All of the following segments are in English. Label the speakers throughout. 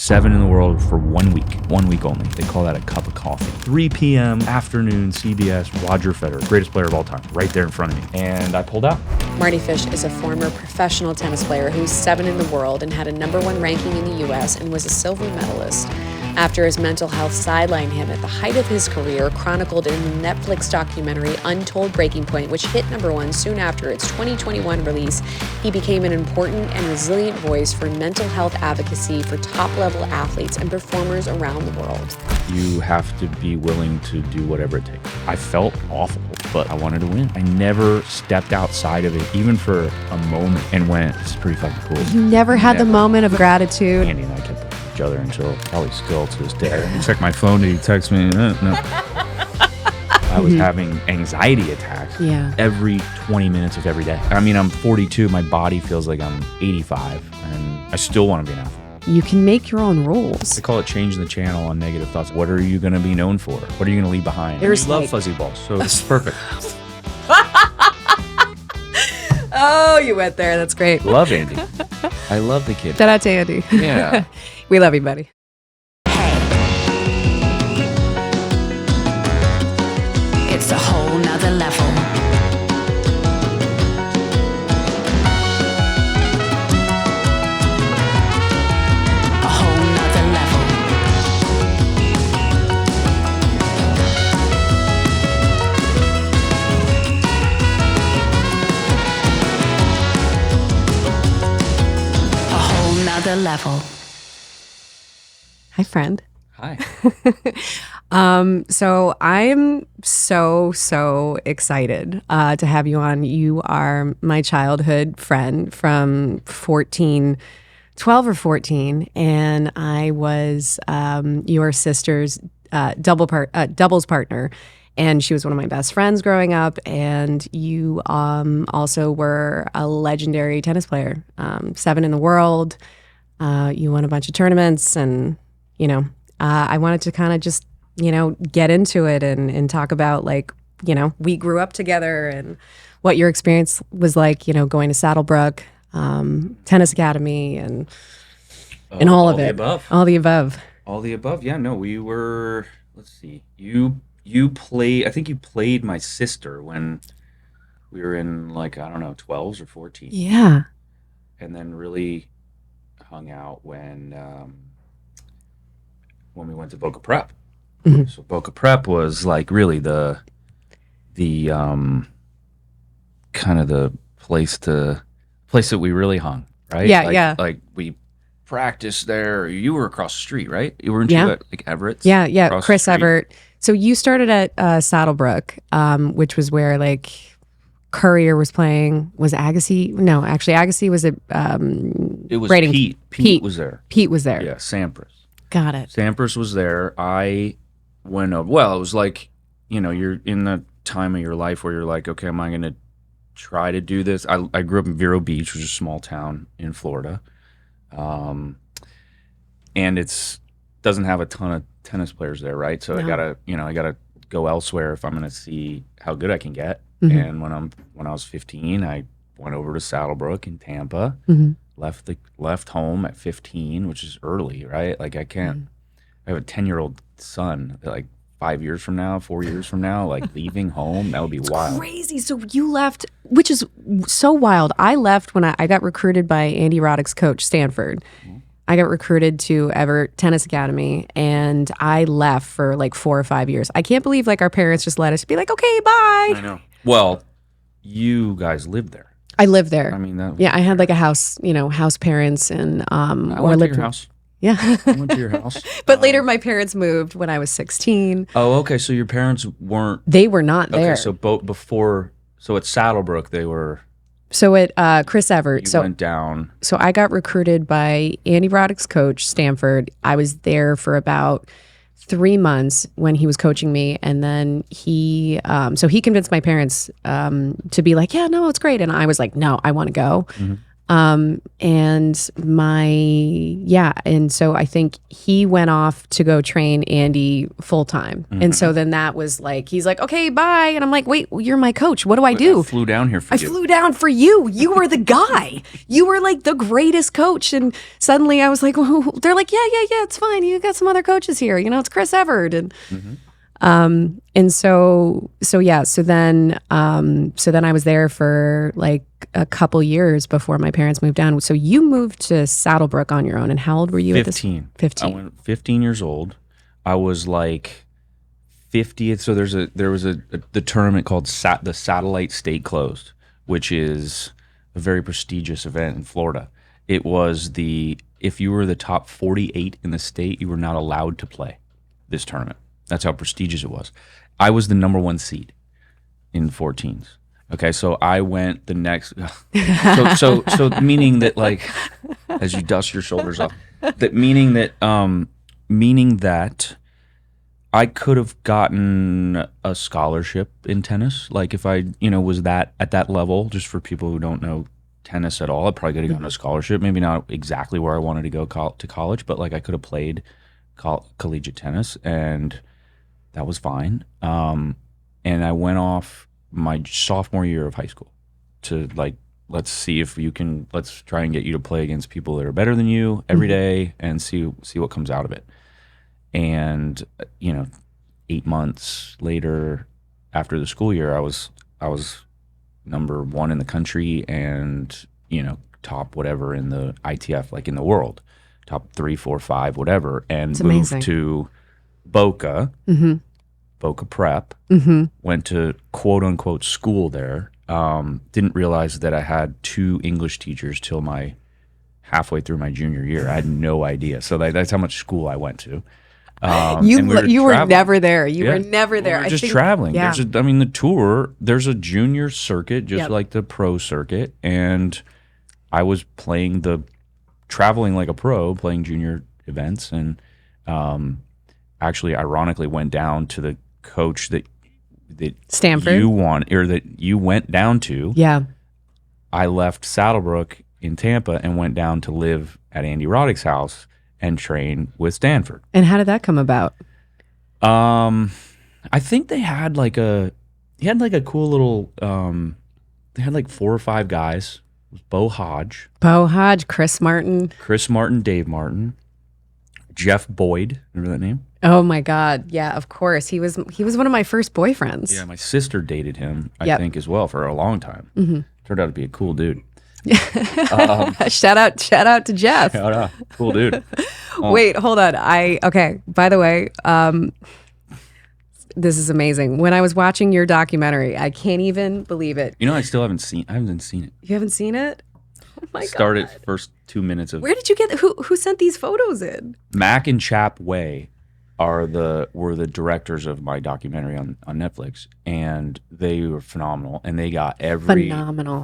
Speaker 1: 7 in the world for 1 week. 1 week only. They call that a cup of coffee. 3 p.m. afternoon, CBS, Roger Federer, greatest player of all time, right there in front of me. And I pulled out.
Speaker 2: Mardy Fish is a former professional tennis player who's 7 in the world and had a #1 ranking in the U.S. and was a silver medalist. After his mental health sidelined him at the height of his career, chronicled in the Netflix documentary Untold Breaking Point, which hit #1 soon after its 2021 release, he became an important and resilient voice for mental health advocacy for top-level athletes and performers around the world.
Speaker 1: You have to be willing to do whatever it takes. I felt awful, but I wanted to win. I never stepped outside of it, even for a moment, and went, this is pretty fucking cool.
Speaker 3: You never had the moment of gratitude.
Speaker 1: Andy and I kept each other until probably still to this day. I check my phone, did he text me? No. I was having anxiety attacks every 20 minutes of every day. I mean, I'm 42, my body feels like I'm 85, and I still want to be an athlete.
Speaker 3: You can make your own rules.
Speaker 1: I call it changing the channel on negative thoughts. What are you going to be known for? What are you going to leave behind? You love fuzzy balls, so it's perfect.
Speaker 3: Oh, you went there. That's great.
Speaker 1: Love Andy. I love the kid.
Speaker 3: Shout out to Andy.
Speaker 1: Yeah.
Speaker 3: We love you, buddy.
Speaker 4: It's a whole nother level. A whole nother level. A whole nother level.
Speaker 3: Hi, friend.
Speaker 1: Hi.
Speaker 3: So I'm so excited to have you on. You are my childhood friend from 12 or 14, and I was your sister's doubles partner, and she was one of my best friends growing up. And you also were a legendary tennis player, 7 in the world. You won a bunch of tournaments, and I wanted to kind of just get into it and talk about, like, we grew up together and what your experience was like, going to Saddlebrook, Tennis Academy, and all of it.
Speaker 1: Above.
Speaker 3: All the above.
Speaker 1: All the above. Yeah, no, we were, let's see. You played, I think you played my sister when we were in, like, I don't know, 12s or 14.
Speaker 3: Yeah.
Speaker 1: And then really hung out when we went to Boca Prep. Mm-hmm. So Boca Prep was like really the kind of the place that we really hung, right?
Speaker 3: Yeah,
Speaker 1: Like we practiced there. You were across the street, right? You weren't you at like Everett's?
Speaker 3: Yeah. Chris Everett. So you started at Saddlebrook, which was where like Courier was playing. Was Agassi? No, actually Agassi was it was
Speaker 1: Pete. Pete was there.
Speaker 3: Pete was there.
Speaker 1: Yeah, Sampras.
Speaker 3: Got it.
Speaker 1: Sampras was there. I went up. Well, it was like, you're in the time of your life where you're like, okay, am I going to try to do this? I grew up in Vero Beach, which is a small town in Florida. And it's doesn't have a ton of tennis players there, right? So I gotta go elsewhere if I'm going to see how good I can get. Mm-hmm. And when I was 15, I went over to Saddlebrook in Tampa. Mm-hmm. Left home at 15, which is early, right? Like I can't. Mm-hmm. I have a 10-year-old son. Like 4 years from now, like leaving home, that would be wild.
Speaker 3: Crazy. So you left, which is so wild. I left when I got recruited by Andy Roddick's coach, Stanford. Mm-hmm. I got recruited to Everett Tennis Academy, and I left for like 4 or 5 years. I can't believe like our parents just let us be like, okay, bye.
Speaker 1: I know. Well, you guys lived there.
Speaker 3: I lived there.
Speaker 1: I mean,
Speaker 3: I had like a house, house parents, and
Speaker 1: I went to your house.
Speaker 3: Yeah,
Speaker 1: I went to your house.
Speaker 3: But later, my parents moved when I was 16.
Speaker 1: Oh, okay. So your parents weren't.
Speaker 3: They were not there.
Speaker 1: Okay, so before, so at Saddlebrook they were.
Speaker 3: So at Chris Everett.
Speaker 1: You went down. So
Speaker 3: I got recruited by Andy Roddick's coach, Stanford. I was there for about 3 months when he was coaching me, and then he convinced my parents to be like, yeah, no, it's great, and I was like, no, I want to go. Mm-hmm. And and so I think he went off to go train Andy full time. And so then that was like, he's like, okay, bye. And I'm like, wait, you're my coach. What do I do?
Speaker 1: I flew down here for
Speaker 3: I
Speaker 1: you.
Speaker 3: flew down for you. You were the guy. You were like the greatest coach. And suddenly I was like, well, they're like, yeah, it's fine. You got some other coaches here. You know, it's Chris Everett. And so then I was there for like a couple years before my parents moved down. So you moved to Saddlebrook on your own. And how old were you
Speaker 1: 15.
Speaker 3: at this? 15.
Speaker 1: I went 15 years old. I was like 50th. So there was the tournament called the Satellite State Closed, which is a very prestigious event in Florida. It was if you were the top 48 in the state, you were not allowed to play this tournament. That's how prestigious it was. I was the number 1 seed in 14s. Okay, so I went the next. So meaning that, like, as you dust your shoulders off, meaning that I could have gotten a scholarship in tennis. Like if I was at that level. Just for people who don't know tennis at all, I probably could have gotten a scholarship. Maybe not exactly where I wanted to go to college, but like I could have played collegiate tennis, and that was fine. And I went off my sophomore year of high school to like, let's try and get you to play against people that are better than you every day and see what comes out of it. And 8 months later, after the school year, I was number 1 in the country and top whatever in the ITF, like in the world, top 3, 4, 5, whatever, and moved to Boca. Boca Prep, went to quote unquote school there. Didn't realize that I had 2 English teachers till my halfway through my junior year. I had no idea. So that's how much school I went to.
Speaker 3: You were never there. You were never there.
Speaker 1: We were just traveling. Yeah. The tour, there's a junior circuit, just like the pro circuit. And I was traveling like a pro, playing junior events. And actually, ironically, went down to the coach that
Speaker 3: Stanford
Speaker 1: that you went down to.
Speaker 3: Yeah.
Speaker 1: I left Saddlebrook in Tampa and went down to live at Andy Roddick's house and train with Stanford.
Speaker 3: And how did that come about?
Speaker 1: I think he had like a cool little they had like 4 or 5 guys. It was Bo Hodge,
Speaker 3: Chris Martin,
Speaker 1: Dave Martin, Jeff Boyd. Remember that name?
Speaker 3: Oh my God. Yeah, of course. He was one of my first boyfriends.
Speaker 1: Yeah, my sister dated him, I think, as well for a long time. Turned out to be a cool dude.
Speaker 3: Shout out to Jeff.
Speaker 1: Shout out. Cool dude.
Speaker 3: Wait, hold on. By the way, this is amazing. When I was watching your documentary, I can't even believe it.
Speaker 1: I haven't seen it.
Speaker 3: You haven't seen it? Oh my God.
Speaker 1: Started first 2 minutes of.
Speaker 3: Where did you get who sent these photos in?
Speaker 1: Mac and Chap Way were the directors of my documentary on Netflix, and they were phenomenal. And they got every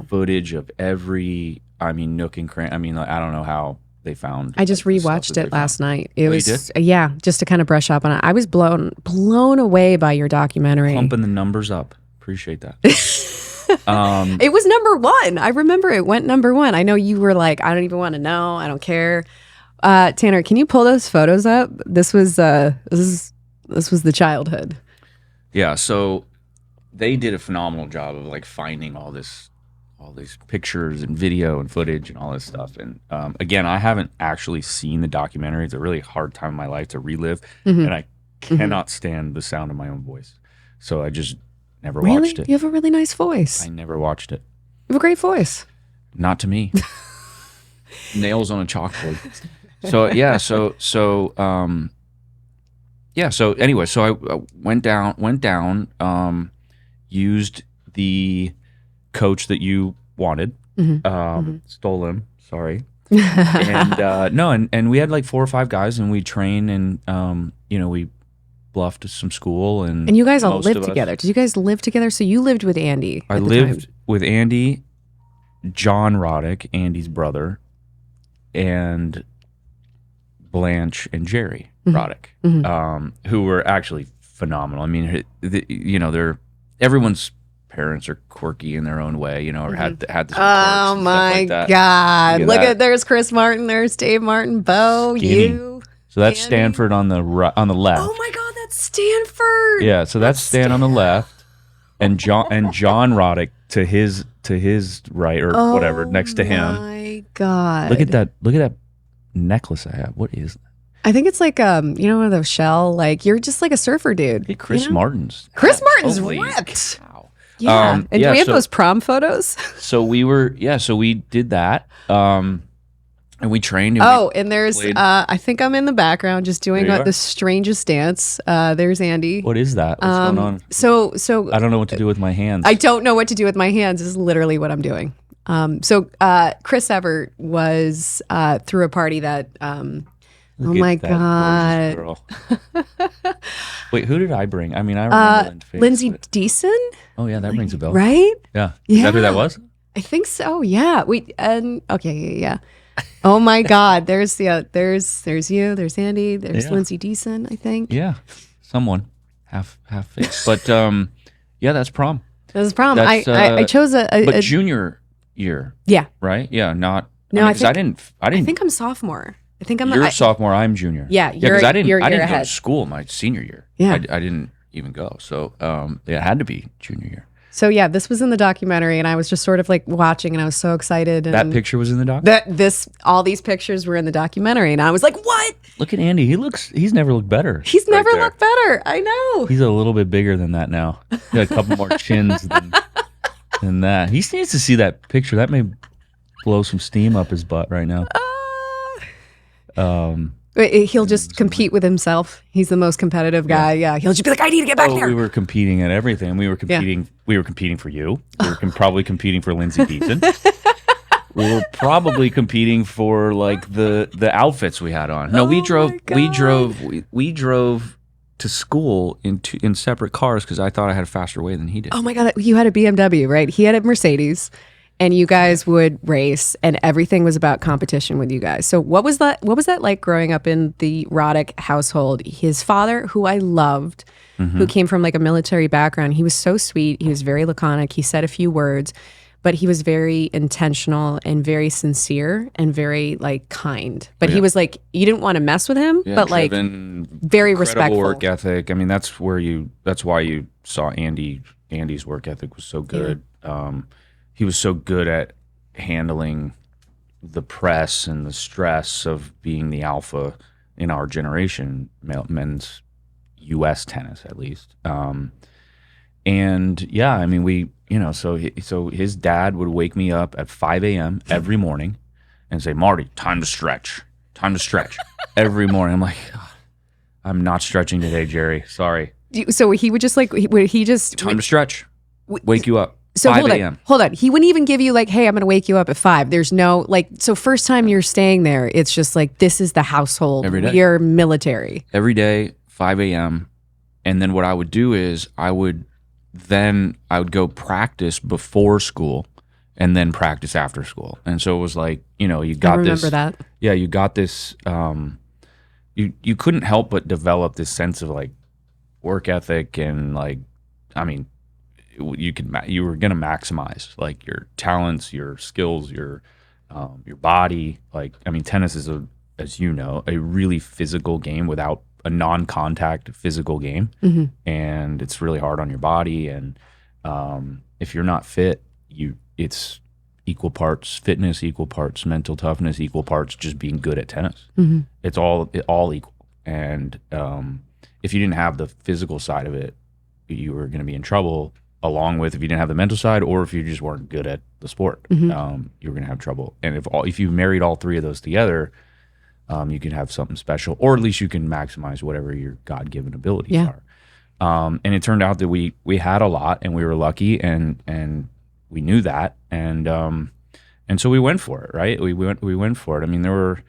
Speaker 1: footage of every nook and cranny. I don't know how they found.
Speaker 3: I just rewatched it last night. It was just to kind of brush up on it. I was blown away by your documentary.
Speaker 1: Pumping the numbers up. Appreciate that.
Speaker 3: It was number 1. I remember it went number 1. I know you were like, I don't even want to know. I don't care. Tanner, can you pull those photos up? This was the childhood.
Speaker 1: Yeah, so they did a phenomenal job of like finding all these pictures and video and footage and all this stuff. And again, I haven't actually seen the documentary. It's a really hard time in my life to relive, and I cannot stand the sound of my own voice. So I just never watched it.
Speaker 3: You have a really nice voice.
Speaker 1: I never watched it.
Speaker 3: You have a great voice.
Speaker 1: Not to me. Nails on a chalkboard. So yeah, so anyway, so I went down, used the coach that you wanted, stole him, sorry. And we had like 4 or 5 guys, and we trained, and we bluffed some school, and
Speaker 3: you guys all lived together. Did you guys live together? So you lived with Andy.
Speaker 1: I lived with Andy, John Roddick, Andy's brother, and Blanche and Jerry Roddick, who were actually phenomenal. I mean, they're everyone's parents are quirky in their own way, you know, or had this.
Speaker 3: Oh my God! Look at there's Chris Martin, there's Dave Martin, Bo,
Speaker 1: Skinny.
Speaker 3: you.
Speaker 1: So that's
Speaker 3: Andy.
Speaker 1: Stanford on the left.
Speaker 3: Oh my God, that's Stanford.
Speaker 1: Yeah, so that's Stan on the left, and John Roddick to his right or whatever next to him.
Speaker 3: Oh my God!
Speaker 1: Look at that necklace I have. What is that?
Speaker 3: I think it's like one of those shell. Like you're just like a surfer dude.
Speaker 1: Hey, Chris Martin's
Speaker 3: Holy ripped.
Speaker 1: Cow.
Speaker 3: Yeah, and do we have those prom photos?
Speaker 1: So we did that, and we trained. And
Speaker 3: and there's I think I'm in the background just doing the strangest dance. There's Andy.
Speaker 1: What is that? What's going on?
Speaker 3: So
Speaker 1: I don't know what to do with my hands.
Speaker 3: I don't know what to do with my hands is literally what I'm doing. Chris Evert was through a party that. Oh my God.
Speaker 1: Girl. Wait, who did I bring? I mean, I remember
Speaker 3: Lindsay Deason.
Speaker 1: Oh yeah, that rings a bell.
Speaker 3: Right?
Speaker 1: Yeah.
Speaker 3: Yeah.
Speaker 1: Is that who that was?
Speaker 3: I think so. Yeah. Yeah. Oh my God. There's you, there's Andy, there's Lindsay Deason, I think.
Speaker 1: Yeah. Someone half face. But yeah, that's prom.
Speaker 3: That was prom. I chose a
Speaker 1: junior year.
Speaker 3: Yeah.
Speaker 1: Right? Yeah, not
Speaker 3: No,
Speaker 1: I didn't
Speaker 3: I think I'm sophomore. I think I'm
Speaker 1: You're a sophomore, I'm junior.
Speaker 3: Yeah,
Speaker 1: because I didn't go
Speaker 3: ahead.
Speaker 1: to school my senior year.
Speaker 3: Yeah.
Speaker 1: I didn't even go. So it had to be junior year.
Speaker 3: So yeah, this was in the documentary, and I was just sort of like watching, and I was so excited. And
Speaker 1: that picture was in the doc?
Speaker 3: All these pictures were in the documentary, and I was like, what?
Speaker 1: Look at Andy. He's never looked better.
Speaker 3: He's never looked better. I know.
Speaker 1: He's a little bit bigger than that now. He got a couple more chins than that. He needs to see that picture. That may blow some steam up his butt right now.
Speaker 3: He'll just compete with himself. He's the most competitive guy. Yeah, he'll just be like, I need to get back there.
Speaker 1: We were competing at everything. We were competing. We were competing for you. We were probably competing for Lindsay Deason. We were probably competing for like the outfits we had on. No, we drove to school in separate cars because I thought I had a faster way than he did.
Speaker 3: Oh my God, you had a BMW, right? He had a Mercedes. And you guys would race, and everything was about competition with you guys. So what was that like growing up in the Roddick household? His father, who I loved, who came from like a military background, he was so sweet. He was very laconic. He said a few words, but he was very intentional and very sincere and very like kind. But he was like, you didn't want to mess with him, but like very respectful.
Speaker 1: Work ethic. I mean, that's why you saw Andy's work ethic was so good. Yeah. He was so good at handling the press and the stress of being the alpha in our generation, men's U.S. tennis at least. And yeah, I mean, so his dad would wake me up at 5 a.m. every morning and say, Marty, time to stretch every morning. I'm like, I'm not stretching today, Jerry. Sorry.
Speaker 3: So he would just like,
Speaker 1: time to stretch, wake you up.
Speaker 3: So
Speaker 1: 5 a.m.
Speaker 3: Hold on. He wouldn't even give you like, hey, I'm going to wake you up at 5. There's no like, so first time you're staying there, it's just like, this is the household.
Speaker 1: Every day.
Speaker 3: You're military.
Speaker 1: Every day, 5 a.m. And then what I would do is I would go practice before school and then practice after school. And so it was like, you got this.
Speaker 3: I remember that.
Speaker 1: Yeah, you got this. You couldn't help but develop this sense of like work ethic and like, I mean, you were gonna maximize like your talents, your skills, your body. Like, I mean, tennis is as you know, a really physical game without a non-contact physical game, and it's really hard on your body. And if you're not fit, it's equal parts fitness, equal parts mental toughness, equal parts just being good at tennis. It's all equal. And if you didn't have the physical side of it, you were going to be in trouble. Along with if you didn't have the mental side, or if you just weren't good at the sport, you were going to have trouble. And if you married all three of those together, you can have something special, or at least you can maximize whatever your God-given abilities are. And it turned out that we had a lot, and we were lucky, and we knew that, and so we went for it, right? We went for it. I mean, there were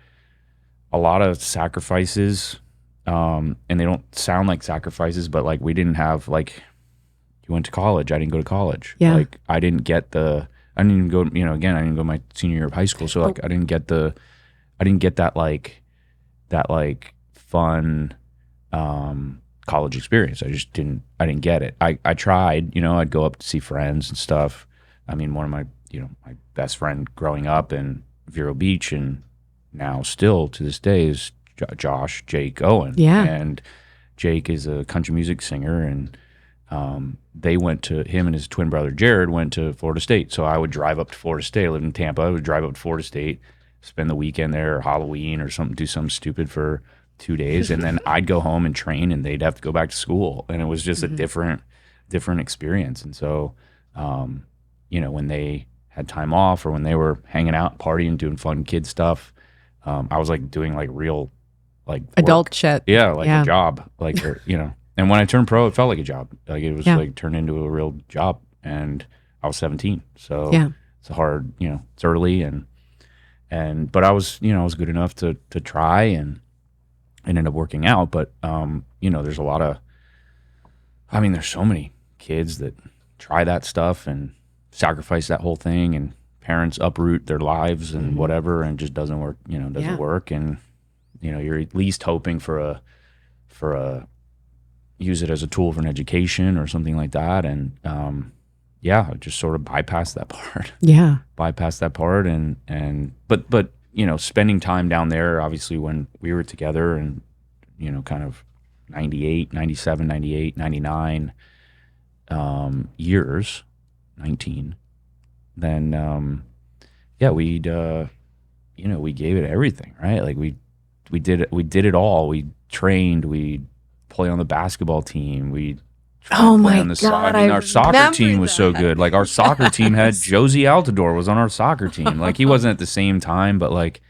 Speaker 1: a lot of sacrifices, and they don't sound like sacrifices, but like we didn't have like. You went to college. I didn't go to college.
Speaker 3: Yeah.
Speaker 1: Like I didn't even go, again, I didn't go my senior year of high school. So like I didn't get that like fun, college experience. I didn't get it. I tried, I'd go up to see friends and stuff. I mean, one of my, my best friend growing up in Vero Beach and now still to this day is Jake Owen.
Speaker 3: Yeah.
Speaker 1: And Jake is a country music singer, and him and his twin brother Jared went to Florida State. So I would drive up to Florida State. I lived in Tampa. I would drive up to Florida State, spend the weekend there, or Halloween or something, do something stupid for 2 days, and then I'd go home and train, and they'd have to go back to school, and it was just a different experience. And so, when they had time off or when they were hanging out, partying, doing fun kid stuff, I was like doing like real, like
Speaker 3: adult
Speaker 1: work.
Speaker 3: shit.
Speaker 1: Yeah, like a job, like And when I turned pro, it felt like a job. Like it was like turned into a real job, and I was 17, so it's a hard, it's early, but I was, I was good enough to try and ended up working out. But there's a lot of, there's so many kids that try that stuff and sacrifice that whole thing, and parents uproot their lives and whatever, and it just doesn't work, doesn't work. And you're at least hoping for a use it as a tool for an education or something like that. And just sort of bypass that part. But spending time down there, obviously when we were together and, kind of 98, 97, 98, 99 years, 19, then, we gave it everything, right? Like we did it all. We trained, we play on the basketball team. We
Speaker 3: Oh my
Speaker 1: on the
Speaker 3: God!
Speaker 1: our soccer team was so good. Like our soccer team had Josie Altador was on our soccer team. Like he wasn't at the same time, but like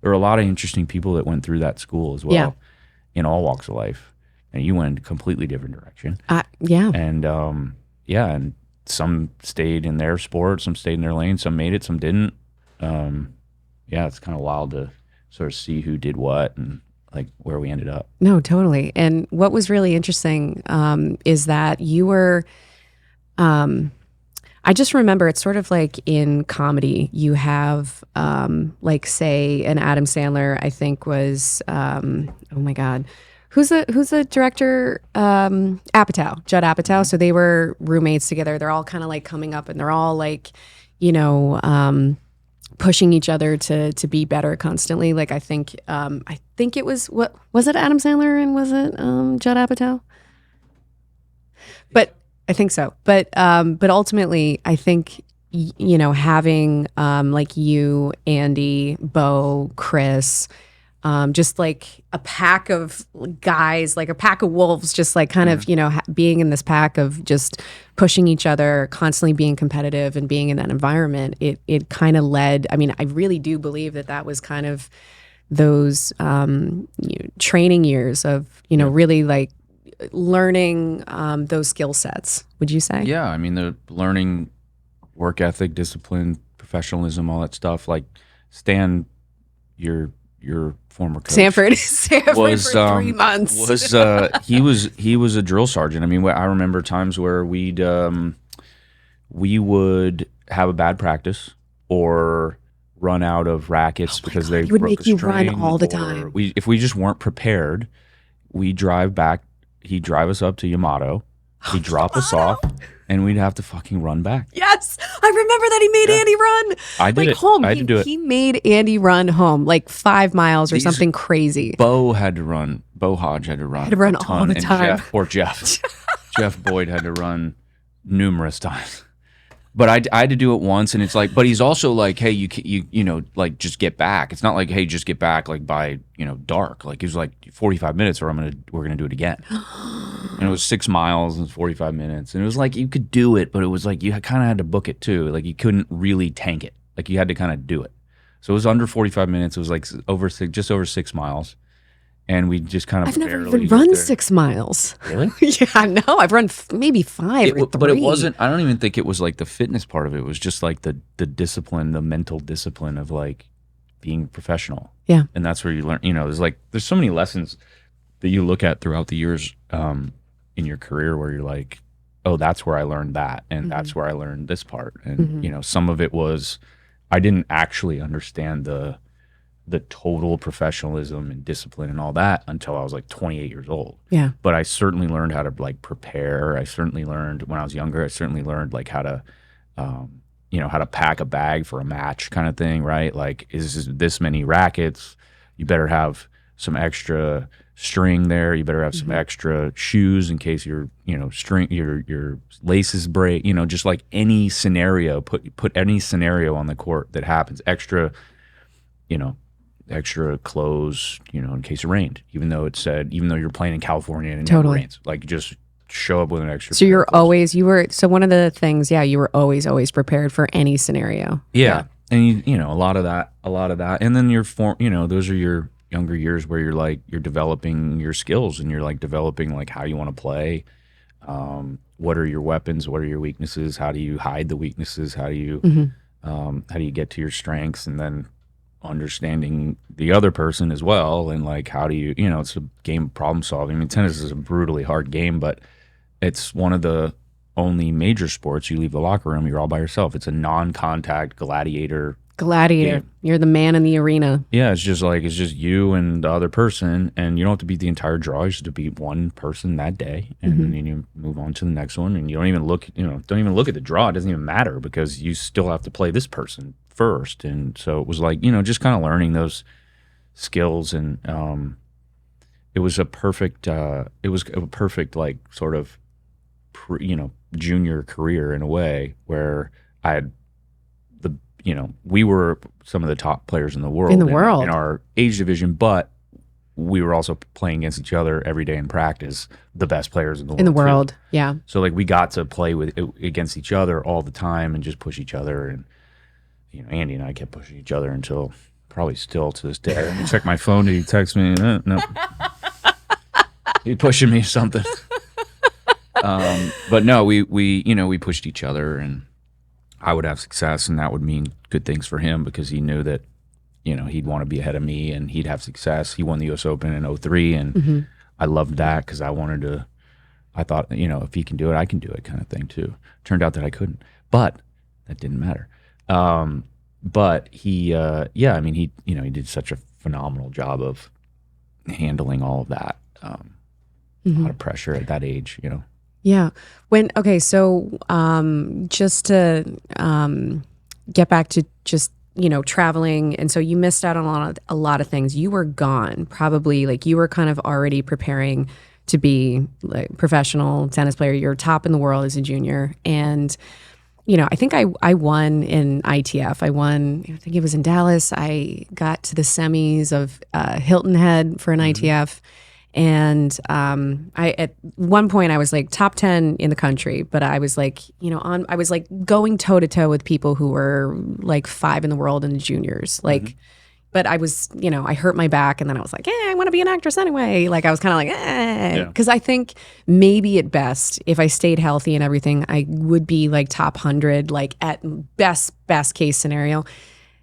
Speaker 1: there were a lot of interesting people that went through that school as well, in all walks of life. And you went a completely different direction. And and some stayed in their sport, some stayed in their lane, some made it, some didn't. It's kind of wild to sort of see who did what and like where we ended up.
Speaker 3: No, totally. And what was really interesting is that you were, I just remember it's sort of like in comedy, you have like say an Adam Sandler, I think was, oh my God, who's the director? Apatow, Judd Apatow. So they were roommates together. They're all kind of like coming up and they're all like, pushing each other to be better constantly. Like I think it was it Adam Sandler and was it Judd Apatow? But I think so. But ultimately I think having like you, Andy, Bo, Chris, just like a pack of guys, like a pack of wolves, just like kind of, being in this pack of just pushing each other, constantly being competitive and being in that environment, it kind of led, I really do believe that was kind of those training years of, really like learning those skill sets, would you say?
Speaker 1: Yeah, the learning work ethic, discipline, professionalism, all that stuff. Like Stan, your former coach,
Speaker 3: Sanford
Speaker 1: was
Speaker 3: for 3 months.
Speaker 1: He was a drill sergeant. I remember times where we would have a bad practice or run out of rackets because they
Speaker 3: would
Speaker 1: broke
Speaker 3: make
Speaker 1: a
Speaker 3: you
Speaker 1: string,
Speaker 3: run all the
Speaker 1: or
Speaker 3: time.
Speaker 1: if we just weren't prepared, we'd drive back. He'd drive us up to Yamato. He'd drop us off, and we'd have to fucking run back.
Speaker 3: Yes, I remember that he made Andy run.
Speaker 1: I did
Speaker 3: like
Speaker 1: it.
Speaker 3: Home.
Speaker 1: I had to do it.
Speaker 3: He made Andy run home like 5 miles or something crazy.
Speaker 1: Bo had to run. Bo Hodge had to run.
Speaker 3: Had to run
Speaker 1: a ton,
Speaker 3: all the
Speaker 1: and
Speaker 3: time.
Speaker 1: Jeff. Jeff Boyd had to run numerous times. But I had to do it once, and it's like, but he's also like, hey, you like just get back. It's not like, hey, just get back like by dark. Like it was like 45 minutes, or we're gonna do it again. And it was 6 miles and 45 minutes, and it was like you could do it, but it was like you kind of had to book it too. Like you couldn't really tank it. Like you had to kind of do it. So it was under 45 minutes. It was like just over 6 miles. And we just kind of
Speaker 3: I've never even run 6 miles.
Speaker 1: Really?
Speaker 3: Yeah, no, I've run maybe 5 or 3.
Speaker 1: But it wasn't, I don't even think it was like the fitness part of it. It was just like the discipline, the mental discipline of like being professional.
Speaker 3: Yeah. And
Speaker 1: that's where you learn, there's so many lessons that you look at throughout the years in your career where you're like, oh, that's where I learned that. And that's where I learned this part. And, some of it was, I didn't actually understand the the total professionalism and discipline and all that until I was like 28 years old.
Speaker 3: Yeah.
Speaker 1: But I certainly learned how to like prepare. I certainly learned when I was younger. I certainly learned like how to, how to pack a bag for a match kind of thing, right? Like, is this many rackets? You better have some extra string there. You better have some extra shoes in case your laces break. Just like any scenario, put any scenario on the court that happens. Extra clothes, in case it rained. Even though you're playing in California and it never rains, like just show up with an extra.
Speaker 3: So one of the things, you were always prepared for any scenario.
Speaker 1: Yeah. And a lot of that. And then those are your younger years where you're developing your skills and you're like developing like how you want to play. What are your weapons? What are your weaknesses? How do you hide the weaknesses? How do you get to your strengths? And then understanding the other person as well. And like, how do you, it's a game of problem solving. I mean, tennis is a brutally hard game, but it's one of the only major sports you leave the locker room, you're all by yourself. It's a non-contact gladiator game.
Speaker 3: You're the man in the arena.
Speaker 1: Yeah, it's just you and the other person, and you don't have to beat the entire draw. You just have to beat one person that day, and then you move on to the next one. And you don't even look at the draw. It doesn't even matter because you still have to play this person first. And so it was like just kind of learning those skills, and it was a perfect like sort of junior career in a way where I had we were some of the top players in the world in our age division, but we were also playing against each other every day in practice, the best players in the world.
Speaker 3: Yeah.
Speaker 1: So like we got to play against each other all the time and just push each other. And Andy and I kept pushing each other until probably still to this day. I check my phone. Did he text me? No. He pushing me something. But no, we pushed each other, and I would have success, and that would mean good things for him because he knew that, he'd want to be ahead of me and he'd have success. He won the US Open in 2003, and I loved that because I thought, if he can do it, I can do it kind of thing too. Turned out that I couldn't, but that didn't matter. But he, he did such a phenomenal job of handling all of that. A lot of pressure at that age,
Speaker 3: Yeah. So just to get back to just, traveling. And so you missed out on a lot of things. You were gone, probably like you were kind of already preparing to be like professional tennis player. You're top in the world as a junior. And, I think I won in ITF. I think it was in Dallas. I got to the semis of Hilton Head for an ITF. And I at one point I was like top 10 in the country, but I was like, I was like going toe to toe with people who were like 5 in the world in the juniors. Like, but I was, I hurt my back, and then I was like, I want to be an actress anyway. Like I was kind of like, because I think maybe at best, if I stayed healthy and everything, I would be like top 100, like at best case scenario.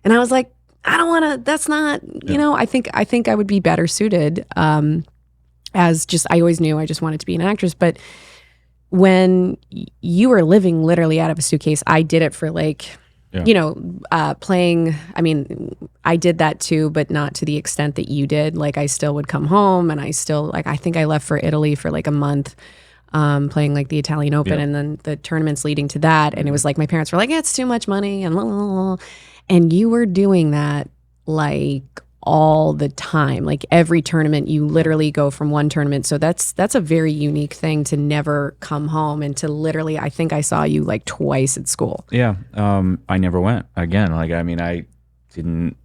Speaker 3: And I was like, I don't want to. That's not, I think I would be better suited. I always knew I just wanted to be an actress. But when you were living literally out of a suitcase, I did it for playing. I mean, I did that too, but not to the extent that you did. Like I still would come home, and I still I think I left for Italy for like a month, playing like the Italian Open and then the tournaments leading to that. And it was like, my parents were like, it's too much money. And you were doing that like all the time, like every tournament. You literally go from one tournament. So that's a very unique thing to never come home and to literally, I think I saw you like twice at school.
Speaker 1: Yeah. I never went again. Like, I mean, I didn't,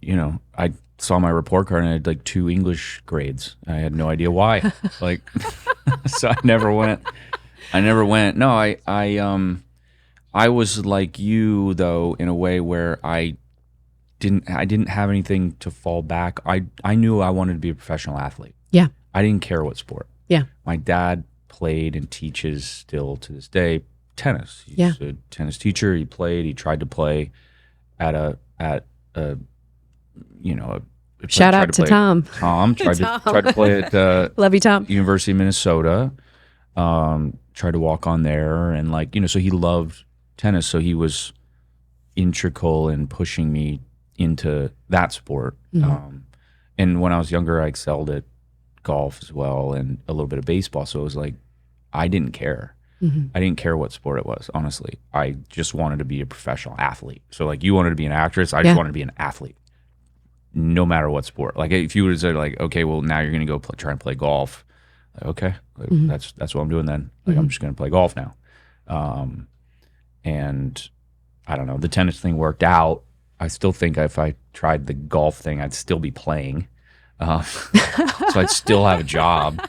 Speaker 1: I saw my report card and I had like 2 English grades. I had no idea why. Like, so I never went. No, I was like you though, in a way where I didn't have anything to fall back. I knew I wanted to be a professional athlete.
Speaker 3: Yeah.
Speaker 1: I didn't care what sport.
Speaker 3: Yeah.
Speaker 1: My dad played and teaches still to this day tennis. He's a tennis teacher. He tried to play at a
Speaker 3: shout out to Tom.
Speaker 1: Tom tried to play at
Speaker 3: love you, Tom.
Speaker 1: University of Minnesota. Tried to walk on there, and so he loved tennis. So he was integral in pushing me into that sport. And when I was younger, I excelled at golf as well and a little bit of baseball. So it was like, I didn't care. I didn't care what sport it was, honestly. I just wanted to be a professional athlete. So like you wanted to be an actress, I just wanted to be an athlete, no matter what sport. Like if you were to say like, okay, well now you're going to go try and play golf. Like, okay, like, that's what I'm doing then. Like I'm just going to play golf now. And I don't know, the tennis thing worked out. I still think if I tried the golf thing, I'd still be playing. So I'd still have a job.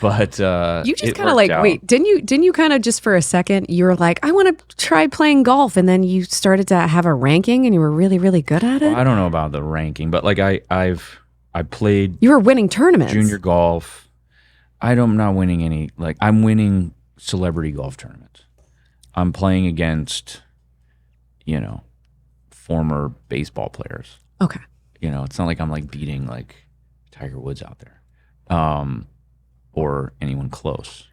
Speaker 1: But
Speaker 3: you just kind of like out. Wait, didn't you kind of just for a second you were like, I want to try playing golf, and then you started to have a ranking and you were really, really good at it?
Speaker 1: Well, I don't know about the ranking, but like I played.
Speaker 3: You were winning tournaments.
Speaker 1: Junior golf. I'm not winning any. Like I'm winning celebrity golf tournaments. I'm playing against, former baseball players.
Speaker 3: Okay.
Speaker 1: It's not like I'm like beating like Tiger Woods out there. Or anyone close.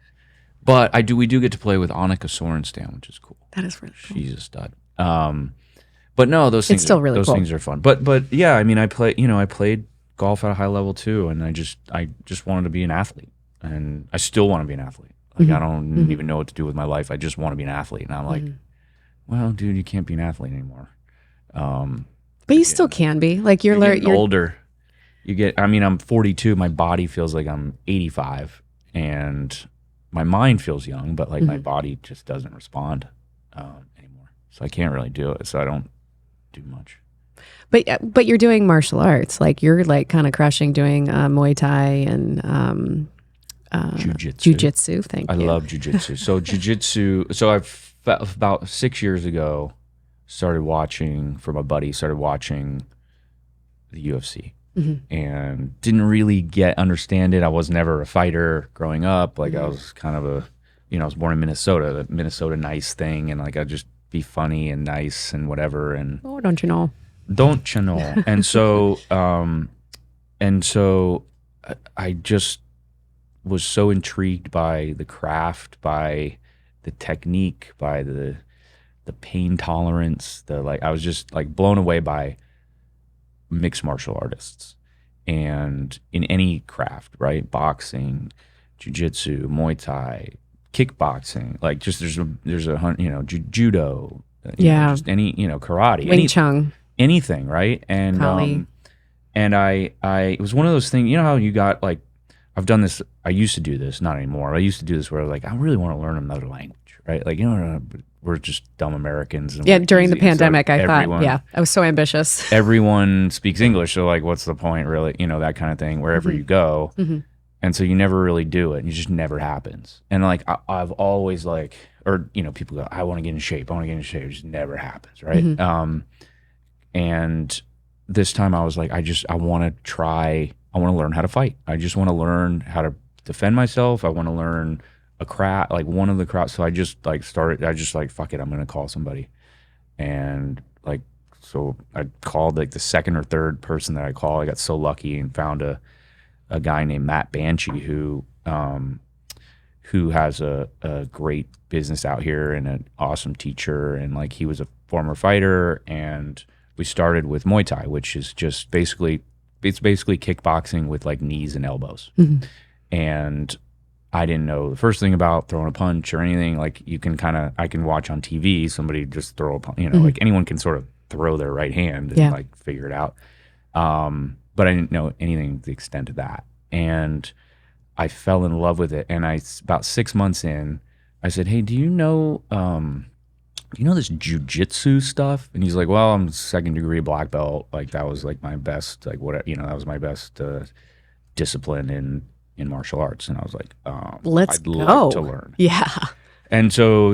Speaker 1: But we do get to play with Annika Sorenstam, which is cool.
Speaker 3: That is really cool.
Speaker 1: She's a stud. But no, those things
Speaker 3: really
Speaker 1: those
Speaker 3: cool.
Speaker 1: things are fun. But yeah, I mean I played golf at a high level too, and I just wanted to be an athlete. And I still want to be an athlete. Like I don't even know what to do with my life. I just want to be an athlete. And I'm like, well, dude, you can't be an athlete anymore.
Speaker 3: But you still can be. Like you're
Speaker 1: older. I'm 42. My body feels like I'm 85, and my mind feels young, but like my body just doesn't respond anymore. So I can't really do it. So I don't do much.
Speaker 3: But you're doing martial arts. Like you're like kind of crushing doing Muay Thai and Jiu-Jitsu. Thank you.
Speaker 1: I love Jiu-Jitsu. So Jiu-Jitsu. So I've about 6 years ago started watching the UFC. And didn't really understand it. I was never a fighter growing up. Like I was kind of I was born in Minnesota, the Minnesota nice thing, and like I'd just be funny and nice and whatever. And
Speaker 3: oh, don't you know?
Speaker 1: Don't you know? And so, I just was so intrigued by the craft, by the technique, by the pain tolerance. I was just like blown away by mixed martial artists, and in any craft, right? Boxing, jiu-jitsu, Muay Thai, kickboxing, like just there's a judo, just any karate,
Speaker 3: Wing Chun,
Speaker 1: anything, right? And I it was one of those things. You know how you got like, I've done this. I used to do this, not anymore. I used to do this where I was like, I really want to learn another language, right? Like we're just dumb Americans. And
Speaker 3: during the pandemic, I thought, I was so ambitious.
Speaker 1: Everyone speaks English, so like, what's the point, really? That kind of thing. Wherever you go, and so you never really do it. It just never happens. And like, I've always like, or people go, I want to get in shape. I want to get in shape. It just never happens, right? And this time I was like, I want to try. I want to learn how to fight. I just want to learn how to defend myself. I want to learn a craft, like one of the crafts. So I just like started, fuck it, I'm going to call somebody. And like, so I called like the second or third person that I called. I got so lucky and found a guy named Matt Banshee who has a great business out here and an awesome teacher. And like, he was a former fighter, and we started with Muay Thai, which is just basically kickboxing with like knees and elbows. And I didn't know the first thing about throwing a punch or anything. Like I can watch on TV somebody just throw a punch, like anyone can sort of throw their right hand and like figure it out. But I didn't know anything to the extent of that. And I fell in love with it. And about 6 months in, I said, hey, do you know this jiu-jitsu stuff? And he's like, well, I'm 2nd degree black belt. Like that was like my best, like what, that was my best discipline in martial arts. And I was like,
Speaker 3: I'd
Speaker 1: love to learn.
Speaker 3: Yeah.
Speaker 1: And so,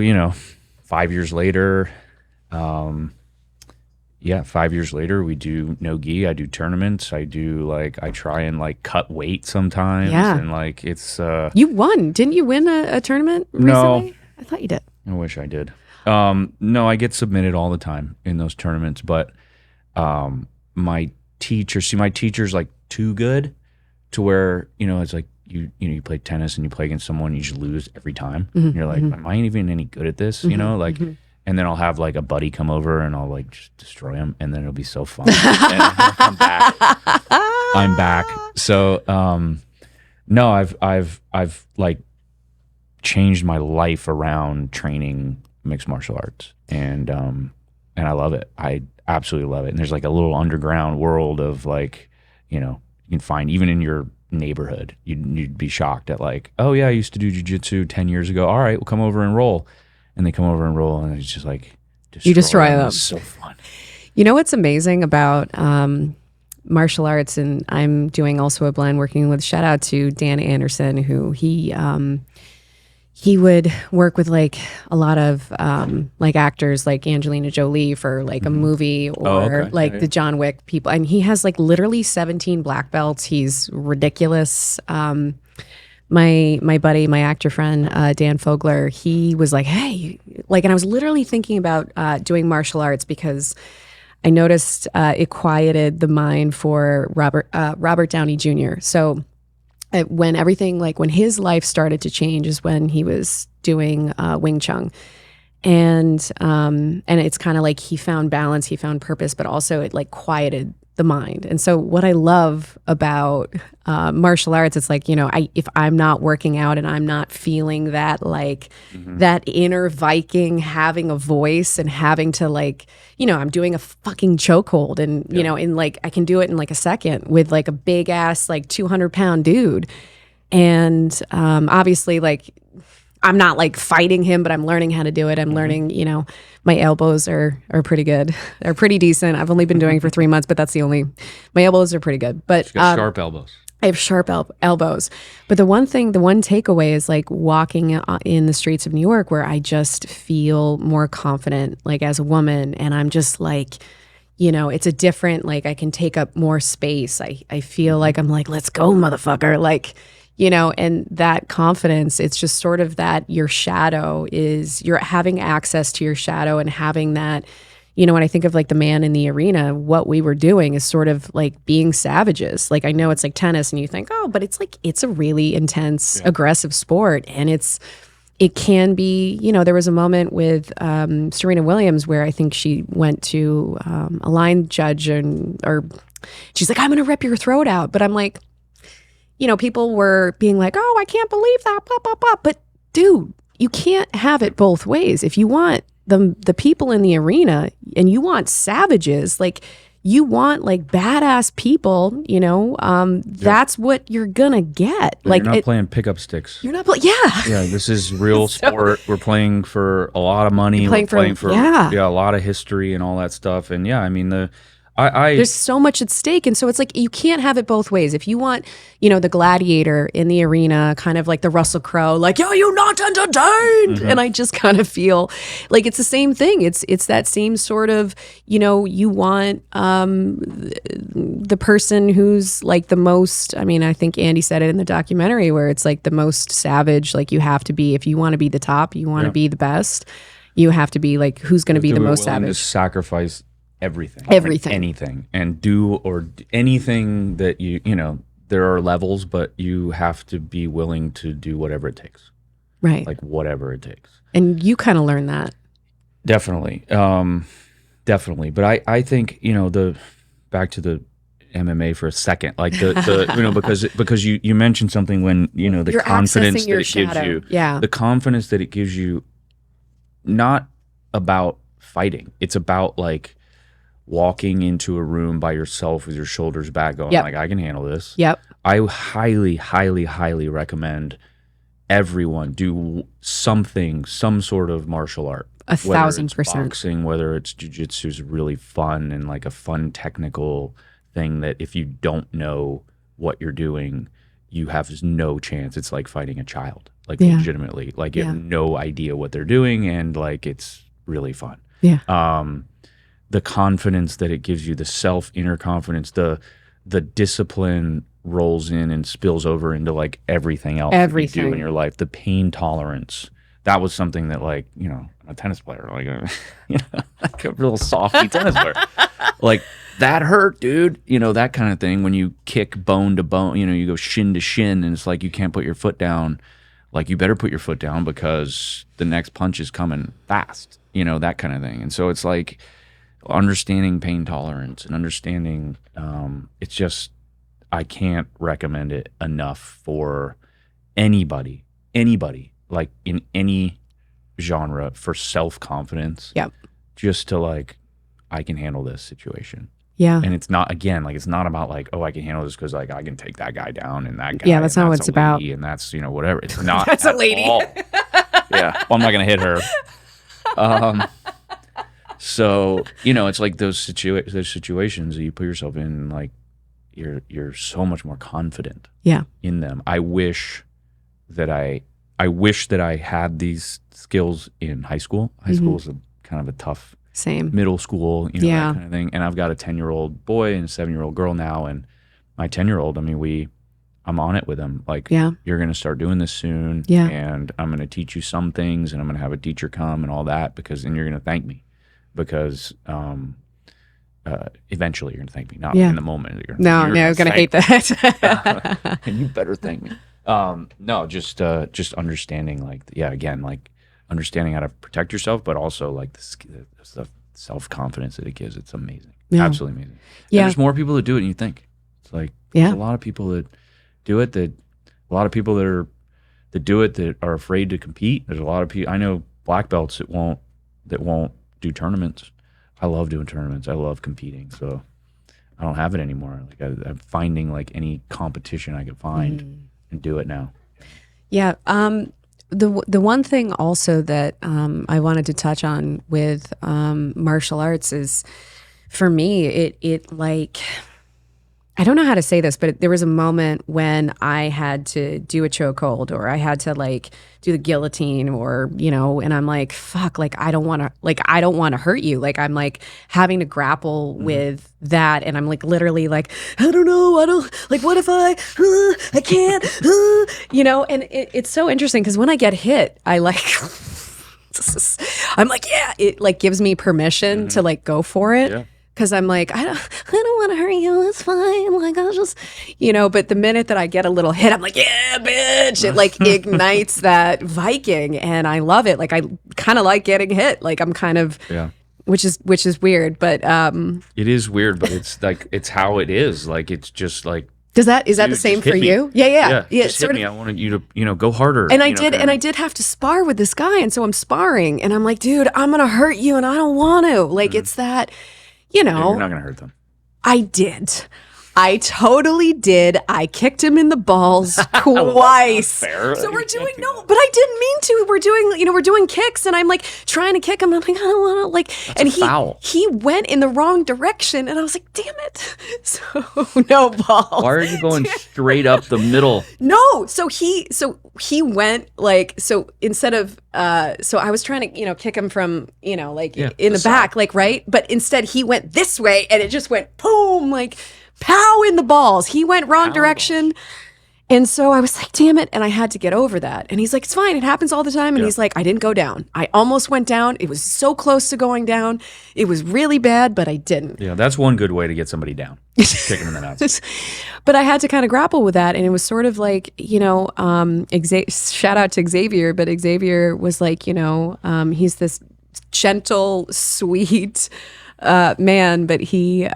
Speaker 1: 5 years later, 5 years later, we do no gi. I do tournaments. I try and like cut weight sometimes.
Speaker 3: Yeah.
Speaker 1: And like, it's,
Speaker 3: you won. Didn't you win a tournament recently?
Speaker 1: No.
Speaker 3: I thought you did.
Speaker 1: I wish I did. No, I get submitted all the time in those tournaments, but my teacher's like too good to where, it's like you play tennis and you play against someone, you just lose every time. And you're like, am I even any good at this? And then I'll have like a buddy come over and I'll like just destroy him, and then it'll be so fun. And I'll come back. I'm back. So no, I've like changed my life around training mixed martial arts, and I love it. I absolutely love it. And there's like a little underground world of like, you can find even in your neighborhood. You'd be shocked at like, oh yeah, I used to do jiu-jitsu 10 years ago. All right, we'll come over and roll. And they come over and roll, and it's just like
Speaker 3: you destroy them.
Speaker 1: It's so fun.
Speaker 3: You know what's amazing about martial arts, and I'm doing also a blend working with, shout out to Dan Anderson, who he would work with like a lot of like actors like Angelina Jolie for like a movie, or like the John Wick people. And he has like literally 17 black belts. He's ridiculous. My buddy, my actor friend, Dan Fogler, he was like, hey, like, and I was literally thinking about doing martial arts because I noticed it quieted the mind for Robert Downey Jr. So when everything, like when his life started to change is when he was doing Wing Chun. And it's kind of like he found balance, he found purpose, but also it like quieted the mind. And so what I love about martial arts, it's like, if I'm not working out and I'm not feeling that like that inner Viking having a voice and having to like, I'm doing a fucking chokehold and, in like, I can do it in like a second with like a big ass, like 200-pound dude. And obviously like, I'm not like fighting him, but I'm learning how to do it. I'm learning, my elbows are pretty good. They're pretty decent. I've only been doing it for 3 months, but my elbows are pretty good. But
Speaker 1: She's got sharp elbows.
Speaker 3: I have sharp elbows. But the one takeaway is like walking in the streets of New York where I just feel more confident, like as a woman. And I'm just like, it's a different, like I can take up more space. I feel like I'm like, let's go, motherfucker. Like, and that confidence, it's just sort of that your shadow you're having access to your shadow and having that, when I think of like the man in the arena, what we were doing is sort of like being savages. Like I know it's like tennis and you think, oh, but it's like, it's a really intense, aggressive sport. And it can be, there was a moment with Serena Williams where I think she went to a line judge or she's like, I'm going to rip your throat out. But I'm like, people were being like, oh, I can't believe that, blah, blah, blah. But dude, you can't have it both ways. If you want the people in the arena and you want savages, like you want like badass people, that's what you're gonna get.
Speaker 1: And
Speaker 3: like
Speaker 1: you're not playing pickup sticks.
Speaker 3: You're not playing, yeah.
Speaker 1: Yeah, this is real sport. We're playing for a lot of money. We're playing for a lot of history and all that stuff. And yeah, I mean there's so much at stake. And so it's like, you can't have it both ways. If you want, the gladiator in the arena, kind of like the Russell Crowe, like, yo, you're not entertained. And I just kind of feel like it's the same thing. It's that same sort of, you want the person who's like the most, I mean, I think Andy said it in the documentary where it's like the most savage, like you have to be, if you want to be the top, you want to be the best, you have to be like, who's going to be the most savage. To sacrifice anything and do anything that there are levels, but you have to be willing to do whatever it takes,
Speaker 3: right?
Speaker 1: Like whatever it takes.
Speaker 3: And you kind of learn that.
Speaker 1: Definitely but I think back to the MMA for a second, like the because you mentioned something when the
Speaker 3: You're
Speaker 1: confidence that it
Speaker 3: shadow.
Speaker 1: gives you, the confidence that it gives you, not about fighting, it's about like walking into a room by yourself with your shoulders back going like, I can handle this. I highly, highly, highly recommend everyone do some sort of martial art.
Speaker 3: 1,000%.
Speaker 1: Boxing, whether it's jiu-jitsu, is really fun and like a fun technical thing that if you don't know what you're doing, you have no chance. It's like fighting a child, like legitimately. Like you have no idea what they're doing and like it's really fun. The confidence that it gives you, the inner confidence, the discipline rolls in and spills over into like everything else that you do in your life. The pain tolerance, that was something that like, I'm a tennis player, like like a real softy tennis player. Like that hurt, dude. That kind of thing. When you kick bone to bone, you go shin to shin and it's like you can't put your foot down. Like you better put your foot down because the next punch is coming fast, that kind of thing. And so it's like, understanding pain tolerance and understanding it's just I can't recommend it enough for anybody, like in any genre, for self-confidence.
Speaker 3: Yep.
Speaker 1: Just to like, I can handle this situation.
Speaker 3: Yeah.
Speaker 1: And it's not, again, like, it's not about like, oh, I can handle this because like I can take that guy down and that guy.
Speaker 3: Yeah, that's not what it's about.
Speaker 1: And that's, whatever. It's not.
Speaker 3: That's a lady.
Speaker 1: All. Yeah. Well, I'm not going to hit her. So, it's like those situations that you put yourself in, like you're so much more confident in them. I wish that I had these skills in high school. High school is kind of a tough middle school, that kind of thing. And I've got a 10-year-old boy and a 7-year-old girl now. And my 10-year-old, I mean, I'm on it with him. Like, you're going to start doing this soon.
Speaker 3: Yeah.
Speaker 1: And I'm going to teach you some things, and I'm going to have a teacher come and all that, and you're going to thank me because, eventually you're going to thank me, not in the moment.
Speaker 3: I'm going to hate that.
Speaker 1: And you better thank me. No, just understanding, like, again, like understanding how to protect yourself, but also like the self-confidence that it gives. It's amazing. Absolutely amazing.
Speaker 3: Yeah.
Speaker 1: And there's more people that do it than you think. It's like, there's a lot of people that do it, a lot of people that do it that are afraid to compete. There's a lot of people, I know black belts that won't do tournaments. I love doing tournaments. I love competing. So I don't have it anymore. Like I'm finding like any competition I could find and do it now.
Speaker 3: Yeah. The one thing also that I wanted to touch on with martial arts is, for me, it like, I don't know how to say this, but there was a moment when I had to do a chokehold, or I had to like do the guillotine, or and I'm like, fuck, like I don't want to hurt you. Like I'm like having to grapple with that, and I'm like literally like, I don't know, like what if I can't, and it's so interesting because when I get hit, I like I'm like, it like gives me permission to like go for it.
Speaker 1: Yeah.
Speaker 3: Because I'm like, I don't want to hurt you. It's fine. Like, I'll just, but the minute that I get a little hit, I'm like, yeah, bitch. It like ignites that Viking, and I love it. Like, I kind of like getting hit. Like, I'm kind of, which is weird, but
Speaker 1: it is weird, but it's like, it's how it is. Like, it's just like,
Speaker 3: is that the same for you? Yeah.
Speaker 1: Just hit me. I wanted you to, go harder.
Speaker 3: And I did have to spar with this guy, and so I'm sparring, and I'm like, dude, I'm gonna hurt you, and I don't want to. Like, it's that. You're not going to hurt them. I did. I totally did. I kicked him in the balls twice.
Speaker 1: Fair.
Speaker 3: So we're doing but I didn't mean to. We're doing kicks, and I'm like trying to kick him. And I'm like, I don't want to like.
Speaker 1: That's
Speaker 3: and
Speaker 1: a foul.
Speaker 3: He went in the wrong direction, and I was like, damn it. So no balls.
Speaker 1: Why are you going straight up the middle?
Speaker 3: No. So he went like, so instead of so I was trying to kick him from in the back, like, right, but instead he went this way, and it just went boom, like pow in the balls. He went wrong direction. And so I was like, damn it. And I had to get over that. And he's like, it's fine. It happens all the time. And he's like, I didn't go down. I almost went down. It was so close to going down. It was really bad, but I didn't.
Speaker 1: Yeah, that's one good way to get somebody down. Kick them in the nuts.
Speaker 3: But I had to kind of grapple with that. And it was sort of like, shout out to Xavier, but Xavier was like, he's this gentle, sweet man, but he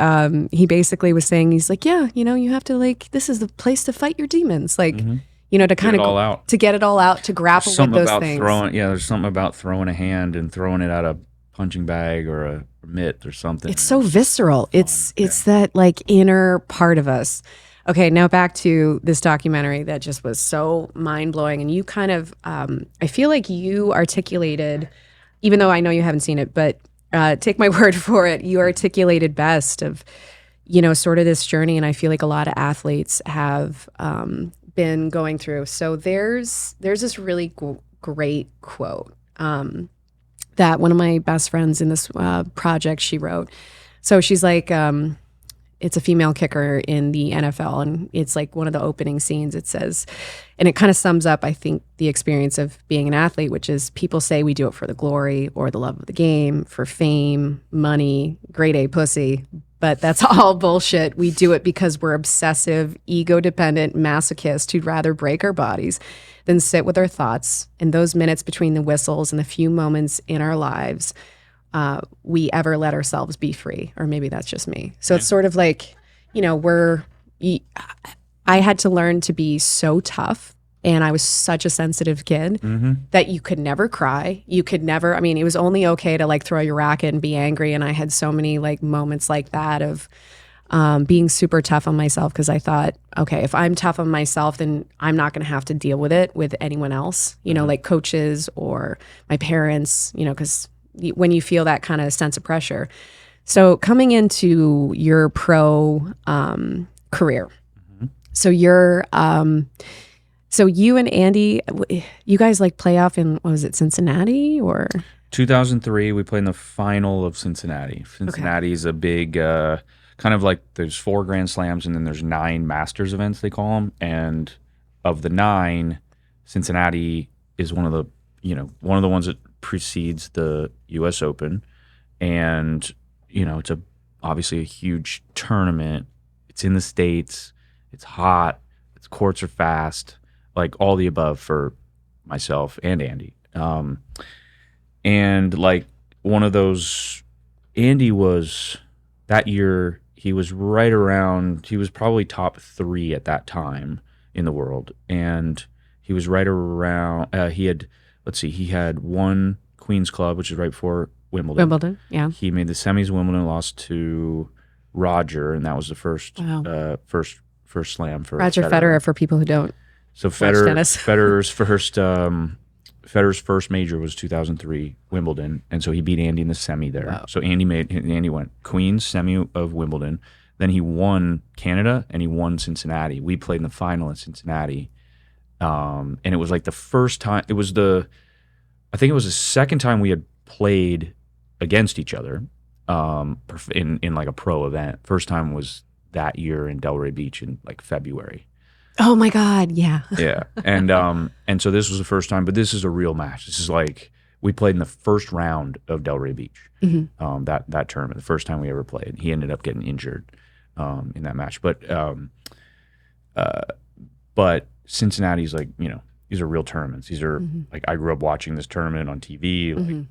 Speaker 3: basically was saying, he's like, you have to, like, this is the place to fight your demons, like, to kind of to get it all out, to grapple with those things.
Speaker 1: There's something about throwing a hand and throwing it at a punching bag or a mitt or something.
Speaker 3: It's so visceral. It's that like inner part of us. Okay, now back to this documentary that just was so mind blowing, and you kind of, I feel like you articulated, even though I know you haven't seen it, but. Take my word for it. You articulated best of, sort of this journey. And I feel like a lot of athletes have been going through. So there's this really great quote that one of my best friends in this project, she wrote. So she's like, it's a female kicker in the NFL, and it's like one of the opening scenes. It says, and it kind of sums up, I think, the experience of being an athlete, which is people say we do it for the glory or the love of the game, for fame, money, grade A pussy, but that's all bullshit. We do it because we're obsessive, ego-dependent masochists who'd rather break our bodies than sit with our thoughts in those minutes between the whistles and the few moments in our lives we ever let ourselves be free. Or maybe that's just me. So it's sort of like, we're I had to learn to be so tough. And I was such a sensitive kid that you could never cry. You could never, I mean, it was only okay to like throw your racket and be angry. And I had so many like moments like that of being super tough on myself because I thought, okay, if I'm tough on myself, then I'm not going to have to deal with it with anyone else, you know, like coaches or my parents, you know, because when you feel that kind of sense of pressure. So coming into your pro career, so you're, so you and Andy, you guys like play off in, what was it, Cincinnati or?
Speaker 1: 2003, we played in the final of Cincinnati. Cincinnati is a big, kind of like there's 4 Grand Slams and then there's 9 Masters events, they call them. And of the 9, Cincinnati is one of the ones that precedes the U.S. Open. And, you know, it's obviously a huge tournament. It's in the States. It's hot. Its courts are fast. Like all the above for myself and Andy. And like one of those, Andy was, that year, he was right around, he was probably top 3 at that time in the world. And he was right around, he had won Queen's Club, which is right before Wimbledon.
Speaker 3: Wimbledon, yeah.
Speaker 1: He made the semis of Wimbledon, lost to Roger, and that was the first slam for
Speaker 3: Roger Federer, for people who don't.
Speaker 1: So Federer's first major was 2003 Wimbledon, and so he beat Andy in the semi there. Wow. So Andy went Queens, semi of Wimbledon, then he won Canada and he won Cincinnati. We played in the final in Cincinnati, and it was like the first time. I think it was the second time we had played against each other in like a pro event. First time was that year in Delray Beach in like February.
Speaker 3: Oh my God, yeah.
Speaker 1: Yeah. And so this was the first time, but this is a real match. This is like we played in the first round of Delray Beach. That tournament, the first time we ever played. He ended up getting injured in that match. But Cincinnati's like, you know, these are real tournaments. These are like I grew up watching this tournament on TV. Like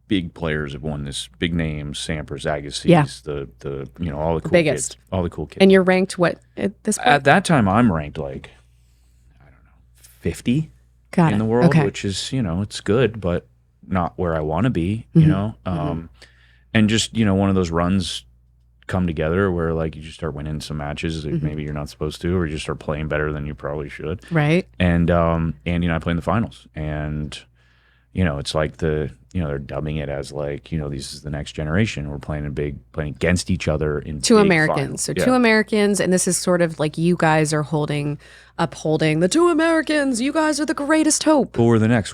Speaker 1: big players have won this, big names, Sampras, Agassiz, the you know, all the cool
Speaker 3: biggest
Speaker 1: kids. All the cool kids.
Speaker 3: And you're ranked what at this point?
Speaker 1: At that time I'm ranked like, I don't know, 50 in the world, which is, you know, it's good, but not where I want to be, you know? And just, you know, one of those runs come together where like you just start winning some matches that maybe you're not supposed to, or you just start playing better than you probably should.
Speaker 3: Right.
Speaker 1: And Andy and I play in the finals, and you know, it's like they're dubbing it as like, you know, this is the next generation. We're playing against each other in
Speaker 3: two
Speaker 1: big
Speaker 3: Americans.
Speaker 1: finals.
Speaker 3: So 2 Americans, and this is sort of like you guys are upholding the 2 Americans. You guys are the greatest hope.
Speaker 1: But we're the next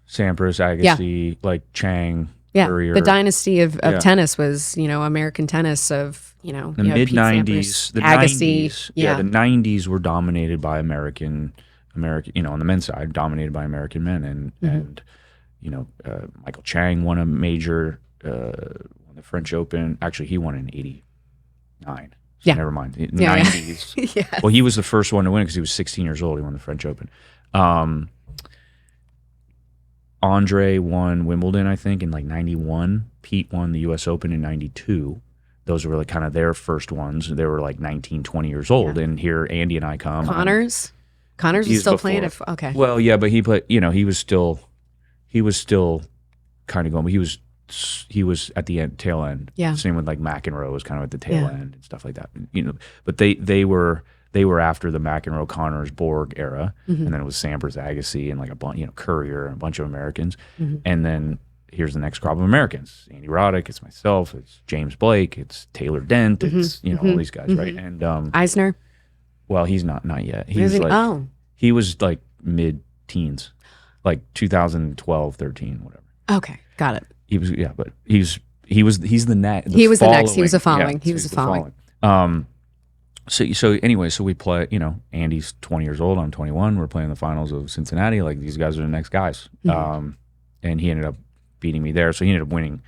Speaker 1: Sampras, Agassi, like Chang.
Speaker 3: Yeah,
Speaker 1: Courier.
Speaker 3: the dynasty of tennis was, you know, American tennis of, you know,
Speaker 1: the mid '90s, the
Speaker 3: Agassi,
Speaker 1: '90s, the '90s were dominated by American, you know, on the men's side, dominated by American men, and you know, Michael Chang won a major, won the French Open. Actually, he won in '89. So never mind. '90s.
Speaker 3: Yes.
Speaker 1: Well, he was the first one to win because he was 16 years old. He won the French Open. Andre won Wimbledon, I think, in like 91. Pete won the U.S. Open in 92. Those were like kind of their first ones. They were like 19, 20 years old. And here Andy and I come.
Speaker 3: Connors was still playing it. Okay.
Speaker 1: Well, yeah, but he played, you know, he was still kind of going, but he was at the tail end. Yeah. Same with like McEnroe was kind of at the tail end and stuff like that. You know, but they were after the McEnroe, Connors, Borg era, and then it was Sampras, Agassi, and like a bunch, you know, Courier, and a bunch of Americans, and then here's the next crop of Americans: Andy Roddick, it's myself, it's James Blake, it's Taylor Dent, it's you know all these guys, right? And
Speaker 3: Eisner.
Speaker 1: Well, he's not yet. He's like he was like mid-teens, like 2012, 13, whatever.
Speaker 3: Okay, got it.
Speaker 1: He was but he's the next.
Speaker 3: He was the next. He was the following.
Speaker 1: Yeah,
Speaker 3: he was the following.
Speaker 1: So anyway, so we play, you know, Andy's 20 years old, I'm 21, we're playing the finals of Cincinnati, like these guys are the next guys. And he ended up beating me there, so he ended up winning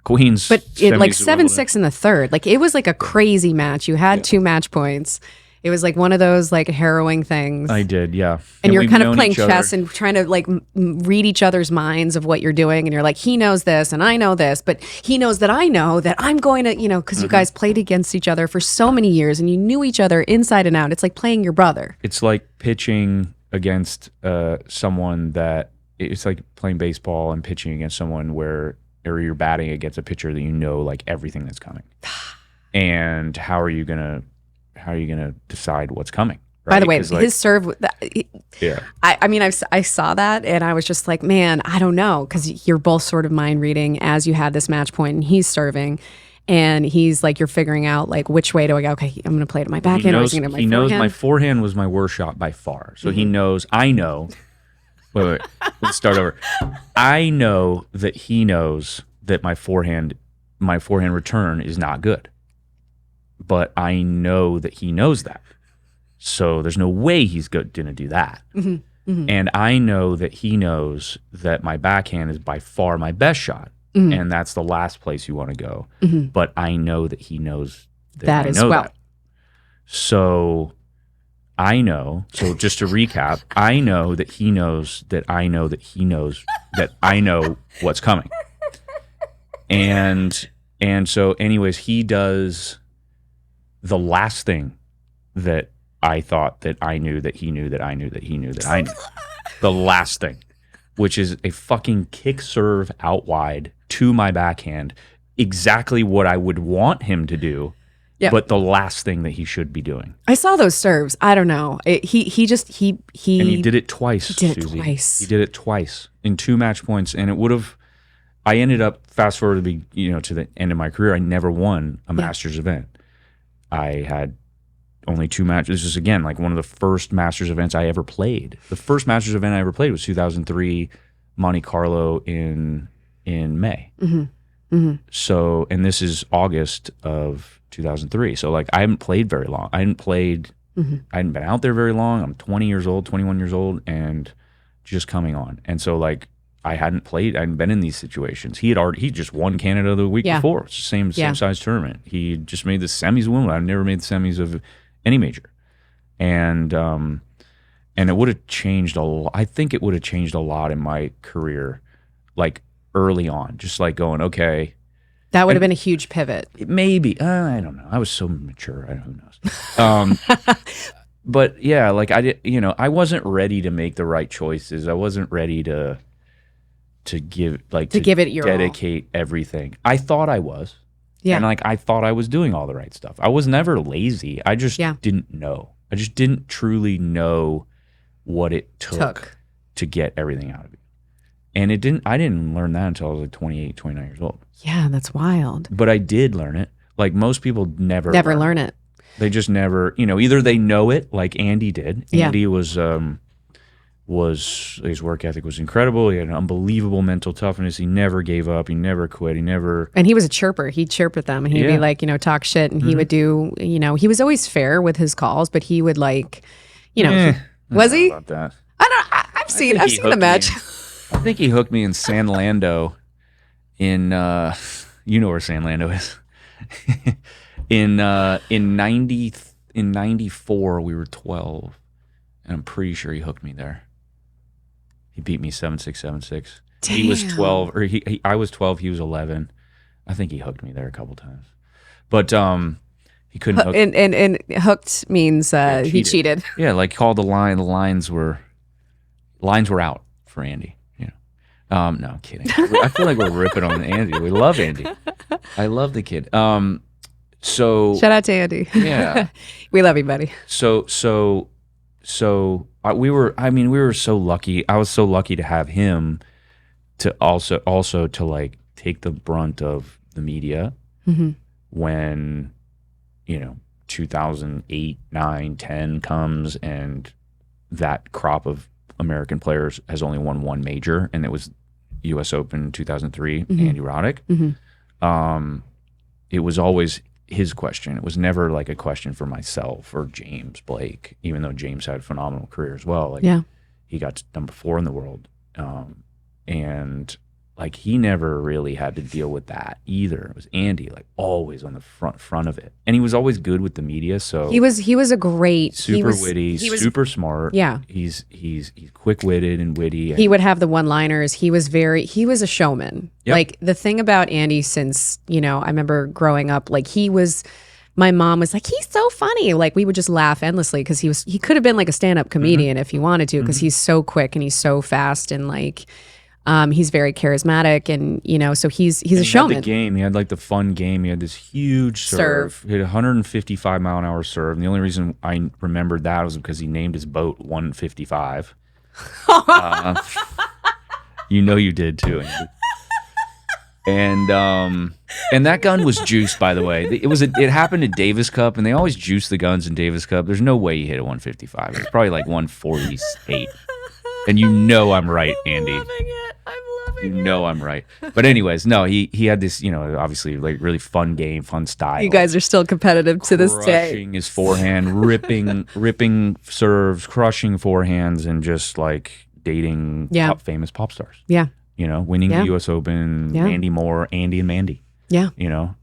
Speaker 1: Queens.
Speaker 3: But it like 7-6 in the third, like it was like a crazy match. You had 2 match points, It was like one of those like harrowing things.
Speaker 1: I did, yeah.
Speaker 3: And you're
Speaker 1: we've
Speaker 3: kind of
Speaker 1: known
Speaker 3: playing
Speaker 1: each other-
Speaker 3: chess and trying to like read each other's minds of what you're doing. And you're like, he knows this and I know this, but he knows that I know that I'm going to, because you guys played against each other for so many years and you knew each other inside and out. It's like playing your brother.
Speaker 1: It's like pitching against someone that it's like playing baseball and pitching against someone or you're batting against a pitcher that you know like everything that's coming. And how are you gonna decide what's coming? Right?
Speaker 3: By the way,
Speaker 1: 'Cause, like,
Speaker 3: his serve.
Speaker 1: yeah.
Speaker 3: I mean, I saw that and I was just like, man, I don't know, because you're both sort of mind reading as you had this match point, and he's serving, and he's like, you're figuring out like which way do I go? Okay, I'm going to play it at my backhand, or is he going to my
Speaker 1: He knows
Speaker 3: forehand?
Speaker 1: my forehand was my worst shot by far. So he knows. I know. Wait. Let's start over. I know that he knows that my forehand return is not good. But I know that he knows that. So there's no way he's going to do that. And I know that he knows that my backhand is by far my best shot. And that's the last place you want to go. But I know that he knows that I
Speaker 3: as
Speaker 1: know
Speaker 3: well.
Speaker 1: that. So I know. So just to recap, I know that he knows that I know that he knows that I know what's coming. And so anyways, he does the last thing that I thought that I knew that he knew that I knew that he knew that I knew. The last thing, which is a fucking kick serve out wide to my backhand, exactly what I would want him to do, but the last thing that he should be doing.
Speaker 3: I saw those serves. I don't know. And he
Speaker 1: did it twice.
Speaker 3: He did it
Speaker 1: Susie.
Speaker 3: twice.
Speaker 1: He did it twice in 2 match points, and it would have. I ended up fast forward to the end of my career. I never won a Masters event. I had only 2 matches. This is again like one of the first Masters events I ever played. The first Masters event I ever played was 2003 Monte Carlo in May. So, and this is August of 2003. So like I haven't played very long. I hadn't been out there very long. I'm 20 years old, 21 years old, and just coming on. And so like I hadn't been in these situations. He just won Canada the week before. It's the same size tournament. He just made the semis of Wimbledon. I've never made the semis of any major. And it would have changed a lot. I think it would have changed a lot in my career, like early on, just like going, okay.
Speaker 3: That would have been a huge pivot.
Speaker 1: Maybe. I don't know. I was so mature. Who knows? But yeah, like I wasn't ready to make the right choices. I wasn't ready to give it your
Speaker 3: dedicate
Speaker 1: everything. I thought I was.
Speaker 3: Yeah.
Speaker 1: And like I thought I was doing all the right stuff. I was never lazy. I just didn't know. I just didn't truly know what it took to get everything out of it. And I didn't learn that until I was like 28, 29 years old.
Speaker 3: Yeah, that's wild.
Speaker 1: But I did learn it. Like most people never
Speaker 3: learn it.
Speaker 1: They just never, either they know it like Andy did. Andy was his work ethic was incredible. He had an unbelievable mental toughness. He never gave up. He never quit. And
Speaker 3: he was a chirper. He'd chirp at them and he'd be like, talk shit. And he would do, he was always fair with his calls, but he would like, was he?
Speaker 1: About that.
Speaker 3: I don't. I've seen the match.
Speaker 1: I think he hooked me in San Lando in you know where San Lando is. in 94 we were 12 and I'm pretty sure he hooked me there. He beat me 7-6, 7-6. He was 12 or I was 12, he was 11. I think he hooked me there a couple times. But he couldn't hook.
Speaker 3: And hooked means he cheated.
Speaker 1: Yeah, like called the line. The lines were out for Andy. No, kidding. I feel like we're ripping on Andy. We love Andy. I love the kid. So
Speaker 3: shout out to Andy.
Speaker 1: Yeah,
Speaker 3: we love you, buddy.
Speaker 1: So we were so lucky. I was so lucky to have him to also to like take the brunt of the media when 2008, 9, 10 comes and that crop of American players has only won one major, and it was U.S. Open 2003, Andy Roddick. It was always his question. It was never like a question for myself or James Blake, even though James had a phenomenal career as well. Like he got to number 4 in the world. And like he never really had to deal with that either. It was Andy, like always on the front of it, and he was always good with the media. So
Speaker 3: he was a great
Speaker 1: super witty, super smart.
Speaker 3: Yeah,
Speaker 1: he's quick witted and witty.
Speaker 3: He would have the one liners. He was a showman.
Speaker 1: Yep.
Speaker 3: Like the thing about Andy, since I remember growing up, like my mom was like, he's so funny. Like we would just laugh endlessly because he could have been like a stand-up comedian if he wanted to, because he's so quick and he's so fast, and like he's very charismatic, and so he's a showman.
Speaker 1: He had the game. He had like the fun game. He had this huge serve. He had 155 mile an hour serve. And the only reason I remembered that was because he named his boat 155. You did too, Andy. And that gun was juiced, by the way. It happened at Davis Cup, and they always juice the guns in Davis Cup. There's no way you hit a 155. It was probably like 148. And I'm right, Andy.
Speaker 3: I'm loving it.
Speaker 1: I'm right. But anyways, no, he had this, obviously like really fun game, fun style.
Speaker 3: You guys are still competitive to this day.
Speaker 1: Crushing his forehand, ripping serves, crushing forehands, and just like dating famous pop stars.
Speaker 3: Yeah.
Speaker 1: Winning the U.S. Open, Andy Moore, Andy and Mandy.
Speaker 3: Yeah.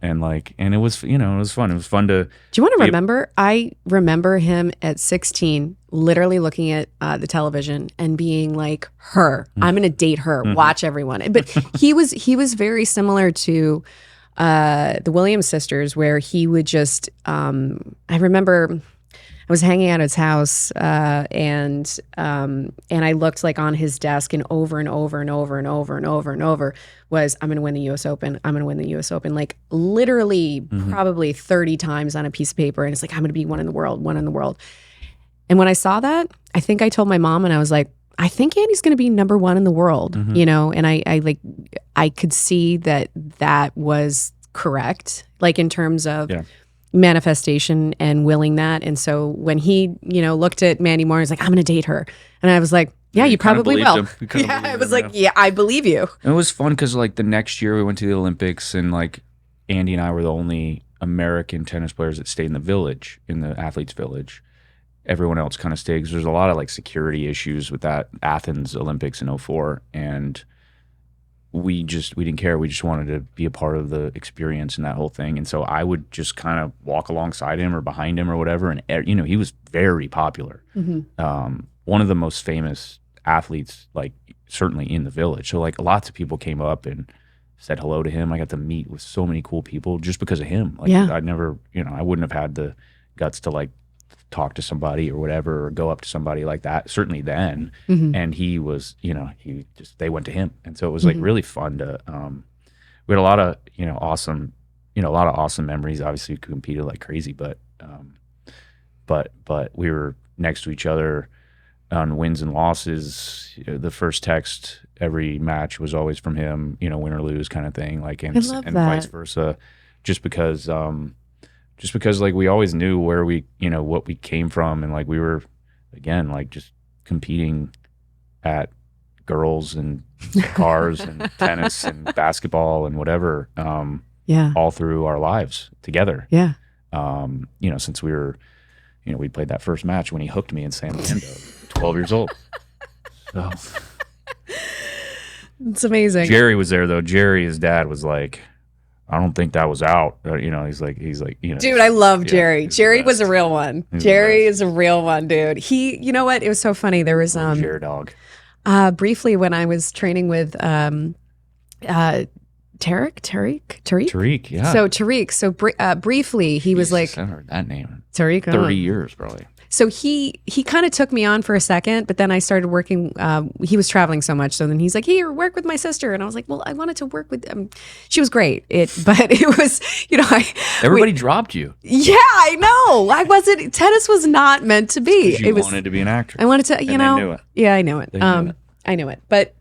Speaker 1: And it was, it was fun. It was fun to.
Speaker 3: Do you want to remember? I remember him at 16, literally looking at the television and being like, her, I'm going to date her. Watch everyone. But he was very similar to the Williams sisters, where he would just, I remember I was hanging out at his house, and I looked like on his desk, and over and over and over and over and over and over was, I'm going to win the U.S. Open. I'm going to win the U.S. Open. Like literally probably 30 times on a piece of paper. And it's like, I'm going to be one in the world. And when I saw that, I think I told my mom, and I was like, I think Andy's going to be number one in the world, and I could see that was correct, like in terms of manifestation and willing that. And so when he, looked at Mandy Moore, he's like, I'm going to date her. And I was like, yeah, you probably will. Yeah, I was like, yeah, I believe you.
Speaker 1: And it was fun because like the next year we went to the Olympics, and like Andy and I were the only American tennis players that stayed in the village, in the athletes' village. Everyone else kind of stayed because there's a lot of like security issues with that Athens Olympics in 04. And we didn't care. We just wanted to be a part of the experience and that whole thing. And so I would just kind of walk alongside him or behind him or whatever. And, he was very popular. One of the most famous athletes, like certainly in the village. So like lots of people came up and said hello to him. I got to meet with so many cool people just because of him. Like I'd never, I wouldn't have had the guts to like talk to somebody or whatever, or go up to somebody like that, certainly then. And he was, they went to him. And so it was like really fun to, we had a lot of, awesome, a lot of awesome memories. Obviously we competed like crazy, but we were next to each other on wins and losses. The first text every match was always from him, win or lose kind of thing, like, and vice versa, just because like we always knew where we, what we came from. And like we were, again, like just competing at girls and cars and tennis and basketball and whatever, all through our lives together.
Speaker 3: Yeah.
Speaker 1: Since we were, we played that first match when he hooked me in San Fernando, 12 years old. So
Speaker 3: it's amazing.
Speaker 1: Jerry was there though. Jerry, his dad, was like, I don't think that was out. He's like,
Speaker 3: dude, I love Jerry. Jerry was a real one. Jerry is a real one, dude. He, you know what? It was so funny. There was
Speaker 1: Jerry dog.
Speaker 3: Briefly when I was training with Tariq, yeah. So Tariq. So briefly, he was like,
Speaker 1: I heard that name.
Speaker 3: Tariq.
Speaker 1: 30 years probably.
Speaker 3: So he kind of took me on for a second, but then I started working. He was traveling so much, so then he's like, "Here, work with my sister," and I was like, "Well, I wanted to work with." She was great, but it was,
Speaker 1: everybody dropped you.
Speaker 3: Yeah, I know. I wasn't. Tennis was not meant to be.
Speaker 1: You wanted to be an actress.
Speaker 3: I wanted to,
Speaker 1: They knew it.
Speaker 3: Yeah, I knew it. I knew it, but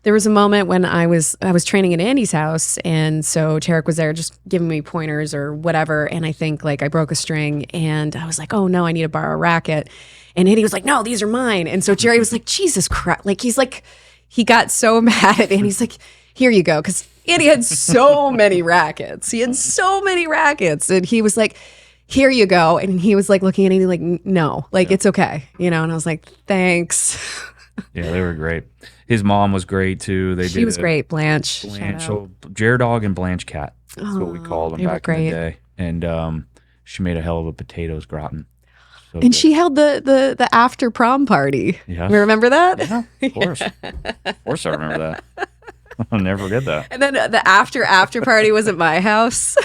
Speaker 3: there was a moment when I was training at Andy's house, and so Tarek was there just giving me pointers or whatever, and I think like I broke a string, and I was like, oh no, I need to borrow a racket, and Andy was like, no, these are mine, and so Jerry was like, Jesus Christ, like he got so mad at Andy, he's like, here you go, because Andy had so many rackets, and he was like, here you go, and he was like looking at Andy like, no, like it's okay, and I was like, thanks.
Speaker 1: Yeah, they were great. His mom was great too.
Speaker 3: She was great, Blanche. Shout
Speaker 1: Blanche,
Speaker 3: out.
Speaker 1: so Jer Dog and Blanche Cat. That's what we called them
Speaker 3: they were
Speaker 1: back in the
Speaker 3: great.
Speaker 1: day. And she made a hell of a potatoes gratin. So
Speaker 3: And
Speaker 1: good.
Speaker 3: she held the after prom party.
Speaker 1: Yes.
Speaker 3: Remember that?
Speaker 1: Yeah, of course. Of course I remember that. I'll never forget that.
Speaker 3: And then the after party was at my house.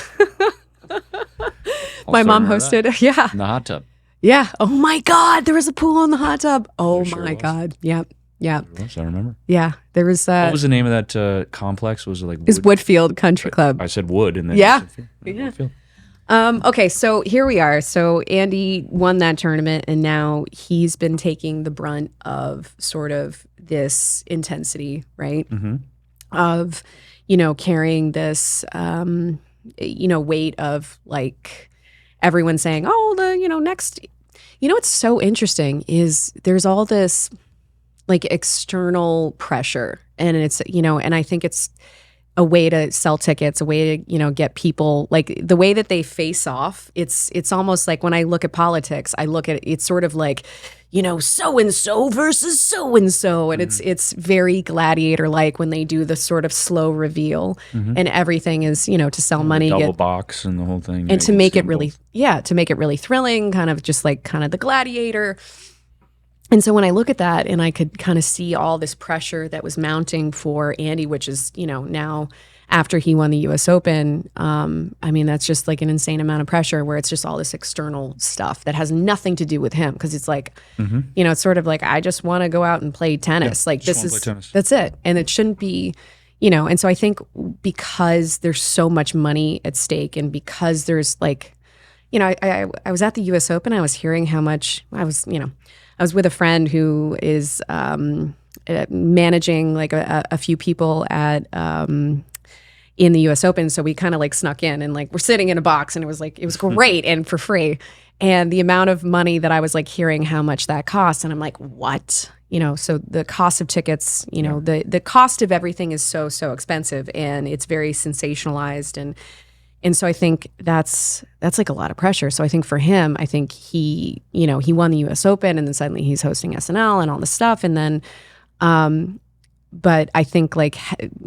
Speaker 3: My
Speaker 1: Also
Speaker 3: mom
Speaker 1: remember
Speaker 3: hosted.
Speaker 1: that.
Speaker 3: Yeah.
Speaker 1: In the hot tub.
Speaker 3: Yeah. Oh my God. There was a pool in the hot tub. Oh
Speaker 1: There sure
Speaker 3: my
Speaker 1: was.
Speaker 3: God. Yep. Yeah.
Speaker 1: Yes, I remember.
Speaker 3: Yeah. There was,
Speaker 1: What was the name of that complex? Was it like
Speaker 3: is Woodfield Country Club.
Speaker 1: I said Wood and then
Speaker 3: Yeah.
Speaker 1: I said
Speaker 3: Yeah.
Speaker 1: Woodfield.
Speaker 3: Okay, so here we are. So Andy won that tournament, and now he's been taking the brunt of sort of this intensity, right?
Speaker 1: Mm-hmm.
Speaker 3: Of, carrying this, weight of like everyone saying, oh, next. What's so interesting is there's all this like external pressure, and it's, and I think it's a way to sell tickets, a way to, get people, like the way that they face off. It's almost like when I look at politics, I look at it's sort of like, so-and-so versus so-and-so. And it's very gladiator like when they do the sort of slow reveal and everything is, to sell money.
Speaker 1: The double box and the whole thing.
Speaker 3: And to make it really, to make it really thrilling, kind of just like kind of the gladiator. And so when I look at that and I could kind of see all this pressure that was mounting for Andy, which is, now after he won the US Open, that's just like an insane amount of pressure where it's just all this external stuff that has nothing to do with him. Cause it's like, it's sort of like, I just want to go out and play tennis. Like this is, that's it. And it shouldn't be, and so I think because there's so much money at stake and because there's like, I was at the US Open, I was hearing how much I was with a friend who is managing like a few people at in the US Open. So we kind of like snuck in and like we're sitting in a box and it was great and for free. And the amount of money that I was like hearing how much that costs. And I'm like, what? So the cost of tickets, the cost of everything is so expensive and it's very sensationalized. And so I think that's like a lot of pressure. So I think for him, I think he won the US Open and then suddenly he's hosting SNL and all this stuff. And then, but I think like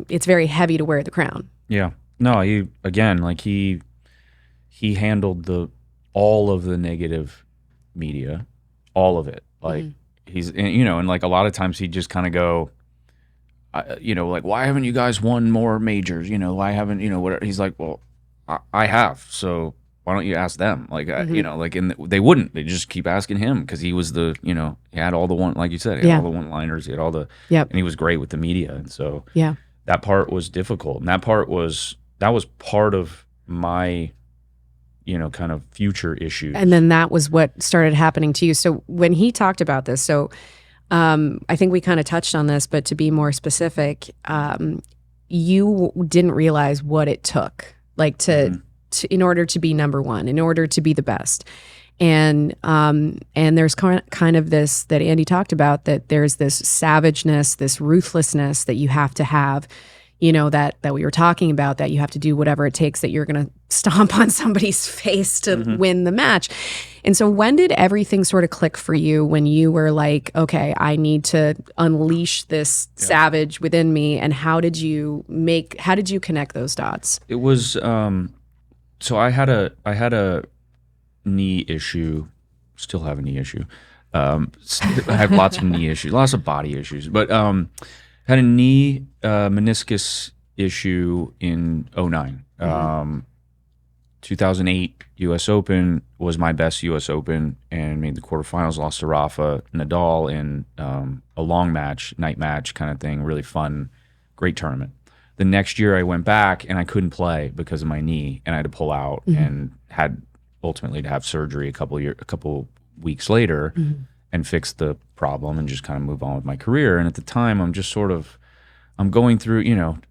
Speaker 3: it's very heavy to wear the crown.
Speaker 1: Yeah. No, he handled all of the negative media, all of it. Like he's, and like a lot of times he'd just kind of go, like, why haven't you guys won more majors? Why haven't, whatever. He's like, well, I have, so why don't you ask them? Like, and they wouldn't. They just keep asking him because he was the, he had all the like you said, he had all the one-liners, he had all the, and he was great with the media, and so that part was difficult, and that was part of my, kind of future issues.
Speaker 3: And then that was what started happening to you. So when he talked about this, so I think we kind of touched on this, but to be more specific, you didn't realize what it took. Like to in order to be number one, in order to be the best. And there's kind of this that Andy talked about, that there's this savageness, this ruthlessness that you have to have, that we were talking about, that you have to do whatever it takes, that you're going to stomp on somebody's face to win the match. And so when did everything sort of click for you when you were like, okay, I need to unleash this savage within me? And how did you connect those dots?
Speaker 1: It was, so I had a knee issue, still have a knee issue. I have lots of knee issues, lots of body issues, but had a knee meniscus issue in 2009. 2008 US Open was my best US Open and made the quarterfinals, lost to Rafa Nadal in a long match, night match kind of thing, really fun, great tournament. The next year I went back and I couldn't play because of my knee and I had to pull out and had ultimately to have surgery a couple weeks later and fix the problem and just kind of move on with my career. And at the time I'm going through,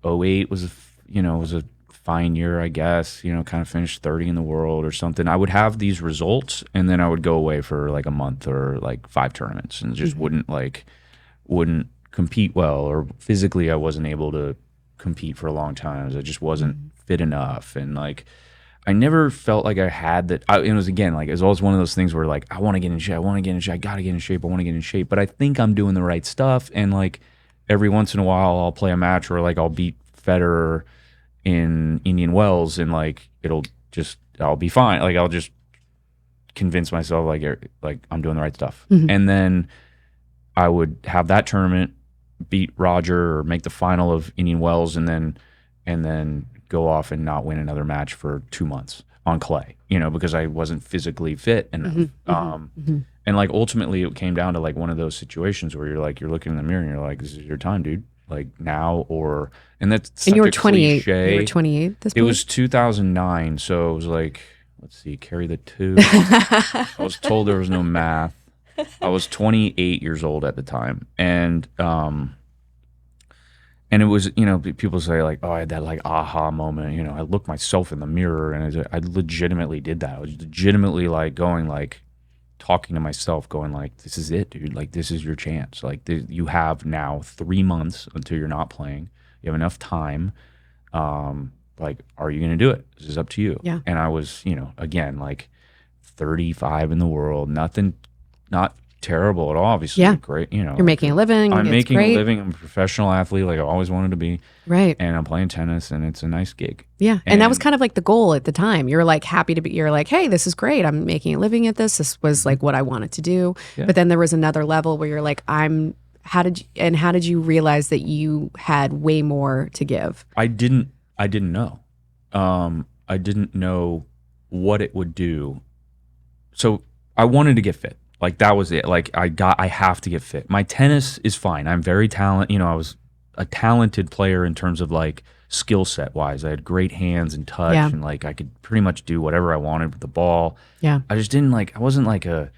Speaker 1: 08 was a fine year, I guess, kind of finished 30 in the world or something. I would have these results and then I would go away for like a month or like 5 tournaments and just wouldn't compete well, or physically I wasn't able to compete for a long time. I just wasn't fit enough. And like, I never felt like I had that. It was, again, like, it was always one of those things where, like, I want to get in shape. I want to get in shape. I got to get in shape. I want to get in shape. But I think I'm doing the right stuff. And, like, every once in a while I'll play a match where, like, I'll beat Federer in Indian Wells, and, like, I'll be fine. Like, I'll just convince myself, like I'm doing the right stuff. And then I would have that tournament, beat Roger or make the final of Indian Wells, and then go off and not win another match for 2 months on clay, because I wasn't physically fit enough. And, like, ultimately it came down to, like, one of those situations where you're looking in the mirror and you're like, this is your time, dude. Like, now or, and that's such
Speaker 3: And you were
Speaker 1: a
Speaker 3: 28.
Speaker 1: cliche.
Speaker 3: You were 28 this
Speaker 1: It
Speaker 3: point?
Speaker 1: was 2009, so it was like, let's see, carry the 2. I was told there was no math. I was 28 years old at the time, and it was, people say, like, oh, I had that, like, aha moment. I looked myself in the mirror, and I legitimately did that. I was legitimately, like, going, like, talking to myself, going, like, this is it, dude. Like, this is your chance. Like, you have now 3 months until you're not playing. You have enough time. Like, are you going to do it? This is up to you.
Speaker 3: Yeah.
Speaker 1: And I was, again, like, 35 in the world, nothing, not terrible at all. Obviously,
Speaker 3: Yeah.
Speaker 1: great.
Speaker 3: You're making a living.
Speaker 1: I'm
Speaker 3: it's
Speaker 1: making
Speaker 3: great.
Speaker 1: a living. I'm a professional athlete, like I always wanted to be.
Speaker 3: Right.
Speaker 1: And I'm playing tennis, and it's a nice gig.
Speaker 3: Yeah. And that was kind of like the goal at the time. You're like happy to be, you're like, hey, this is great. I'm making a living at this. This was like what I wanted to do.
Speaker 1: Yeah.
Speaker 3: But then there was another level where you're like, how did you realize that you had way more to give?
Speaker 1: I didn't know. I didn't know what it would do. So I wanted to get fit. Like, that was it. Like, I have to get fit. My tennis is fine. I'm very talented. I was a talented player in terms of, like, skill set wise. I had great hands and touch, and, like, I could pretty much do whatever I wanted with the ball.
Speaker 3: Yeah.
Speaker 1: I just didn't, like, I wasn't like there's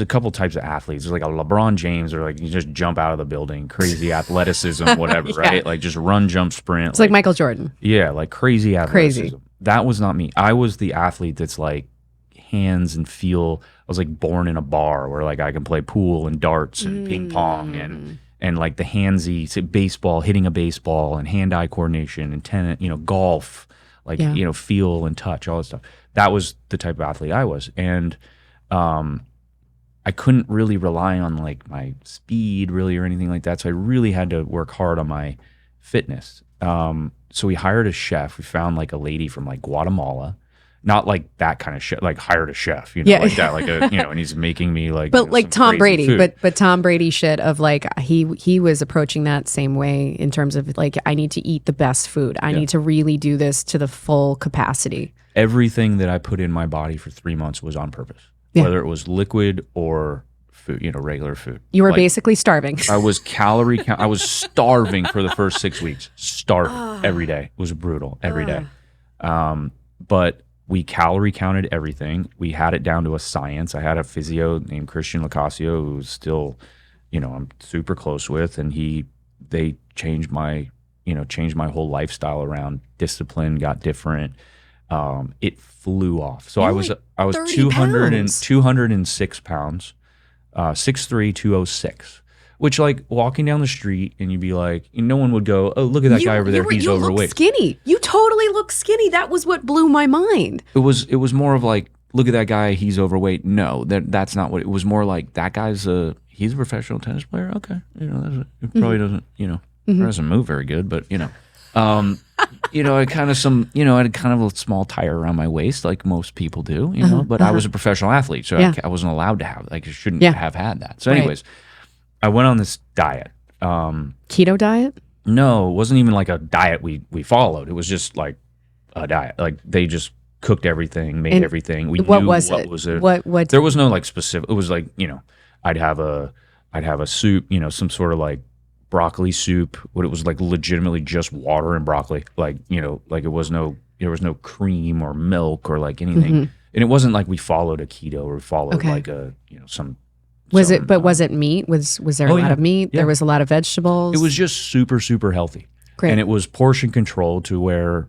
Speaker 1: a couple types of athletes. There's like a LeBron James, or like you just jump out of the building, crazy athleticism, whatever, right? Like, just run, jump, sprint.
Speaker 3: It's like Michael Jordan.
Speaker 1: Yeah, like crazy athleticism.
Speaker 3: Crazy.
Speaker 1: That was not me. I was the athlete that's like hands and feel. I was like born in a bar where, like, I can play pool and darts and ping pong and like the handsy, say, baseball, hitting a baseball, and hand-eye coordination, and tennis, golf, like, feel and touch, all that stuff. That was the type of athlete I was. And I couldn't really rely on, like, my speed really or anything like that. So I really had to work hard on my fitness. So we hired a chef. We found, like, a lady from, like, Guatemala, not like that kind of chef, like hired a chef, like that, like and he's making me, like,
Speaker 3: but like Tom Brady,
Speaker 1: food.
Speaker 3: but Tom Brady shit of, like, he was approaching that same way in terms of, like, I need to eat the best food. I need to really do this to the full capacity.
Speaker 1: Everything that I put in my body for 3 months was on purpose, whether it was liquid or food, regular food.
Speaker 3: You were,
Speaker 1: like,
Speaker 3: basically starving.
Speaker 1: I was I was starving for the first 6 weeks, starving every day. It was brutal every day. But we calorie counted everything. We had it down to a science. I had a physio named Christian Lacasio, who's still, I'm super close with, and they changed my whole lifestyle around. Discipline got different. It flew off. So I was 206 pounds, 6'3", 206. Which, like, walking down the street and you'd be like, no one would go, oh, look at that guy over there, he's overweight.
Speaker 3: Look skinny. You totally look skinny. That was what blew my mind.
Speaker 1: It was more of like, look at that guy, he's overweight. No, that's not what it was. More like, that guy's he's a professional tennis player. Okay, he probably doesn't, doesn't move very good, but I had kind of I had kind of a small tire around my waist, like most people do, but I was a professional athlete, so I wasn't allowed to have, like, I shouldn't have had that. So, anyways. I went on this diet.
Speaker 3: Keto diet?
Speaker 1: No, it wasn't even like a diet we followed. It was just like a diet. Like, they just cooked everything, made everything. We
Speaker 3: what
Speaker 1: knew
Speaker 3: was
Speaker 1: what
Speaker 3: it?
Speaker 1: was it.
Speaker 3: What?
Speaker 1: There was no, like, specific. It was like, I'd have a soup, some sort of, like, broccoli soup. What it was, like, legitimately just water and broccoli. Like, like there was no cream or milk or, like, anything. And it wasn't like we followed a keto or followed like a some.
Speaker 3: Was it meat? Was there a lot of meat?
Speaker 1: Yeah.
Speaker 3: There was a lot of vegetables?
Speaker 1: It was just super, super healthy.
Speaker 3: Great.
Speaker 1: And it was portion controlled to where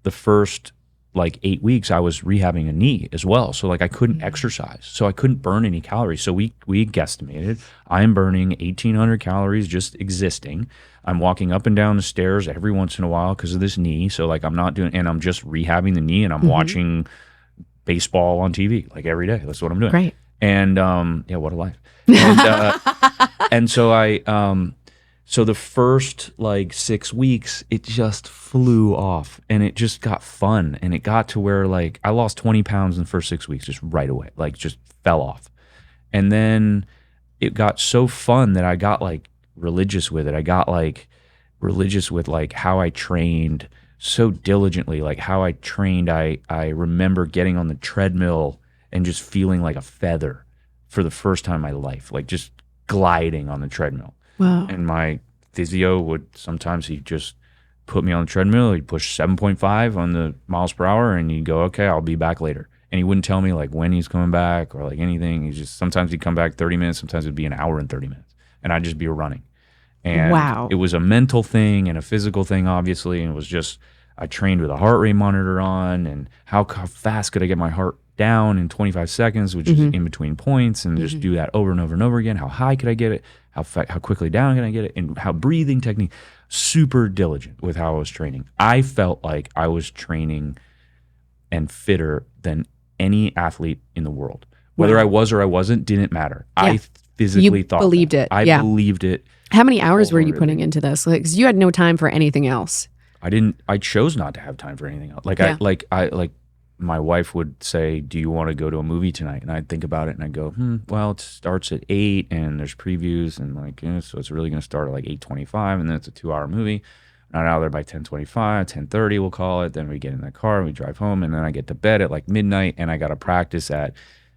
Speaker 1: the first, like 8 weeks, I was rehabbing a knee as well. So like I couldn't exercise. So I couldn't burn any calories. So we guesstimated I'm burning 1,800 calories just existing. I'm walking up and down the stairs every once in a while because of this knee. So like I'm not doing, and I'm just rehabbing the knee and I'm watching baseball on TV like every day. That's what I'm doing.
Speaker 3: Great.
Speaker 1: And yeah, what a life. And, and so the first like 6 weeks, it just flew off and it just got fun. And it got to where like I lost 20 pounds in the first 6 weeks just right away, like just fell off. And then it got so fun that I got like religious with it. I got like religious with like how I trained so diligently, like how I trained. I remember getting on the treadmill and just feeling like a feather for the first time in my life, like just gliding on the treadmill.
Speaker 3: Wow.
Speaker 1: And my physio would sometimes he'd just put me on the treadmill. He'd push 7.5 on the miles per hour, and he'd go, "Okay, I'll be back later." And he wouldn't tell me like when he's coming back or like anything. He just sometimes he'd come back 30 minutes, sometimes it'd be an hour and 30 minutes, and I'd just be running. And
Speaker 3: Wow.
Speaker 1: it was a mental thing and a physical thing, obviously. And it was just I trained with a heart rate monitor on, and how fast could I get my heart down in 25 seconds, which is in between points, and just do that over and over and over again. How high could I get it? How quickly down can I get it? And how breathing technique. Super diligent with how I was training. I felt like I was training and fitter than any athlete in the world. Whether I was or I wasn't didn't matter.
Speaker 3: Yeah.
Speaker 1: I physically thought
Speaker 3: believed
Speaker 1: that.
Speaker 3: it.
Speaker 1: I
Speaker 3: Yeah.
Speaker 1: believed it.
Speaker 3: How many hours were you
Speaker 1: wholeheartedly.
Speaker 3: putting into this? Like, 'cause you had no time for anything else.
Speaker 1: I chose not to have time for anything else. Like
Speaker 3: Yeah.
Speaker 1: I my wife would say, "Do you want to go to a movie tonight?" And I'd think about it and I'd go, well, it starts at 8 and there's previews and like, so it's really going to start at like 8:25 and then it's a 2-hour movie. Not out there by 10:25, 10:30 we'll call it. Then we get in the car and we drive home, and then I get to bed at like midnight, and I got to practice at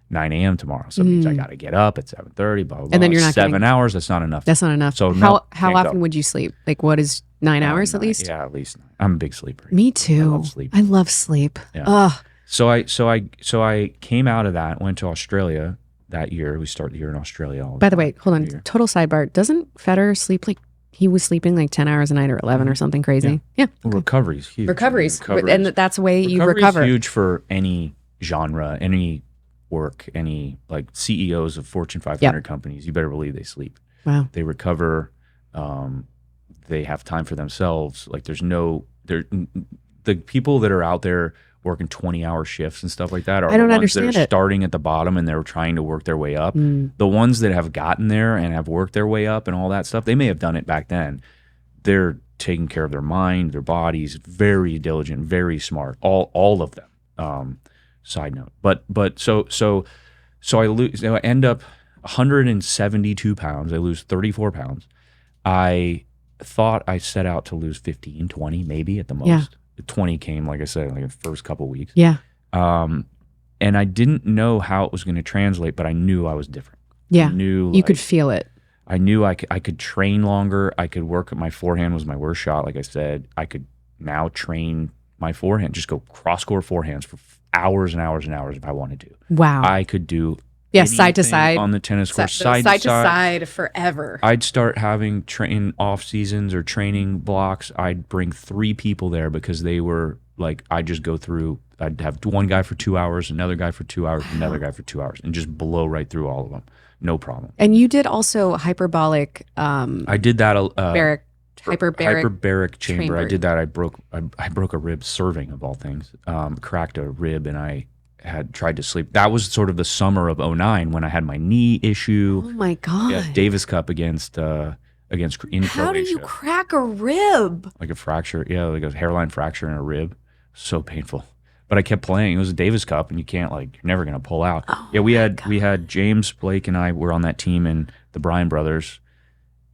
Speaker 1: 9 a.m. tomorrow. So it means I got to get up at 7:30, blah, blah, blah.
Speaker 3: And then you're not
Speaker 1: 7
Speaker 3: getting-
Speaker 1: hours, that's not enough.
Speaker 3: That's not enough.
Speaker 1: So
Speaker 3: how
Speaker 1: no,
Speaker 3: how
Speaker 1: can't
Speaker 3: often
Speaker 1: go.
Speaker 3: would you sleep? Like, what is 9 hours at
Speaker 1: 9.
Speaker 3: least?
Speaker 1: Yeah, at least 9. I'm a big sleeper.
Speaker 3: Me too.
Speaker 1: I love sleep.
Speaker 3: I love sleep.
Speaker 1: Yeah.
Speaker 3: Ugh.
Speaker 1: So I came out of that, went to Australia that year. We start the year in Australia.
Speaker 3: By the way, hold on.
Speaker 1: Year.
Speaker 3: Total sidebar. Doesn't Federer sleep like he was sleeping like 10 hours a night or 11 or something crazy? Yeah.
Speaker 1: Well, recovery's huge.
Speaker 3: Recoveries. And that's the way you recover.
Speaker 1: Recovery's huge for any genre, any work, any like CEOs of Fortune 500 companies. You better believe they sleep.
Speaker 3: Wow.
Speaker 1: They recover. They have time for themselves. Like the people that are out there working 20-hour shifts and stuff like that are
Speaker 3: I don't
Speaker 1: the ones that
Speaker 3: understand
Speaker 1: are
Speaker 3: it.
Speaker 1: starting at the bottom and they're trying to work their way up. The ones that have gotten there and have worked their way up and all that stuff, they may have done it back then. They're taking care of their mind, their bodies, very diligent, very smart, all of them. Side note, but so I lose. I end up 172 pounds. I lose 34 pounds. I thought I set out to lose 15, 20, maybe at the most.
Speaker 3: Yeah.
Speaker 1: 20 came, like I said, like the first couple weeks.
Speaker 3: Yeah.
Speaker 1: And I didn't know how it was going to translate, but I knew I was different.
Speaker 3: Yeah.
Speaker 1: I knew
Speaker 3: You could feel it.
Speaker 1: I knew I could train longer. I could work. My forehand was my worst shot, like I said. I could now train my forehand, just go cross-court forehands for hours and hours and hours if I wanted to.
Speaker 3: Wow.
Speaker 1: I could do
Speaker 3: side to
Speaker 1: anything
Speaker 3: side
Speaker 1: on the tennis court,
Speaker 3: side to side forever.
Speaker 1: I'd start having train off seasons or training blocks. I'd bring 3 people there because they were like, I'd just go through, I'd have one guy for 2 hours, another guy for 2 hours, another guy for 2 hours, and just blow right through all of them. No problem.
Speaker 3: And you did also hyperbolic
Speaker 1: I did that.
Speaker 3: hyperbaric
Speaker 1: chamber. I did that. I broke a rib serving, of all things. Cracked a rib, and I had tried to sleep. That was sort of the summer of 2009 when I had my knee issue.
Speaker 3: Oh my God.
Speaker 1: Yeah, Davis Cup against in Croatia.
Speaker 3: How do you crack a rib?
Speaker 1: Like a fracture, yeah, like a hairline fracture in a rib. So painful. But I kept playing. It was a Davis Cup, and you can't you're never gonna pull out. We had James Blake and I were on that team, and the Bryan brothers.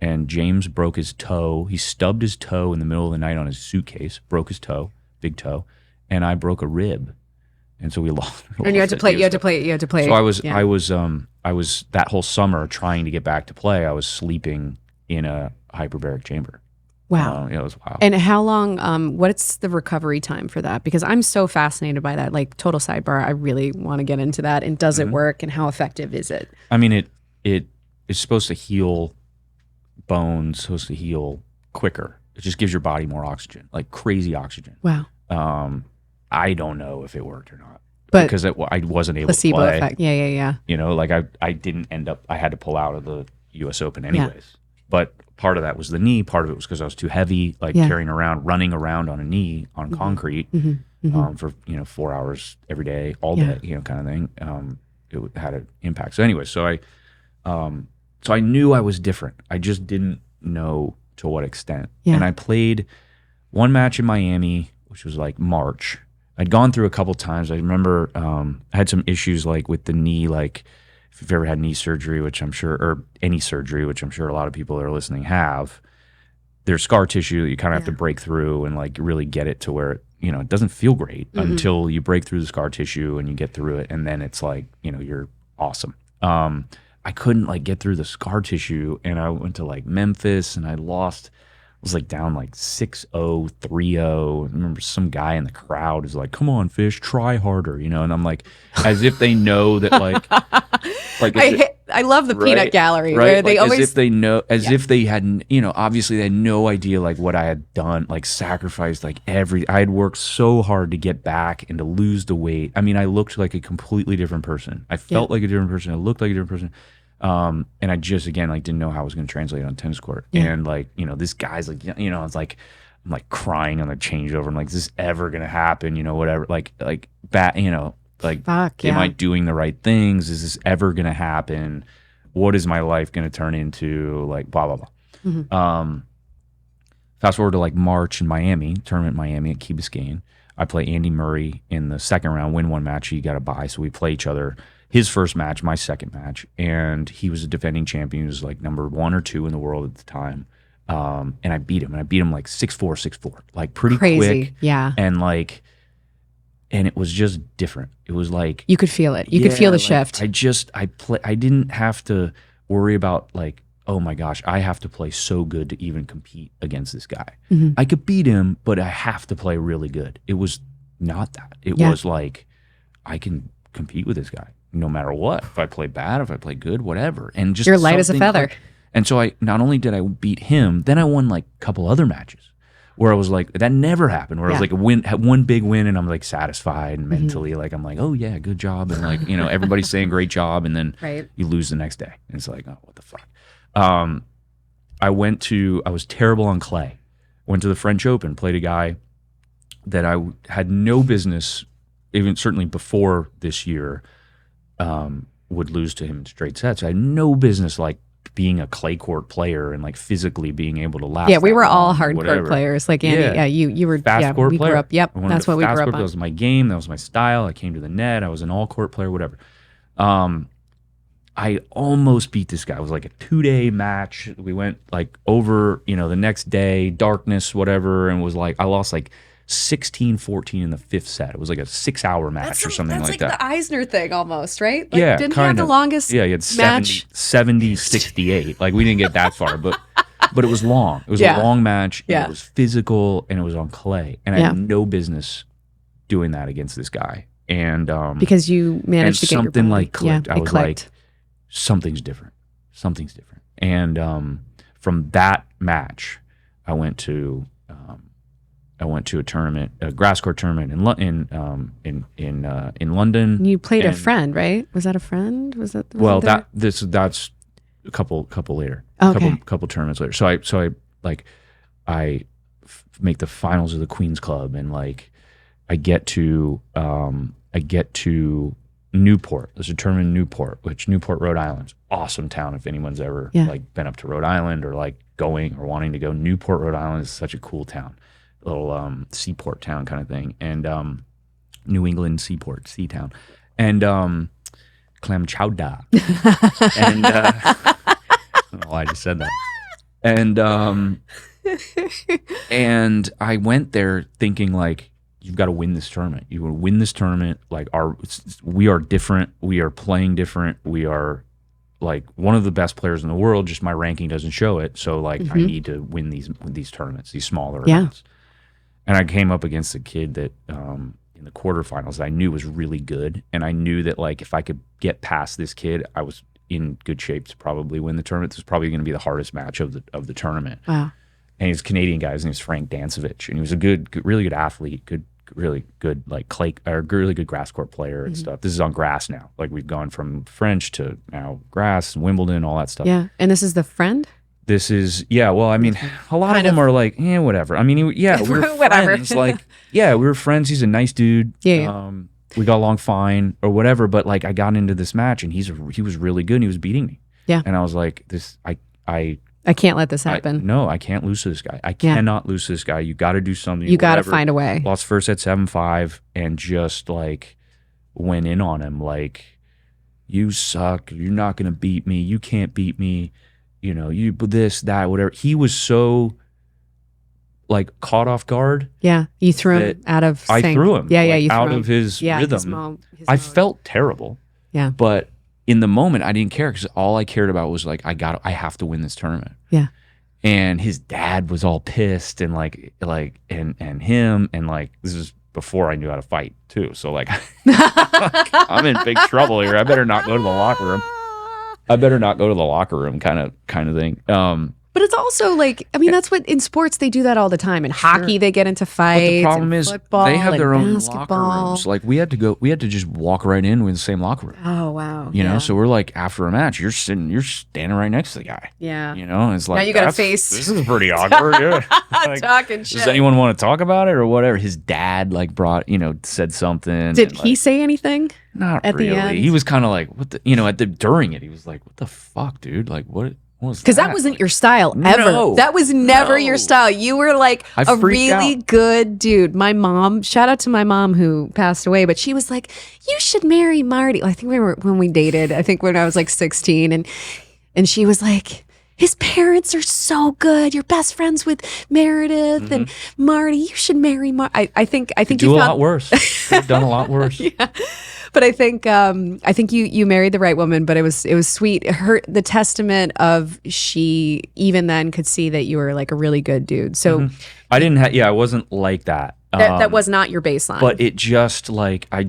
Speaker 1: And James broke his toe. He stubbed his toe in the middle of the night on his suitcase. Broke his toe, big toe, and I broke a rib. And so we lost.
Speaker 3: And you had to play. You had to play.
Speaker 1: So I was that whole summer trying to get back to play. I was sleeping in a hyperbaric chamber.
Speaker 3: Wow.
Speaker 1: It was wild.
Speaker 3: And how long, what's the recovery time for that? Because I'm so fascinated by that. Like, total sidebar, I really want to get into that. And does it work, and how effective is it?
Speaker 1: I mean, it is supposed to heal bones, supposed to heal quicker. It just gives your body more oxygen, like crazy oxygen.
Speaker 3: Wow.
Speaker 1: I don't know if it worked or not.
Speaker 3: But
Speaker 1: because I wasn't able to
Speaker 3: placebo
Speaker 1: play.
Speaker 3: effect. Yeah.
Speaker 1: You know, like I didn't end up, I had to pull out of the US Open anyways. But part of that was the knee. Part of it was because I was too heavy, like carrying around, running around on a knee on concrete for, 4 hours every day, all day, kind of thing. It had an impact. So anyway, so I knew I was different. I just didn't know to what extent.
Speaker 3: Yeah.
Speaker 1: And I played one match in Miami, which was like March. I'd gone through a couple times. I remember I had some issues like with the knee, like if you've ever had knee surgery, which I'm sure, or any surgery, which I'm sure a lot of people that are listening have, there's scar tissue that you kind of have to break through and like really get it to where it doesn't feel great until you break through the scar tissue and you get through it, and then it's like you're awesome. I couldn't like get through the scar tissue, and I went to like Memphis and I lost. Was like down like 6-0, 3-0. I remember some guy in the crowd is like, "Come on, Fish, try harder," and I'm like, as if they know that like
Speaker 3: I love the peanut gallery
Speaker 1: right?
Speaker 3: where they
Speaker 1: like,
Speaker 3: always
Speaker 1: as if they know, as if they had, obviously they had no idea like what I had done, like sacrificed like I had worked so hard to get back and to lose the weight. I mean, I looked like a completely different person. I felt like a different person. I looked like a different person. And I just, again, like didn't know how I was going to translate on tennis court. And like, this guy's like, it's like, I'm like crying on the changeover. I'm like, is this ever going to happen? Whatever, like bat, like,
Speaker 3: Fuck,
Speaker 1: am I doing the right things? Is this ever going to happen? What is my life going to turn into? Like, blah, blah, blah. Fast forward to like March in Miami, tournament in Miami at Key Biscayne. I play Andy Murray in the second round, win one match. He got a bye. So we play each other. His first match, my second match, and he was a defending champion. He was like number 1 or 2 in the world at the time, and I beat him. And I beat him like 6-4, 6-4, like pretty quick.
Speaker 3: Yeah.
Speaker 1: And like, and it was just different. It was like
Speaker 3: you could feel it. You could feel the shift.
Speaker 1: I didn't have to worry about like, oh my gosh, I have to play so good to even compete against this guy. I could beat him, but I have to play really good. It was not that. It was like, I can compete with this guy no matter what. If I play bad, if I play good, whatever. And just
Speaker 3: you're light as a feather.
Speaker 1: And so I not only did I beat him, then I won like a couple other matches where I was like, that never happened. Where I was like had one big win and I'm like satisfied and mentally like I'm like, oh yeah, good job, and like everybody's saying great job, and then you lose the next day and it's like, oh, what the fuck. I was terrible on clay. Went to the French Open, played a guy that I had no business, even certainly before this year, would lose to him in straight sets. I had no business like being a clay court player and like physically being able to last.
Speaker 3: Yeah, we were all
Speaker 1: hard
Speaker 3: court players. Like Andy, you were
Speaker 1: fast court
Speaker 3: we
Speaker 1: player.
Speaker 3: Grew up. Yep, that's what we grew up on.
Speaker 1: That was my game. That was my style. I came to the net. I was an all court player. Whatever. I almost beat this guy. It was like a 2-day match. We went like over, the next day, darkness, whatever, and was like I lost like 16-14 in the 5th set. It was like a 6-hour match or something like that.
Speaker 3: That's like the Eisner thing almost, right? Like,
Speaker 1: yeah,
Speaker 3: didn't he have the longest
Speaker 1: he had
Speaker 3: match?
Speaker 1: 70-68. Like we didn't get that far, but it was long. It was a long match. And it was physical, and it was on clay. And I had no business doing that against this guy. And
Speaker 3: because you managed to get
Speaker 1: something
Speaker 3: your
Speaker 1: like clicked. I was
Speaker 3: clicked.
Speaker 1: like, something's different. Something's different. And from that match, I went to a tournament, a grass court tournament in London.
Speaker 3: You played a friend, right? Was that a friend?
Speaker 1: That's a couple later.
Speaker 3: Okay.
Speaker 1: Couple tournaments later. So I make the finals of the Queen's Club, and like I get to Newport. There's a tournament in Newport, Rhode Island. Awesome town if anyone's ever like been up to Rhode Island or like going or wanting to go. Newport, Rhode Island is such a cool town. Little seaport town kind of thing. And New England seaport, sea town. And clam chowder. And I don't know why I just said that. And I went there thinking like, you've got to win this tournament. You will win this tournament. Like we are different. We are playing different. We are like one of the best players in the world. Just my ranking doesn't show it. So like I need to win these tournaments, these smaller events. And I came up against a kid that in the quarterfinals that I knew was really good, and I knew that like if I could get past this kid, I was in good shape to probably win the tournament. This was probably going to be the hardest match of the tournament.
Speaker 3: Wow.
Speaker 1: And he's a Canadian guy. His name was Frank Dancevich, and he was a really good athlete, good really good like clay or really good grass court player and stuff. This is on grass now. Like we've gone from French to now grass and Wimbledon, all that stuff.
Speaker 3: Yeah. And this is the friend?
Speaker 1: This is, yeah, well, I mean, a lot of them are like, whatever. I mean, yeah, we were
Speaker 3: Whatever.
Speaker 1: friends. Like, yeah, we were friends. He's a nice dude.
Speaker 3: Yeah.
Speaker 1: We got along fine or whatever. But like, I got into this match and he was really good and he was beating me.
Speaker 3: Yeah.
Speaker 1: And I was like,
Speaker 3: I can't let this happen.
Speaker 1: No, I can't lose to this guy. I cannot lose to this guy. You got to do something.
Speaker 3: You got to find a way.
Speaker 1: Lost first at 7-5 and just like went in on him. Like, you suck. You're not going to beat me. You can't beat me. You know, you this, that, whatever. He was so like caught off guard.
Speaker 3: Yeah. You threw him out of sync.
Speaker 1: I threw him.
Speaker 3: Yeah.
Speaker 1: Like,
Speaker 3: You threw
Speaker 1: out
Speaker 3: him.
Speaker 1: of his rhythm.
Speaker 3: His
Speaker 1: I
Speaker 3: mode.
Speaker 1: felt terrible.
Speaker 3: Yeah.
Speaker 1: But in the moment, I didn't care because all I cared about was like, I have to win this tournament.
Speaker 3: Yeah.
Speaker 1: And his dad was all pissed and and him and like this is before I knew how to fight too. So like I'm in big trouble here. I better not go to the locker room. Kind of thing.
Speaker 3: But it's also like, I mean, that's what in sports they do that all the time. In hockey, they get into fights.
Speaker 1: But the problem is
Speaker 3: football,
Speaker 1: they have
Speaker 3: and
Speaker 1: their own
Speaker 3: basketball.
Speaker 1: locker rooms. Like we had to just walk right in with the same locker room.
Speaker 3: Oh wow!
Speaker 1: You know, so we're like after a match, you're standing right next to the guy.
Speaker 3: Yeah.
Speaker 1: You know, and it's like
Speaker 3: Now you got to face.
Speaker 1: This is pretty awkward. Yeah. Like,
Speaker 3: Talking shit.
Speaker 1: does anyone want to talk about it or whatever? His dad like said something.
Speaker 3: Did
Speaker 1: and,
Speaker 3: he
Speaker 1: like,
Speaker 3: say anything?
Speaker 1: Not
Speaker 3: at the
Speaker 1: really.
Speaker 3: end?
Speaker 1: He was kind of like, what the, during it, he was like, what the fuck, dude? Like, what was that?
Speaker 3: Because that wasn't your style ever.
Speaker 1: No.
Speaker 3: That was never
Speaker 1: No.
Speaker 3: your style. You were like
Speaker 1: I
Speaker 3: a
Speaker 1: freaked
Speaker 3: really
Speaker 1: out.
Speaker 3: good dude. My mom, shout out to my mom who passed away, but she was like, you should marry Mardy. I think when we dated, I think when I was like 16, and she was like, his parents are so good. You're best friends with Meredith and Marty. You should marry Marty. I think
Speaker 1: do
Speaker 3: you
Speaker 1: a
Speaker 3: found,
Speaker 1: lot worse. I've done a lot worse.
Speaker 3: Yeah. But I think you married the right woman. But it was sweet. The testament of she even then could see that you were like a really good dude. So
Speaker 1: I didn't have. Yeah, I wasn't like that.
Speaker 3: that was not your baseline.
Speaker 1: But it just like I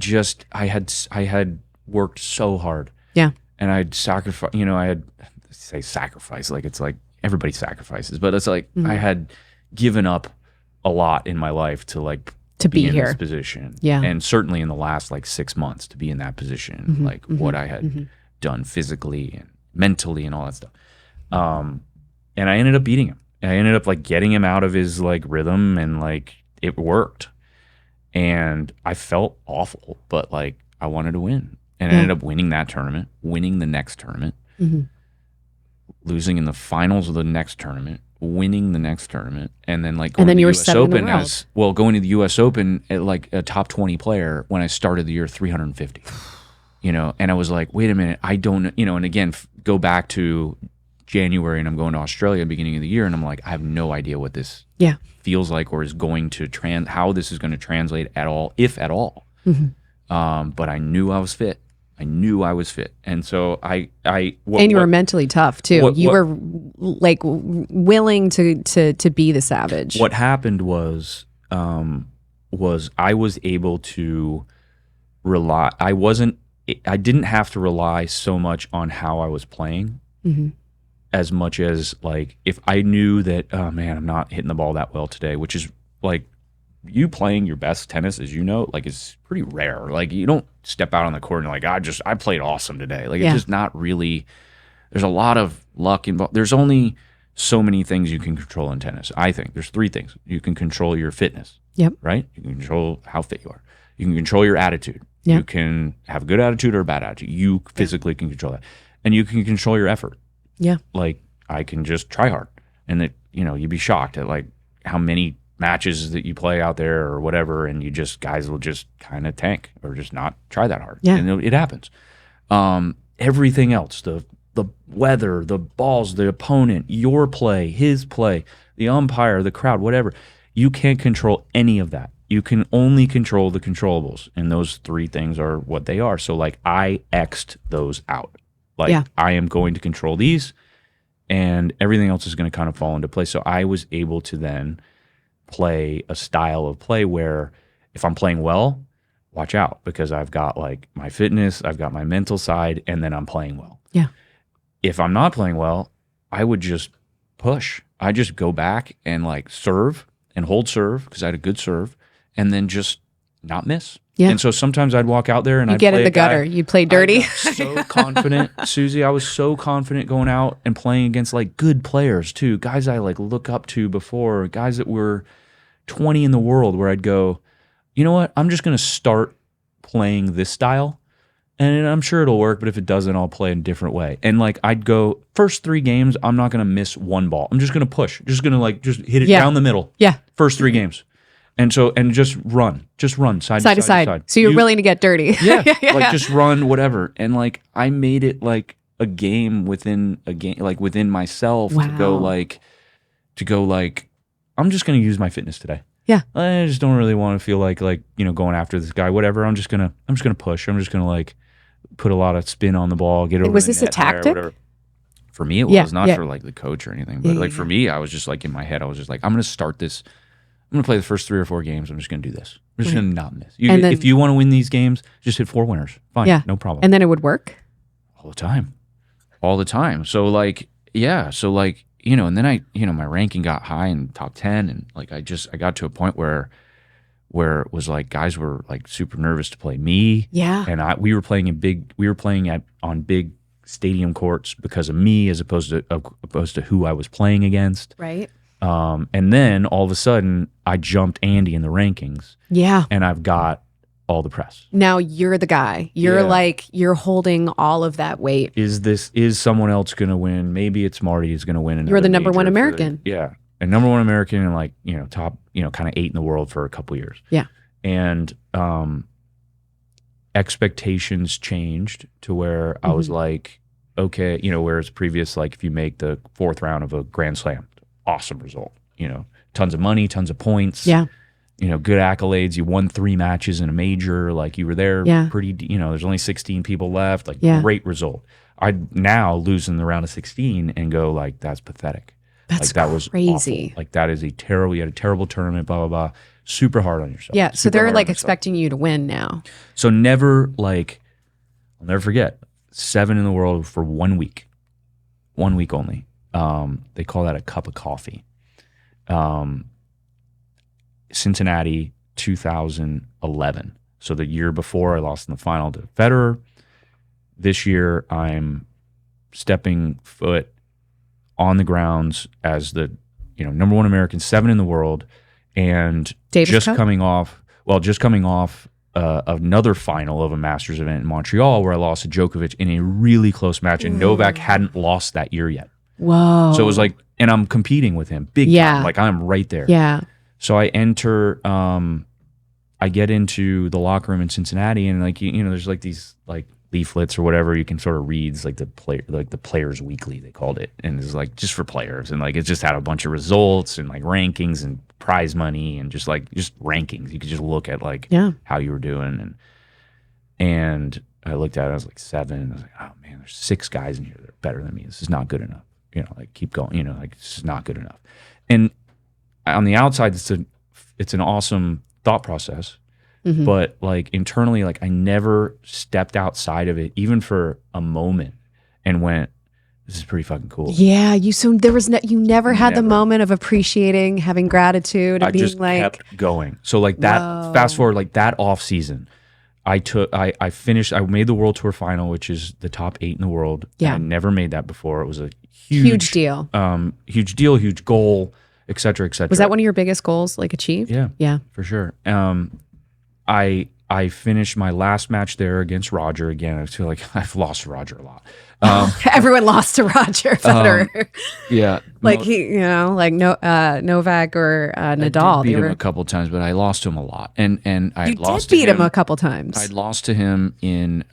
Speaker 1: had worked so hard.
Speaker 3: Yeah.
Speaker 1: And I'd sacrificed. You know, I had say sacrifice like it's like everybody sacrifices, but it's like I had given up a lot in my life to like
Speaker 3: to be
Speaker 1: in
Speaker 3: here.
Speaker 1: this position.
Speaker 3: Yeah.
Speaker 1: And certainly in the last like 6 months to be in that position, like what I had done physically and mentally and all that stuff. And I ended up beating him. And I ended up like getting him out of his like rhythm and like it worked. And I felt awful, but like I wanted to win. And I ended up winning that tournament, winning the next tournament, losing in the finals of the next tournament, winning the next tournament, and then like going
Speaker 3: then
Speaker 1: to
Speaker 3: you
Speaker 1: the
Speaker 3: were
Speaker 1: US
Speaker 3: seven in the
Speaker 1: Open
Speaker 3: world.
Speaker 1: going to the US Open at like a top 20 player when I started the year 350. You know, and I was like, wait a minute, I don't, and again, go back to January and I'm going to Australia beginning of the year and I'm like, I have no idea what this feels like or is going to how this is going to translate at all, if at all. But I knew I was fit. And so and you
Speaker 3: were mentally tough too. You were like willing to be the savage.
Speaker 1: What happened was I was able to rely. I didn't have to rely so much on how I was playing as much as like if I knew that, oh man, I'm not hitting the ball that well today, which is like you playing your best tennis, as you know, like is pretty rare. Like you don't step out on the court and like, I played awesome today. Like it's just not really, there's a lot of luck involved. There's only so many things you can control in tennis. I think there's 3 things. You can control your fitness.
Speaker 3: Yep.
Speaker 1: Right? You can control how fit you are. You can control your attitude.
Speaker 3: Yep.
Speaker 1: You can have a good attitude or a bad attitude. You physically can control that. And you can control your effort.
Speaker 3: Yeah.
Speaker 1: Like I can just try hard. And that, you'd be shocked at like how many matches that you play out there or whatever, and guys will just kind of tank or just not try that hard.
Speaker 3: Yeah.
Speaker 1: And it happens. Everything else, the weather, the balls, the opponent, your play, his play, the umpire, the crowd, whatever, you can't control any of that. You can only control the controllables, and those 3 things are what they are. So like I X'd those out. Like I am going to control these, and everything else is going to kind of fall into place. So I was able to then play a style of play where if I'm playing well, watch out because I've got like my fitness, I've got my mental side, and then I'm playing well.
Speaker 3: Yeah.
Speaker 1: If I'm not playing well, I would just push. I just go back and like serve and hold serve because I had a good serve, and then just not miss.
Speaker 3: Yeah.
Speaker 1: And so sometimes I'd walk out there and I'd
Speaker 3: get
Speaker 1: play
Speaker 3: in the
Speaker 1: a guy.
Speaker 3: gutter. You'd play dirty.
Speaker 1: I got so confident, Susie. I was so confident going out and playing against like good players too, guys I like look up to before, guys that were 20 in the world, where I'd go, you know what? I'm just going to start playing this style, and I'm sure it'll work. But if it doesn't, I'll play in a different way. And like I'd go first 3 games, I'm not going to miss one ball. I'm just going to push, just going to like just hit it down the middle.
Speaker 3: Yeah.
Speaker 1: First 3 games. And just run side to side.
Speaker 3: So you're willing to get dirty.
Speaker 1: Yeah, like just run whatever. And like I made it like a game within a game, like within myself to go like I'm just going to use my fitness today.
Speaker 3: Yeah.
Speaker 1: I just don't really want to feel like going after this guy, whatever. I'm just gonna push. I'm just gonna like put a lot of spin on the ball, get over.
Speaker 3: Was
Speaker 1: the
Speaker 3: this a
Speaker 1: net higher,
Speaker 3: tactic?
Speaker 1: whatever. For me, it was not for like the coach or anything, but for me, I was just like in my head, I was just like, I'm gonna start this. I'm going to play the first 3 or 4 games. I'm just going to do this. I'm just going to not miss. If you want to win these games, just hit 4 winners. Fine, no problem.
Speaker 3: And then it would work?
Speaker 1: All the time. So like, and then my ranking got high in top 10, and like I got to a point where it was like guys were like super nervous to play me.
Speaker 3: Yeah.
Speaker 1: And we were playing on big stadium courts because of me, as opposed to who I was playing against.
Speaker 3: Right.
Speaker 1: And then all of a sudden I jumped Andy in the rankings.
Speaker 3: Yeah.
Speaker 1: And I've got all the press.
Speaker 3: Now you're the guy. You're holding all of that weight.
Speaker 1: Is someone else going to win? Maybe it's Mardy is going to win.
Speaker 3: You're the number 1 American.
Speaker 1: And number 1 American, and like, top, kind of 8 in the world for a couple years.
Speaker 3: Yeah.
Speaker 1: And, expectations changed to where I was like, okay, whereas previous, like if you make the 4th round of a Grand Slam, awesome result, tons of money, tons of points, good accolades. You won 3 matches in a major, like you were there pretty, there's only 16 people left, like great result. I'd now lose in the round of 16 and go like, that's pathetic.
Speaker 3: That's
Speaker 1: like, that was
Speaker 3: crazy.
Speaker 1: Awful. Like that is you had a terrible tournament, blah, blah, blah. Super hard on yourself.
Speaker 3: Yeah. So they're like expecting you to win now.
Speaker 1: So never like, I'll never forget, 7 in the world for 1 week, 1 week only. They call that a cup of coffee. Cincinnati, 2011. So the year before I lost in the final to Federer. This year I'm stepping foot on the grounds as the number 1 American, 7 in the world, and coming off another final of a Masters event in Montreal where I lost to Djokovic in a really close match, and Novak hadn't lost that year yet.
Speaker 3: Whoa.
Speaker 1: So it was like, and I'm competing with him big time. Like I'm right there.
Speaker 3: Yeah.
Speaker 1: So I enter, I get into the locker room in Cincinnati, and like, there's like these like leaflets or whatever you can sort of read. It's like the Players Weekly, they called it. And it's like just for players. And like, it just had a bunch of results and like rankings and prize money and just rankings. You could just look at like how you were doing. And I looked at it, I was like 7. And I was like, oh man, there's 6 guys in here that are better than me. This is not good enough. Like keep going, like this is not good enough. And on the outside, it's an awesome thought process. Mm-hmm. But like internally, like I never stepped outside of it, even for a moment, and went, this is pretty fucking cool.
Speaker 3: Yeah. You never had the moment of appreciating, having gratitude, and
Speaker 1: I
Speaker 3: being
Speaker 1: just
Speaker 3: like
Speaker 1: kept going. So like that, fast forward, like that off season, I made the World Tour final, which is the top 8 in the world.
Speaker 3: Yeah.
Speaker 1: I never made that before. It was a
Speaker 3: huge deal.
Speaker 1: Huge goal, et cetera, et cetera.
Speaker 3: Was that one of your biggest goals, like achieved?
Speaker 1: Yeah.
Speaker 3: Yeah.
Speaker 1: For sure. I finished my last match there against Roger again. I feel like I've lost to Roger a lot.
Speaker 3: Everyone lost to Roger Federer.
Speaker 1: Yeah.
Speaker 3: Like Novak or Nadal.
Speaker 1: I did beat him a couple of times, but I lost to him a lot. And I lost to him.
Speaker 3: You did beat him a couple times.
Speaker 1: I'd lost to him in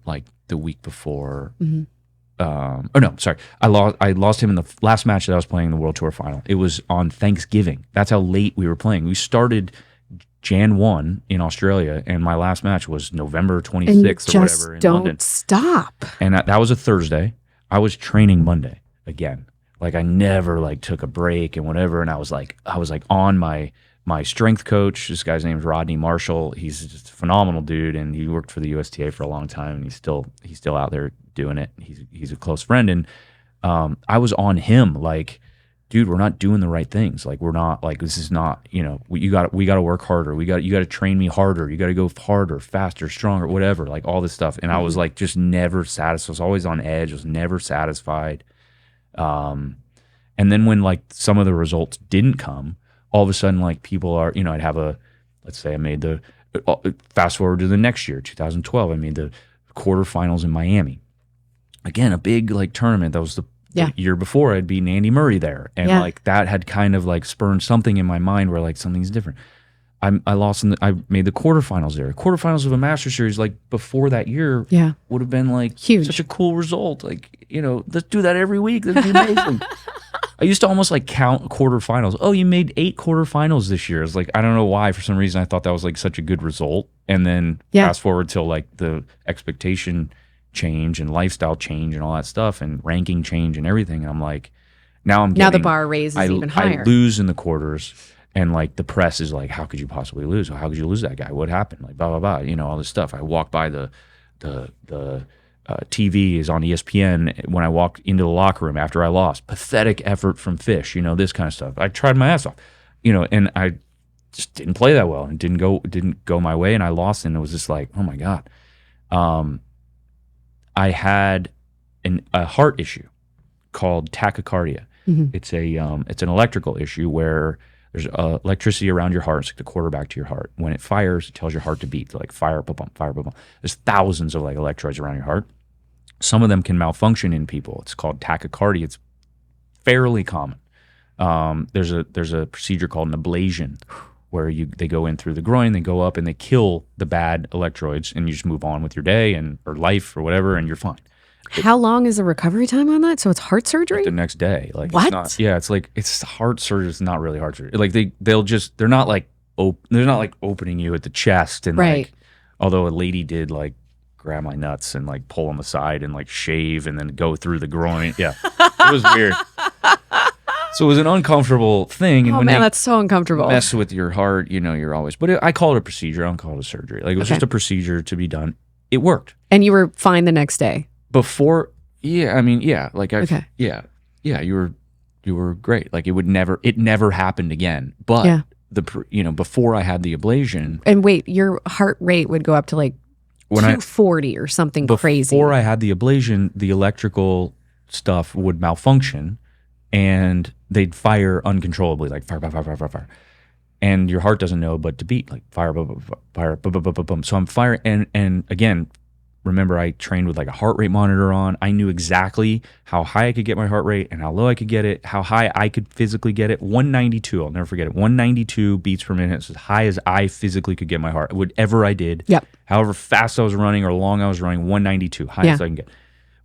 Speaker 1: like the week before. Mm-hmm. I lost him in the last match that I was playing in the World Tour final. It was on Thanksgiving. That's how late we were playing. We started Jan 1 in Australia, and my last match was November 26th or whatever in London.
Speaker 3: Don't stop.
Speaker 1: And that was a Thursday. I was training Monday again. Like I never like took a break and whatever. And I was like on my strength coach. This guy's name is Rodney Marshall. He's just a phenomenal dude, and he worked for the USTA for a long time, and he's still out there doing it. He's a close friend, and I was on him like dude, we're not doing the right things. Like, we're not, like, this is not, we got to work harder. You got to train me harder. You got to go harder, faster, stronger, whatever, like all this stuff. And I was like, just never satisfied. I was always on edge. I was never satisfied. And then when like some of the results didn't come, all of a sudden, like, people are, I'd have let's say I made fast forward to the next year, 2012, I made the quarterfinals in Miami. Again, a big like tournament. That was the year before I'd beaten Andy Murray there. And like that had kind of like spurned something in my mind where like something's different. I made the quarterfinals there. Quarterfinals of a Master Series like before that year would have been like
Speaker 3: huge.
Speaker 1: Such a cool result. Like, let's do that every week. That'd be amazing. I used to almost like count quarterfinals. Oh, you made 8 quarterfinals this year. It's like, I don't know why. For some reason, I thought that was like such a good result. And then fast forward till like the expectation change and lifestyle change and all that stuff and ranking change and everything. And I'm like, now
Speaker 3: the bar raises even higher.
Speaker 1: I lose in the quarters, and like the press is like, how could you possibly lose? How could you lose that guy? What happened? Like blah blah blah. All this stuff. I walk by the TV is on ESPN when I walked into the locker room after I lost. Pathetic effort from Fish, this kind of stuff. I tried my ass off, and I just didn't play that well and didn't go my way, and I lost, and it was just like, oh my God. I had a heart issue called tachycardia. It's an electrical issue where there's electricity around your heart. It's like the quarterback to your heart. When it fires, it tells your heart to beat. Like fire, pump, fire, pump. There's thousands of like electrodes around your heart. Some of them can malfunction in people. It's called tachycardia. It's fairly common. There's a procedure called an ablation where they go in through the groin, they go up and they kill the bad electrodes, and you just move on with your day or life or whatever, and you're fine.
Speaker 3: How long is the recovery time on that? So it's heart surgery?
Speaker 1: The next day. Like,
Speaker 3: what?
Speaker 1: It's heart surgery. It's not really heart surgery. Like they're not like opening you at the chest and like, although a lady did like grab my nuts and like pull them aside and like shave and then go through the groin. Yeah, it was weird. So it was an uncomfortable thing. And
Speaker 3: that's so uncomfortable.
Speaker 1: Mess with your heart, you're always. But I call it a procedure. I don't call it a surgery. Like, it was just a procedure to be done. It worked.
Speaker 3: And you were fine the next day.
Speaker 1: Before, you were great. Like, it never happened again. But before I had the ablation.
Speaker 3: And wait, your heart rate would go up to like 240 or something crazy.
Speaker 1: Before I had the ablation, the electrical stuff would malfunction. And they'd fire uncontrollably, like fire, fire, fire, fire, fire. And your heart doesn't know but to beat, like fire, fire, boom. So I'm firing. And again, remember, I trained with like a heart rate monitor on. I knew exactly how high I could get my heart rate and how low I could get it, how high I could physically get it. 192, I'll never forget it. 192 beats per minute. It's as high as I physically could get my heart. Whatever I did, however fast I was running or long I was running, 192, highest I can get.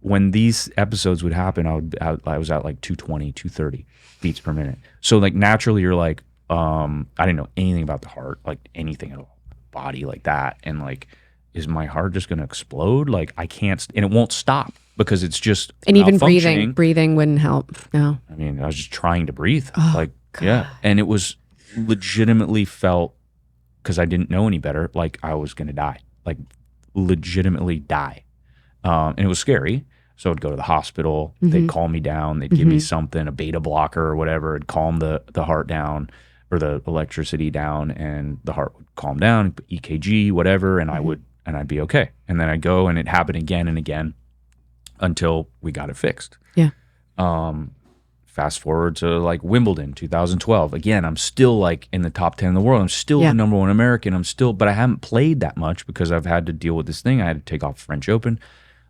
Speaker 1: When these episodes would happen, I was at like 220, 230 beats per minute. So like naturally you're like, I didn't know anything about the heart, like anything at all, body like that. And like, is my heart just going to explode? Like I can't, and it won't stop because it's just
Speaker 3: and even breathing wouldn't help. No.
Speaker 1: I mean, I was just trying to breathe.
Speaker 3: God.
Speaker 1: And it was legitimately felt, because I didn't know any better, like I was going to die, like legitimately die. And it was scary. So I'd go to the hospital, they'd calm me down, they'd give me something, a beta blocker or whatever, it'd calm the heart down or the electricity down, and the heart would calm down, EKG, whatever, and I'd be okay. And then I'd go, and it happened again and again until we got it fixed.
Speaker 3: Yeah.
Speaker 1: Fast forward to like Wimbledon, 2012. Again, I'm still like in the top 10 in the world. I'm still the number one American. But I haven't played that much because I've had to deal with this thing. I had to take off French Open.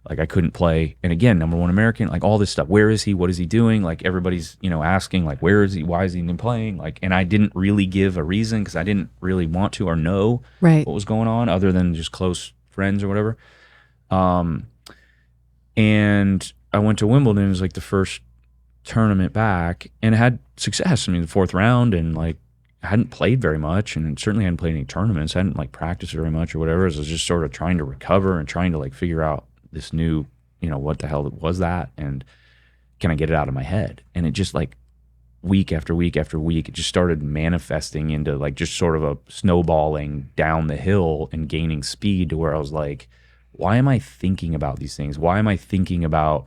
Speaker 1: Like I couldn't play. And again, number one American, like all this stuff. Where is he? What is he doing? Like everybody's, asking like, where is he? Why is he even playing? Like, and I didn't really give a reason because I didn't really want to or know what was going on other than just close friends or whatever. And I went to Wimbledon. It was like the first tournament back and had success. I mean, the fourth round, and like I hadn't played very much and certainly hadn't played any tournaments. I hadn't like practiced very much or whatever. I was just sort of trying to recover and trying to like figure out this new, what the hell was that? And can I get it out of my head? And it just like week after week after week, it just started manifesting into like just sort of a snowballing down the hill and gaining speed to where I was like, why am I thinking about these things? Why am I thinking about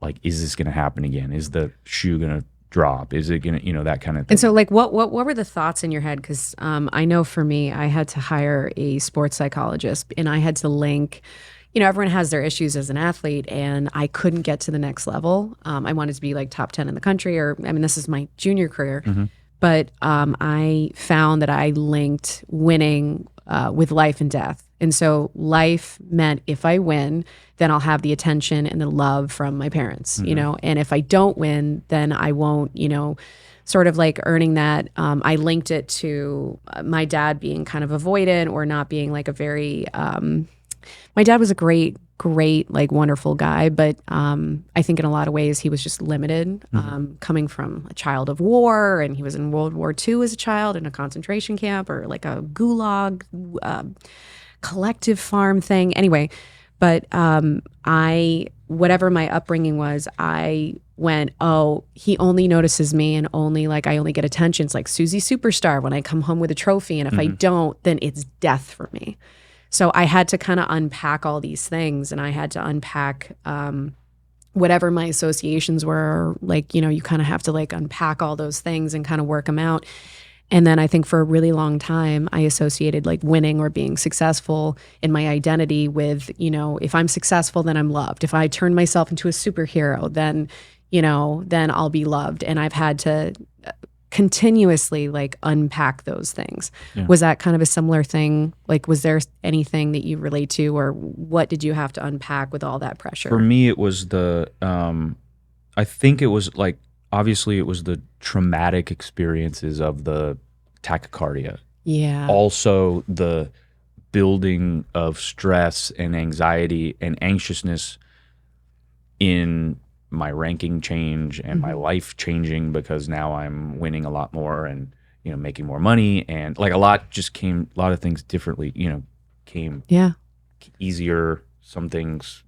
Speaker 1: like, is this going to happen again? Is the shoe going to drop? Is it going to, that kind of thing.
Speaker 3: And so, like, what were the thoughts in your head? Because I know for me, I had to hire a sports psychologist, and I had to link. Everyone has their issues as an athlete, and I couldn't get to the next level. I wanted to be like top 10 in the country, this is my junior career. But I found that I linked winning with life and death. And so life meant if I win, then I'll have the attention and the love from my parents, and if I don't win, then I won't, sort of like earning that. I linked it to my dad being kind of avoidant or not being like a very, my dad was a great, like wonderful guy, but I think in a lot of ways he was just limited, coming from a child of war, and he was in World War II as a child in a concentration camp or like a gulag collective farm thing. Anyway, but whatever my upbringing was, I went, oh, he only notices me and only like I only get attention. It's like Susie Superstar when I come home with a trophy, and if I don't, then it's death for me. So I had to kind of unpack all these things, and I had to unpack whatever my associations were. Like, you kind of have to like unpack all those things and kind of work them out. And then I think for a really long time, I associated like winning or being successful in my identity with, if I'm successful, then I'm loved. If I turn myself into a superhero, then I'll be loved. And I've had to continuously like unpack those things. Yeah. Was that kind of a similar thing? Like, was there anything that you relate to, or what did you have to unpack with all that pressure?
Speaker 1: For me, it was I think it was like, obviously it was the traumatic experiences of the tachycardia.
Speaker 3: Yeah.
Speaker 1: Also the building of stress and anxiety and anxiousness in my ranking change and my life changing, because now I'm winning a lot more and, making more money, and like a lot of things differently, came easier. Some things,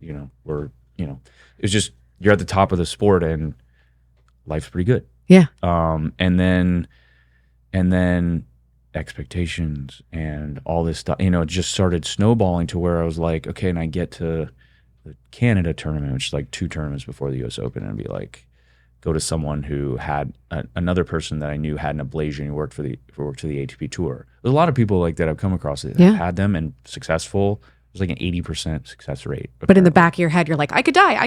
Speaker 1: were, it was just, you're at the top of the sport and life's pretty good.
Speaker 3: Yeah.
Speaker 1: And then expectations and all this stuff, it just started snowballing to where I was like, okay, and I get to the Canada tournament, which is like 2 tournaments before the US Open, and be like, go to someone who had another person that I knew had an ablation who worked for the ATP Tour. There's a lot of people like that I've come across that have had them and successful. It was like an 80% success rate. Apparently.
Speaker 3: But in the back of your head, you're like, I could die.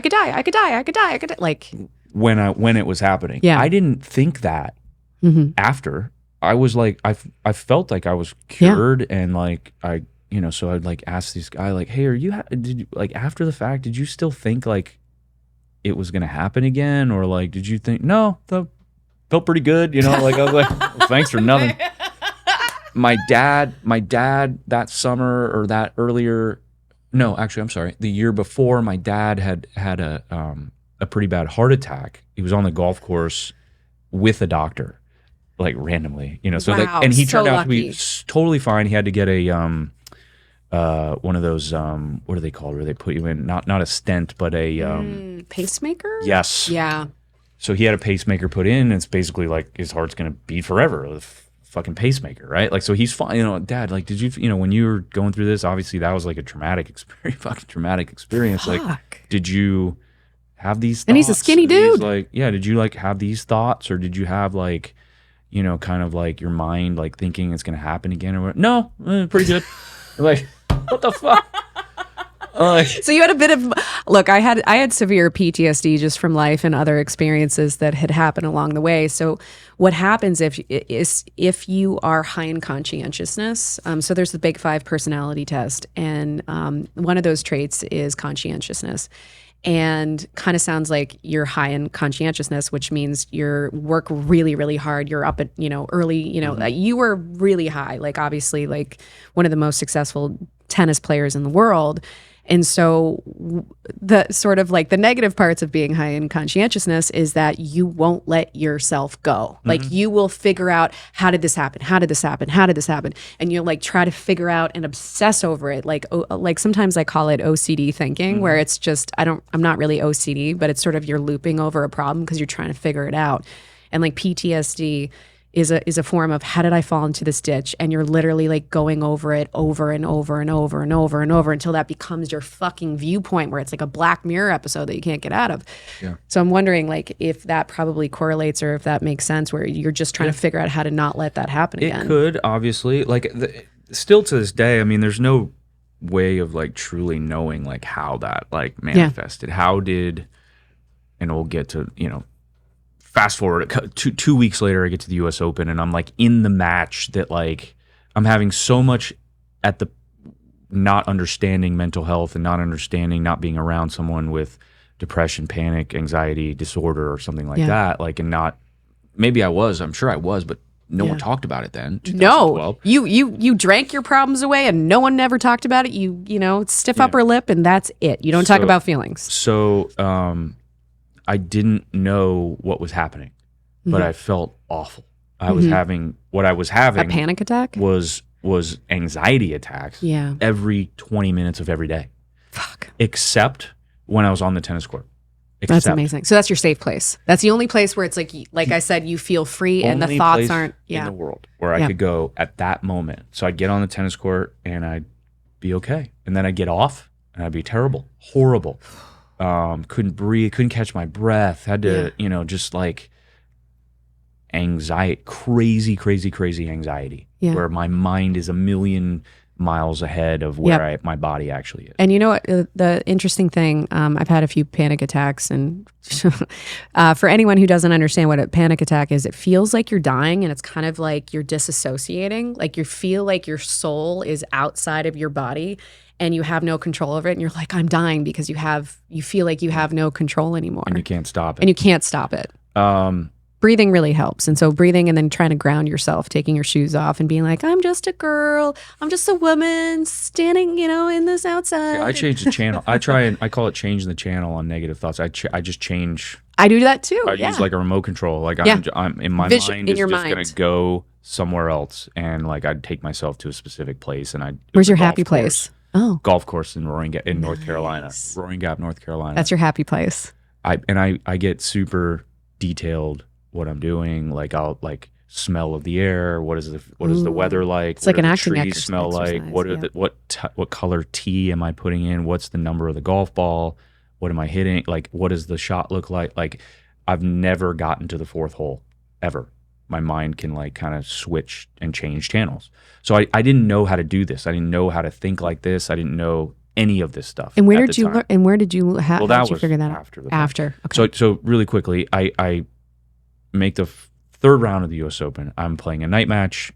Speaker 3: Like
Speaker 1: when it was happening.
Speaker 3: Yeah.
Speaker 1: I didn't think that after. I was like, I felt like I was cured, and like so I'd like ask this guy like, hey, did you like after the fact, did you still think like it was gonna happen again, or like did you think no, felt pretty good, like I was like, well, thanks for nothing. My dad that summer or that earlier, no, actually I'm sorry, the year before, my dad had a pretty bad heart attack. He was on the golf course with a doctor, like randomly, so
Speaker 3: wow,
Speaker 1: and he
Speaker 3: so
Speaker 1: turned out
Speaker 3: lucky.
Speaker 1: to be totally fine. He had to get a one of those what are they called, where they put you in not a stent but a
Speaker 3: pacemaker?
Speaker 1: Yes.
Speaker 3: Yeah.
Speaker 1: So he had a pacemaker put in, and it's basically like his heart's gonna beat forever. Fucking pacemaker, right? Like, so he's fine. Dad, like, did you, when you were going through this, obviously that was like a traumatic experience.
Speaker 3: Fuck.
Speaker 1: Like, did you have these thoughts?
Speaker 3: And he's a skinny dude.
Speaker 1: Like, yeah, did you like have these thoughts, or did you have like, kind of like your mind like thinking it's gonna happen again, or what? No, pretty good. Like, what the fuck?
Speaker 3: So you had a bit of look. I had severe PTSD just from life and other experiences that had happened along the way. So what happens if you are high in conscientiousness? So there's the Big 5 personality test, and one of those traits is conscientiousness. And kind of sounds like you're high in conscientiousness, which means you work really, really hard. You're up at, early, you were really high, like obviously like one of the most successful tennis players in the world. And so the sort of like the negative parts of being high in conscientiousness is that you won't let yourself go. Like you will figure out, how did this happen? How did this happen? How did this happen? And you'll like try to figure out and obsess over it. Like sometimes I call it OCD thinking, where it's just, I'm not really OCD, but it's sort of you're looping over a problem because you're trying to figure it out. And like PTSD
Speaker 2: is a form of how did I fall into this ditch? And you're literally like going over it over and over and over and over and over until that becomes your fucking viewpoint where it's like a Black Mirror episode that you can't get out of.
Speaker 1: Yeah.
Speaker 2: So I'm wondering like if that probably correlates or if that makes sense where you're just trying to figure out how to not let that happen again.
Speaker 1: It could, obviously. Like, still to this day, I mean, there's no way of like truly knowing like how that like manifested. How did, and we'll get to, fast forward two weeks later, I get to the U.S. Open, and I'm like in the match that like I'm having so much at the not understanding mental health and not being around someone with depression, panic, anxiety disorder or something like that. Like, and not, maybe I'm sure I was, but no one talked about it then. 2012.
Speaker 2: No, you drank your problems away and no one ever talked about it. You stiff upper lip and that's it. You don't talk about feelings.
Speaker 1: So, I didn't know what was happening, but I felt awful. I was having
Speaker 2: a panic attack
Speaker 1: was anxiety attacks every 20 minutes of every day.
Speaker 2: Fuck.
Speaker 1: Except when I was on the tennis court.
Speaker 2: That's amazing. So that's your safe place. That's the only place where it's like I said, you feel free and the thoughts aren't
Speaker 1: in the world where I could go at that moment. So I'd get on the tennis court and I'd be okay. And then I'd get off and I'd be terrible, horrible. Couldn't breathe, couldn't catch my breath, had to, just like anxiety, crazy anxiety, where my mind is a million miles ahead of where my body actually is.
Speaker 2: And you know what, the interesting thing, I've had a few panic attacks, and for anyone who doesn't understand what a panic attack is, it feels like you're dying and it's kind of like you're disassociating, like you feel like your soul is outside of your body and you have no control over it, and you're like, I'm dying because you feel like you have no control anymore.
Speaker 1: And you can't stop it.
Speaker 2: And you can't stop it. Breathing really helps. And so breathing and then trying to ground yourself, taking your shoes off and being like, I'm just a girl. I'm just a woman standing, in this outside.
Speaker 1: I change the channel. I call it changing the channel on negative thoughts. I just change.
Speaker 2: I do that too.
Speaker 1: I use like a remote control. Like I'm in my mind is just going to go somewhere else. And like I'd take myself to a specific place. And
Speaker 2: where's your happy place? Oh,
Speaker 1: golf course in North Carolina, Roaring Gap, North Carolina.
Speaker 2: That's your happy place.
Speaker 1: I get super detailed what I'm doing. Like I'll like smell of the air. What is the weather like?
Speaker 2: It's like an acting
Speaker 1: trees smell like. What color tee am I putting in? What's the number of the golf ball? What am I hitting? Like what does the shot look like? Like I've never gotten to the fourth hole ever. My mind can like kind of switch and change channels. So I didn't know how to do this. I didn't know how to think like this. I didn't know any of this stuff.
Speaker 2: And where did you learn? And where did you how did you figure that out?
Speaker 1: After.
Speaker 2: Okay.
Speaker 1: So really quickly, I make the third round of the U.S. Open. I'm playing a night match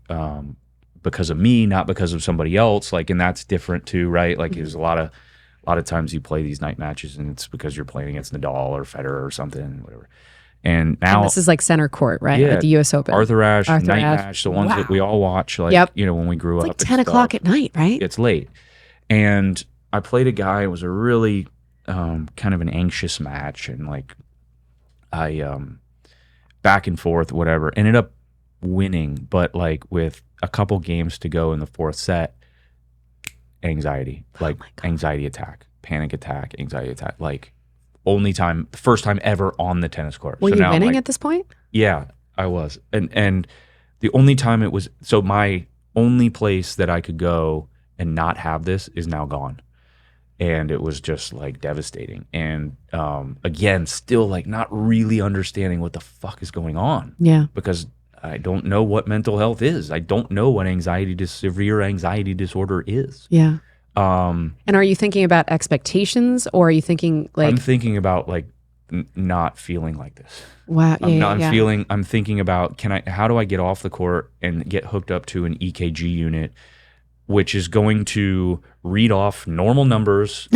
Speaker 1: because of me, not because of somebody else. Like, and that's different too, right? Like, there's a lot of times you play these night matches, and it's because you're playing against Nadal or Federer or something, whatever. And now
Speaker 2: this is like center court, right? At the U.S. Open.
Speaker 1: Arthur Ashe, night match, the ones that we all watch, like, when we grew up.
Speaker 2: It's like 10 o'clock at night, right?
Speaker 1: It's late. And I played a guy. It was a really kind of an anxious match. And like, I back and forth, whatever, ended up winning. But like with a couple games to go in the fourth set, anxiety, like anxiety attack, panic attack, anxiety attack, like the first time ever on the tennis court.
Speaker 2: Were you winning at this point?
Speaker 1: Yeah, I was. And the only time it was, so my only place that I could go and not have this is now gone. And it was just like devastating. And again, still like not really understanding what the fuck is going on.
Speaker 2: Yeah.
Speaker 1: Because I don't know what mental health is. I don't know what severe anxiety disorder is.
Speaker 2: Yeah. And are you thinking about expectations, or are you thinking like?
Speaker 1: I'm thinking about like not feeling like this.
Speaker 2: Wow.
Speaker 1: I'm thinking about how do I get off the court and get hooked up to an EKG unit, which is going to read off normal numbers,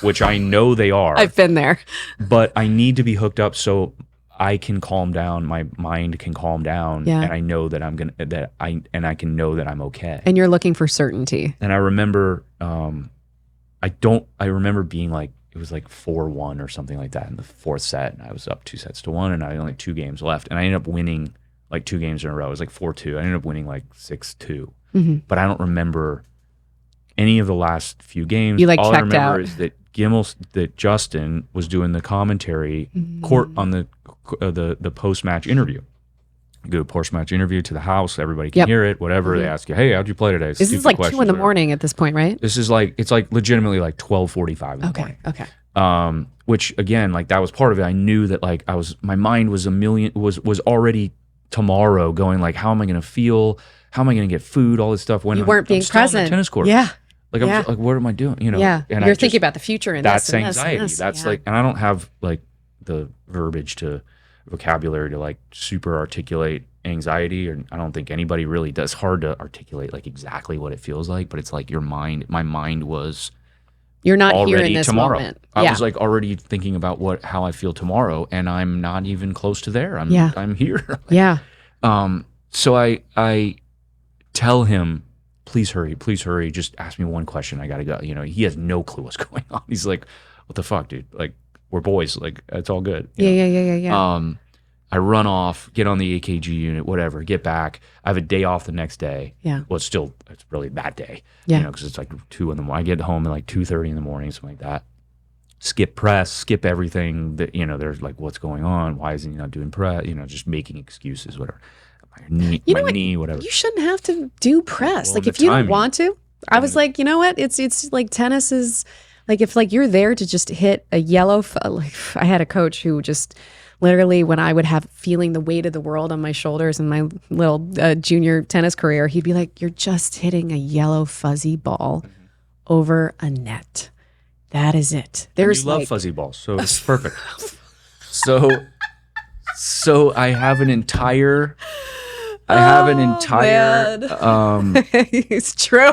Speaker 1: which I know they are.
Speaker 2: I've been there.
Speaker 1: But I need to be hooked up so I can calm down. My mind can calm down, and I know that I can know that I'm okay.
Speaker 2: And you're looking for certainty.
Speaker 1: And I remember, I remember being like, it was like 4-1 or something like that in the fourth set, and I was up 2-1, and I had only 2 games left, and I ended up winning like 2 games in a row. It was like 4-2. I ended up winning like 6-2, but I don't remember any of the last few games.
Speaker 2: You like
Speaker 1: all
Speaker 2: checked
Speaker 1: I remember
Speaker 2: out.
Speaker 1: is that Justin was doing the commentary court on the post match interview, You go post-match interview to the house. Everybody can hear it, whatever. They ask you, hey, how'd you play today?
Speaker 3: This is like 2 in the morning at this point, right?
Speaker 1: This is like, it's like legitimately like 12:45 in the morning.
Speaker 3: Okay.
Speaker 1: Which again, like that was part of it. I knew that like my mind was was already tomorrow going like, how am I going to feel? How am I going to get food? All this stuff. When
Speaker 3: you weren't being
Speaker 1: still on the
Speaker 3: present.
Speaker 1: tennis court.
Speaker 3: Yeah.
Speaker 1: Like, I'm like, what am I doing? You know?
Speaker 3: Yeah.
Speaker 1: And
Speaker 3: you're thinking about the future and
Speaker 1: that's
Speaker 3: this and
Speaker 1: anxiety.
Speaker 3: This.
Speaker 1: That's like, and I don't have like the vocabulary to like super articulate anxiety, or I don't think anybody really does. Hard to articulate like exactly what it feels like, but it's like my mind was
Speaker 3: you're not
Speaker 1: already
Speaker 3: here in this
Speaker 1: tomorrow.
Speaker 3: moment.
Speaker 1: I was like already thinking about how I feel tomorrow, and I'm not even close to there. I'm here.
Speaker 3: Yeah.
Speaker 1: So I tell him, please hurry. Just ask me one question. I gotta go. You know, he has no clue what's going on. He's like, what the fuck, dude? Like, we're boys. Like, it's all good.
Speaker 3: Yeah.
Speaker 1: I run off, get on the AKG unit, whatever, get back. I have a day off the next day.
Speaker 3: Yeah.
Speaker 1: Well, it's really that day.
Speaker 3: Yeah.
Speaker 1: You know, because it's like 2 in the morning. I get home at like 2:30 in the morning, something like that. Skip press, skip everything that, you know, there's like, what's going on? Why isn't he not doing press? You know, just making excuses, whatever. My knee, whatever.
Speaker 3: You shouldn't have to do press.
Speaker 1: Well,
Speaker 3: like,
Speaker 1: the
Speaker 3: if you don't
Speaker 1: timing.
Speaker 3: want to, I was like, you know what? It's like tennis is like, if like you're there to just hit a yellow, like I had a coach who just literally, when I would have feeling the weight of the world on my shoulders in my little junior tennis career, he'd be like, you're just hitting a yellow fuzzy ball over a net. That is it. There's
Speaker 1: you love fuzzy balls, so it's perfect. So I have an entire
Speaker 3: it's true.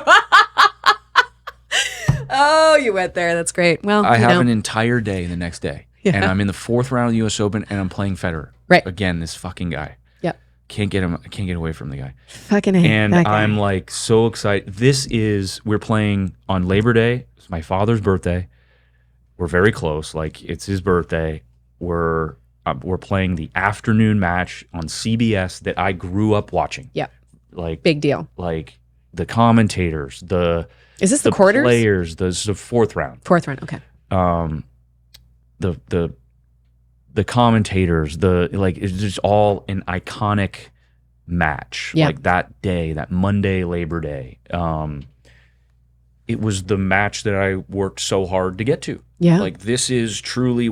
Speaker 3: Oh, you went there. That's great. Well,
Speaker 1: I have an entire day the next day.
Speaker 3: Yeah.
Speaker 1: And I'm in the 4th round of the US Open, and I'm playing Federer.
Speaker 3: Right.
Speaker 1: Again, this fucking guy.
Speaker 3: Yep.
Speaker 1: Can't get away from the guy.
Speaker 3: Fucking hate
Speaker 1: And
Speaker 3: that guy.
Speaker 1: I'm like so excited. We're playing on Labor Day. It's my father's birthday. We're very close. Like, it's his birthday. We're playing the afternoon match on CBS that I grew up watching.
Speaker 3: Yep.
Speaker 1: Like,
Speaker 3: big deal.
Speaker 1: Like the commentators,
Speaker 3: Is this the quarters?
Speaker 1: Players, the 4th round.
Speaker 3: 4th round. Okay.
Speaker 1: The commentators, it's just all an iconic match.
Speaker 3: Yeah.
Speaker 1: Like that day, that Monday, Labor Day. It was the match that I worked so hard to get to.
Speaker 3: Yeah.
Speaker 1: Like, this is truly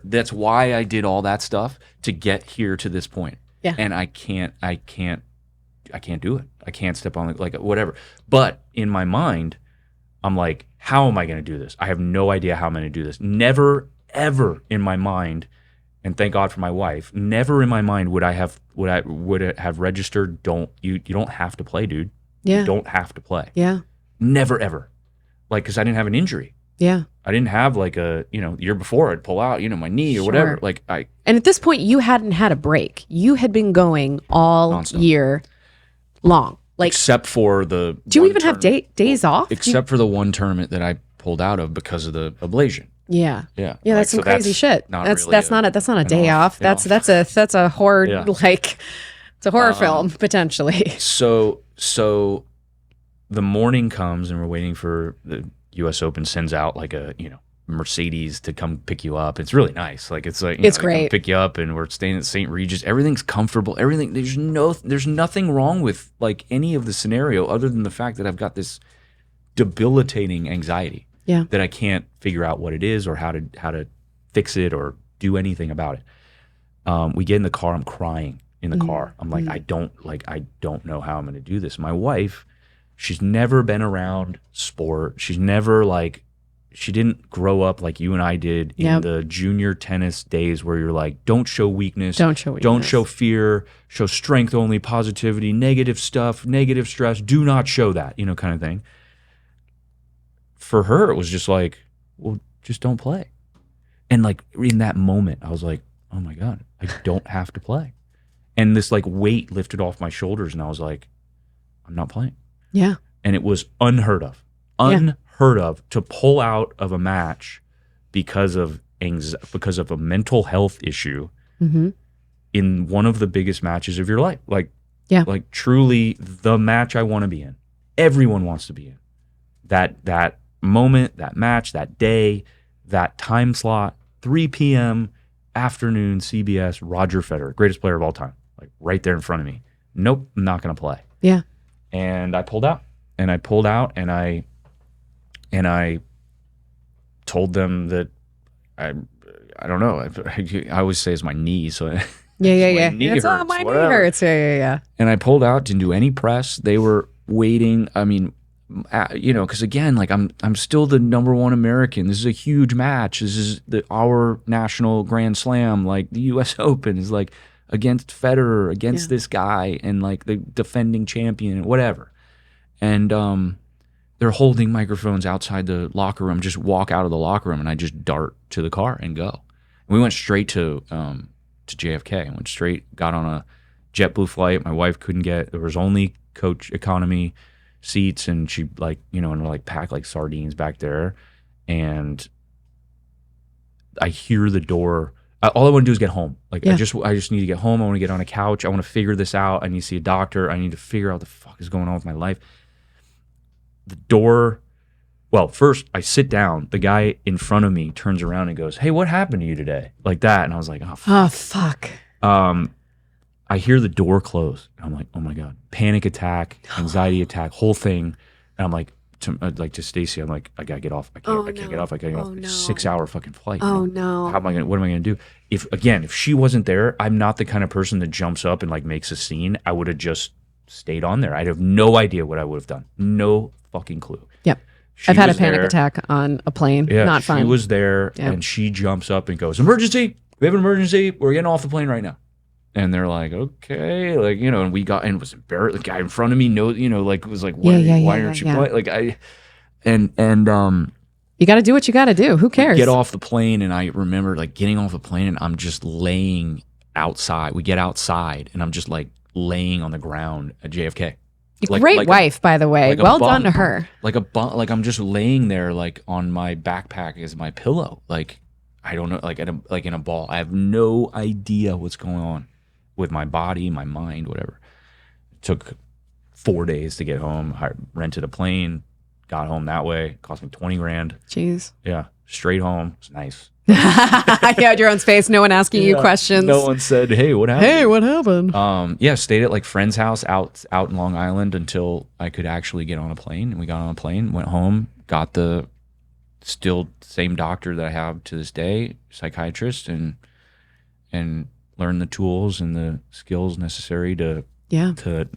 Speaker 1: that's why I did all that stuff to get here to this point.
Speaker 3: Yeah.
Speaker 1: And I can't do it. I can't step on like whatever. But in my mind, I'm like, how am I going to do this? I have no idea how I'm going to do this. Never, ever in my mind, and thank God for my wife, never in my mind would it have registered, you don't have to play, dude.
Speaker 3: Yeah.
Speaker 1: You don't have to play.
Speaker 3: Yeah.
Speaker 1: Never, ever. Like, because I didn't have an injury.
Speaker 3: Yeah.
Speaker 1: I didn't have like the year before I'd pull out, my knee or whatever. Like,
Speaker 3: and at this point, you hadn't had a break. You had been going all
Speaker 1: Nonstop.
Speaker 3: year long. Like,
Speaker 1: except for the
Speaker 3: do you even have days off?
Speaker 1: Except for the one tournament that I pulled out of because of the ablation.
Speaker 3: Yeah.
Speaker 1: Yeah.
Speaker 3: Yeah, that's some crazy shit. That's not a day off. That's a horror it's a horror film potentially.
Speaker 1: So the morning comes and we're waiting for the US Open sends out like a, Mercedes to come pick you up. It's really nice. Like, it's like,
Speaker 3: it's
Speaker 1: they
Speaker 3: great.
Speaker 1: come pick you up, and we're staying at St. Regis. Everything's comfortable. Everything. There's nothing wrong with like any of the scenario other than the fact that I've got this debilitating anxiety.
Speaker 3: Yeah.
Speaker 1: That I can't figure out what it is or how to fix it or do anything about it. We get in the car. I'm crying in the car. I'm like, I don't know how I'm going to do this. My wife, she's never been around sport. She's never she didn't grow up like you and I did in the junior tennis days where you're like, don't show weakness. Don't show fear. Show strength only, positivity, negative stuff, negative stress. Do not show that, kind of thing. For her, it was just like, well, just don't play. And like in that moment, I was like, oh my God, I don't have to play. And this like weight lifted off my shoulders, and I was like, I'm not playing.
Speaker 3: Yeah.
Speaker 1: And it was unheard of to pull out of a match because of a mental health issue in one of the biggest matches of your life. Like truly the match I want to be in. Everyone wants to be in. That moment, that match, that day, that time slot, 3 p.m. afternoon, CBS, Roger Federer, greatest player of all time. like right there in front of me. Nope, I'm not going to play.
Speaker 3: Yeah.
Speaker 1: And I pulled out. And I told them that I don't know. I always say it's my knee. So
Speaker 3: Yeah.
Speaker 1: my knee
Speaker 3: It's,
Speaker 1: hurts,
Speaker 3: my knee
Speaker 1: whatever.
Speaker 3: hurts. Yeah.
Speaker 1: And I pulled out, didn't do any press. They were waiting. I mean, because again, like I'm still the number one American. This is a huge match. This is our national Grand Slam. Like the U.S. Open is like against Federer, against this guy, and like the defending champion, whatever. And they're holding microphones outside the locker room. Just walk out of the locker room, and I just dart to the car and go. And we went straight to JFK. Went straight, got on a JetBlue flight. My wife couldn't get. There was only coach economy seats, and she and we're like packed like sardines back there. And I hear the door. All I want to do is get home. Like I just need to get home. I want to get on a couch. I want to figure this out. I need to see a doctor. I need to figure out what the fuck is going on with my life. The door. Well, first I sit down. The guy in front of me turns around and goes, "Hey, what happened to you today?" Like that. And I was like, "Oh,
Speaker 3: fuck."
Speaker 1: I hear the door close. And I'm like, "Oh my God." Panic attack, anxiety attack, whole thing. And I'm like, to Stacy, I'm like, "I gotta get off. I can't get off. I gotta get off."
Speaker 3: No.
Speaker 1: 6-hour fucking flight.
Speaker 3: Oh,
Speaker 1: you know?
Speaker 3: no.
Speaker 1: What am I gonna do? If she wasn't there, I'm not the kind of person that jumps up and like makes a scene. I would have just stayed on there. I'd have no idea what I would have done. No fucking clue.
Speaker 3: Yep.
Speaker 1: She
Speaker 3: I've had a
Speaker 1: was
Speaker 3: panic
Speaker 1: there.
Speaker 3: attack on a plane.
Speaker 1: Yeah,
Speaker 3: Not fun.
Speaker 1: She was there,
Speaker 3: Yep.
Speaker 1: and she jumps up and goes, "Emergency! We have an emergency. We're getting off the plane right now." And they're like, "Okay," and we got, and it was embarrassed. The guy in front of me was like, "Why aren't you playing?" Like
Speaker 3: You got to do what you got to do. Who cares?
Speaker 1: get off the plane, and I remember like getting off the plane, and I'm just laying outside. We get outside, and I'm just like laying on the ground at JFK.
Speaker 3: Great wife, by the way.
Speaker 1: like a
Speaker 3: Well
Speaker 1: bum.
Speaker 3: done to her.
Speaker 1: Like I'm just laying there, like on my backpack as my pillow. Like I don't know, like in a ball. I have no idea what's going on with my body, my mind, whatever. It took 4 days to get home. I rented a plane, got home that way. Cost me $20,000.
Speaker 3: Jeez.
Speaker 1: Yeah, straight home. It's nice.
Speaker 3: You had your own space. No one asking you questions.
Speaker 1: No one said, "Hey, what happened?"
Speaker 3: Hey, what happened?
Speaker 1: Stayed at like friend's house out in Long Island until I could actually get on a plane. And we got on a plane, went home, got the still same doctor that I have to this day, psychiatrist, and learned the tools and the skills necessary to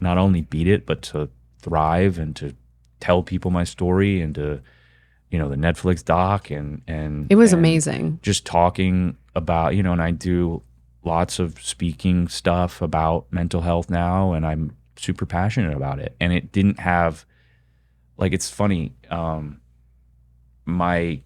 Speaker 1: not only beat it, but to thrive and to tell people my story, and to the Netflix doc and
Speaker 3: It was
Speaker 1: and
Speaker 3: amazing.
Speaker 1: just talking about, and I do lots of speaking stuff about mental health now, and I'm super passionate about it. And it didn't have, like, it's funny, my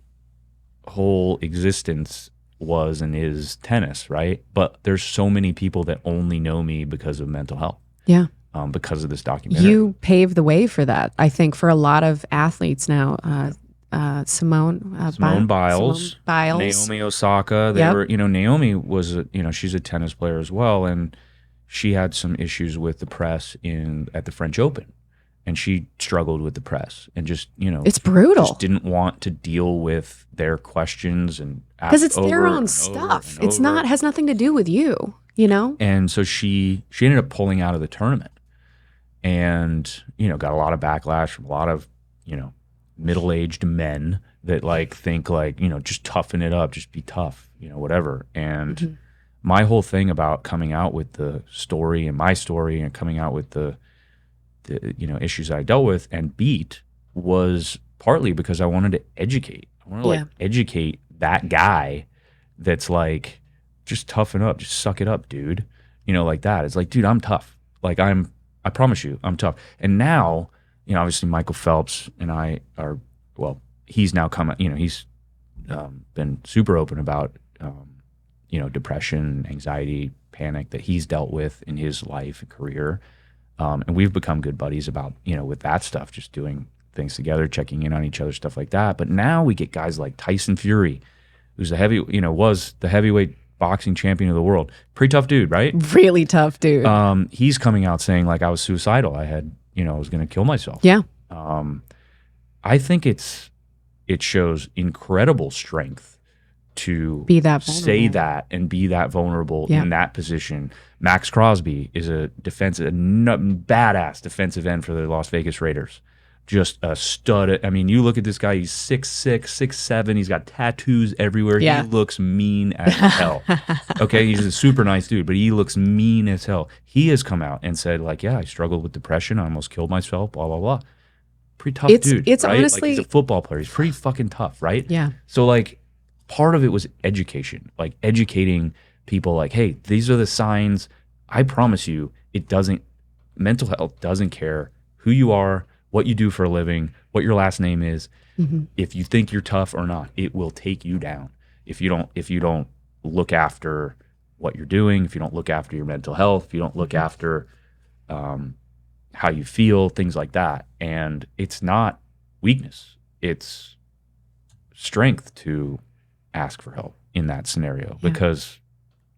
Speaker 1: whole existence was and is tennis, right? But there's so many people that only know me because of mental health.
Speaker 3: Yeah.
Speaker 1: Because of this documentary.
Speaker 3: You paved the way for that, I think, for a lot of athletes now. Simone Biles,
Speaker 1: Naomi Osaka. They were, Naomi was, she's a tennis player as well, and she had some issues with the press at the French Open, and she struggled with the press and just,
Speaker 3: it's brutal.
Speaker 1: Just didn't want to deal with their questions and
Speaker 3: because it's their own stuff. It's not has nothing to do with you,
Speaker 1: And so she ended up pulling out of the tournament, and got a lot of backlash from a lot of middle-aged men that think just toughen it up, just be tough, whatever. And my whole thing about coming out with the story and my story and coming out with the issues I dealt with and beat was partly because I wanted to educate. I wanted to educate that guy that's like, just toughen up, just suck it up, dude. Like that. It's like, dude, I'm tough. Like I promise you, I'm tough. And now, obviously Michael Phelps and I are, he's now come, he's been super open about, depression, anxiety, panic that he's dealt with in his life and career. And we've become good buddies about, with that stuff, just doing things together, checking in on each other, stuff like that. But now we get guys like Tyson Fury, who's was the heavyweight boxing champion of the world. Pretty tough dude, right?
Speaker 3: Really tough dude.
Speaker 1: He's coming out saying I was suicidal. I had, I was going to kill myself.
Speaker 3: Yeah.
Speaker 1: I think it shows incredible strength to
Speaker 3: Be that
Speaker 1: say
Speaker 3: vulnerable.
Speaker 1: that and be that vulnerable
Speaker 3: Yeah.
Speaker 1: in that position. Max Crosby is a badass defensive end for the Las Vegas Raiders. Just a stud. I mean, you look at this guy, he's 6'6", 6'7". He's got tattoos everywhere.
Speaker 3: Yeah.
Speaker 1: He looks mean as hell. Okay, he's a super nice dude, but he looks mean as hell. He has come out and said, like, yeah, I struggled with depression. I almost killed myself, blah, blah, blah. Pretty tough dude,
Speaker 3: it's
Speaker 1: right?
Speaker 3: honestly,
Speaker 1: like, he's a football player. He's pretty fucking tough, right?
Speaker 3: Yeah.
Speaker 1: So, like, part of it was education, like educating people, like, hey, these are the signs. I promise you, mental health doesn't care who you are, what you do for a living, what your last name is. If you think you're tough or not, it will take you down. If you don't look after what you're doing, if you don't look after your mental health, if you don't look after how you feel, things like that. And it's not weakness, it's strength to ask for help in that scenario, because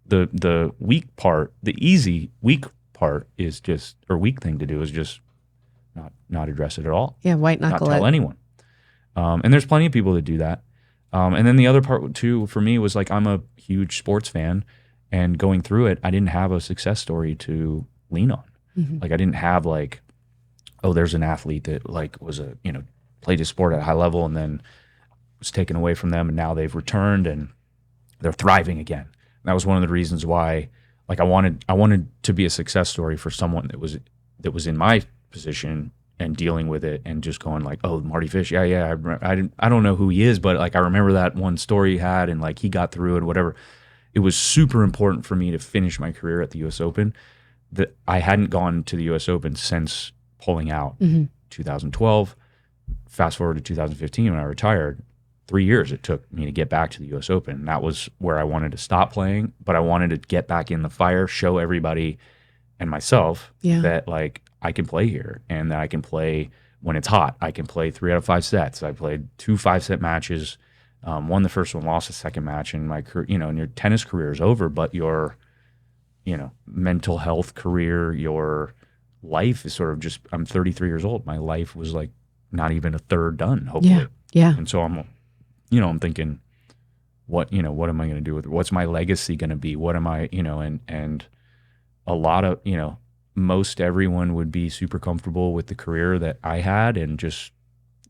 Speaker 1: the weak part, the easy weak part is just, or weak thing to do is just not address it at all.
Speaker 3: Yeah, white
Speaker 1: Not
Speaker 3: knuckle
Speaker 1: tell
Speaker 3: it.
Speaker 1: anyone. And there's plenty of people that do that. And then the other part too for me was, like, I'm a huge sports fan, and going through it, I didn't have a success story to lean on. Like, I didn't have, like, oh, there's an athlete that, like, was played his sport at a high level and then was taken away from them, and now they've returned and they're thriving again. And that was one of the reasons why, like, I wanted to be a success story for someone that was in my position and dealing with it and just going, like, oh, Mardy Fish, yeah, I don't know who he is, but, like, I remember that one story he had, and, like, he got through it, whatever. It was super important for me to finish my career at the U.S. Open. That I hadn't gone to the U.S. Open since pulling out 2012. Fast forward to 2015 when I retired. 3 years it took me to get back to the U.S. Open. That was where I wanted to stop playing, but I wanted to get back in the fire, show everybody and myself that, like, I can play here, and that I can play when it's hot. I can play 3 out of 5 sets. I played 2 5-set matches, won the first one, lost the second match, and my career, and your tennis career is over, but your, mental health career, your life is sort of just, I'm 33 years old. My life was, like, not even a third done, hopefully.
Speaker 3: Yeah.
Speaker 1: And so I'm thinking, what am I going to do with it? What's my legacy going to be? What am I, and a lot of, most everyone would be super comfortable with the career that I had and just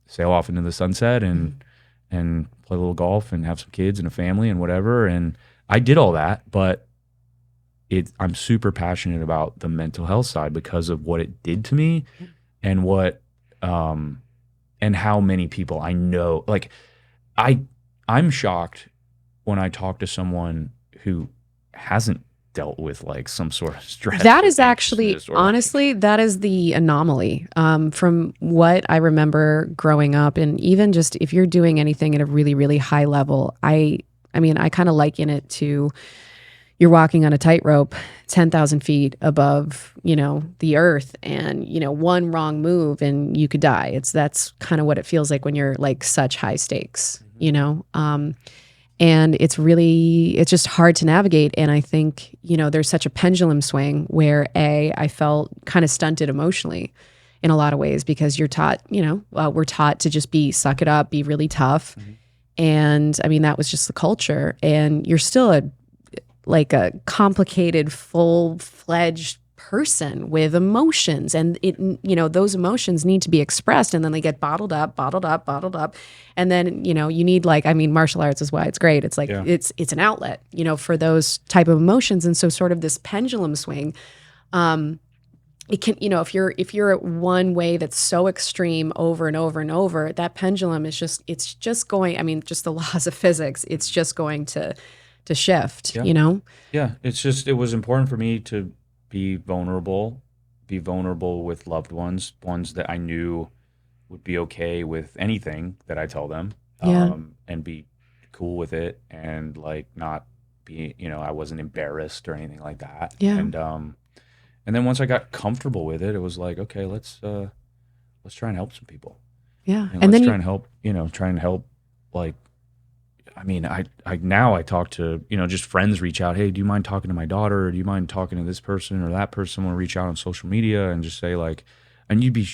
Speaker 1: sail off into the sunset and play a little golf and have some kids and a family and whatever. And I did all that, but I'm super passionate about the mental health side because of what it did to me and what, and how many people I know, like, I'm shocked when I talk to someone who hasn't dealt with, like, some sort of stress.
Speaker 3: That is actually,
Speaker 1: or,
Speaker 3: honestly, that is the anomaly. From what I remember growing up, and even just if you're doing anything at a really, really high level, I kind of liken it to you're walking on a tightrope 10,000 feet above, the earth, and, one wrong move and you could die. That's kind of what it feels like when you're, like, such high stakes, and it's just hard to navigate. And I think, there's such a pendulum swing where I felt kind of stunted emotionally in a lot of ways because you're taught, we're taught to just suck it up, be really tough. And I mean, that was just the culture, and you're still a complicated, full-fledged person with emotions, and those emotions need to be expressed, and then they get bottled up, and then you need, martial arts is why it's great. It's like it's an outlet, for those type of emotions, and so sort of this pendulum swing. It can, if you're at one way that's so extreme over and over and over, that pendulum is just going. Just the laws of physics. It's just going to shift.
Speaker 1: Yeah, it was important for me to be vulnerable with loved ones that I knew would be okay with anything that I tell them, and be cool with it, and, like, not be, I wasn't embarrassed or anything like that. And then once I got comfortable with it, it was like, okay, let's try and help some people.
Speaker 3: Yeah,
Speaker 1: and let's try and help, like, I talk to, just friends reach out. Hey, do you mind talking to my daughter? Or do you mind talking to this person or that person? Someone reach out on social media and just say, like, and you'd be